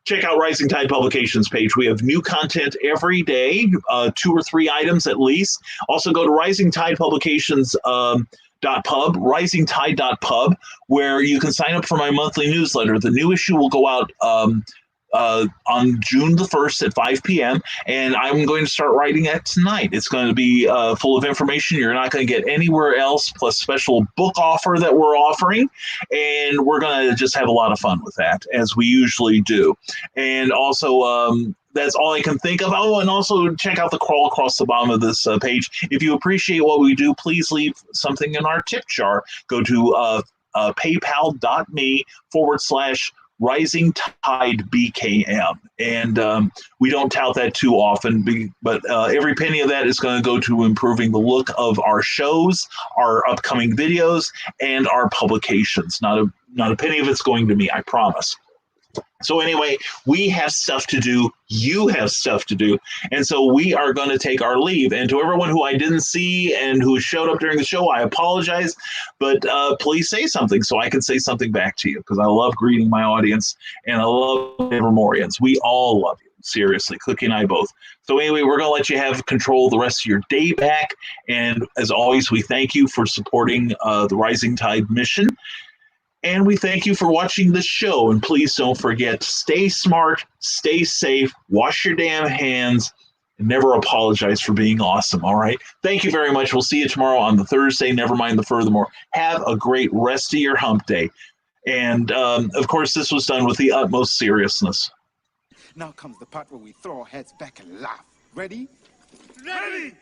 check out Rising Tide Publications page. We have new content every day, 2 or 3 items at least. Also go to Rising Tide Publications .pub, risingtide.pub, where you can sign up for my monthly newsletter. The new issue will go out on June the 1st at 5 p.m. And I'm going to start writing that tonight. It's going to be full of information you're not going to get anywhere else, plus special book offer that we're offering. And we're going to just have a lot of fun with that, as we usually do. And also, that's all I can think of. Oh, and also check out the crawl across the bottom of this page. If you appreciate what we do, please leave something in our tip jar. Go to paypal.me/Rising Tide BKM. And we don't tout that too often, but every penny of that is going to go to improving the look of our shows, our upcoming videos, and our publications. Not a penny of it's going to me, I promise. So anyway, we have stuff to do. You have stuff to do. And so we are going to take our leave. And to everyone who I didn't see and who showed up during the show, I apologize. But please say something so I can say something back to you, because I love greeting my audience and I love Nevermorians. We all love you. Seriously, Cookie and I both. So anyway, we're going to let you have control of the rest of your day back. And as always, we thank you for supporting the Rising Tide mission. And we thank you for watching the show. And please don't forget to stay smart, stay safe, wash your damn hands, and never apologize for being awesome. All right. Thank you very much. We'll see you tomorrow on the Thursday. Nevermind the Furthermore. Have a great rest of your hump day. And of course, this was done with the utmost seriousness. Now comes the part where we throw our heads back and laugh. Ready? Ready!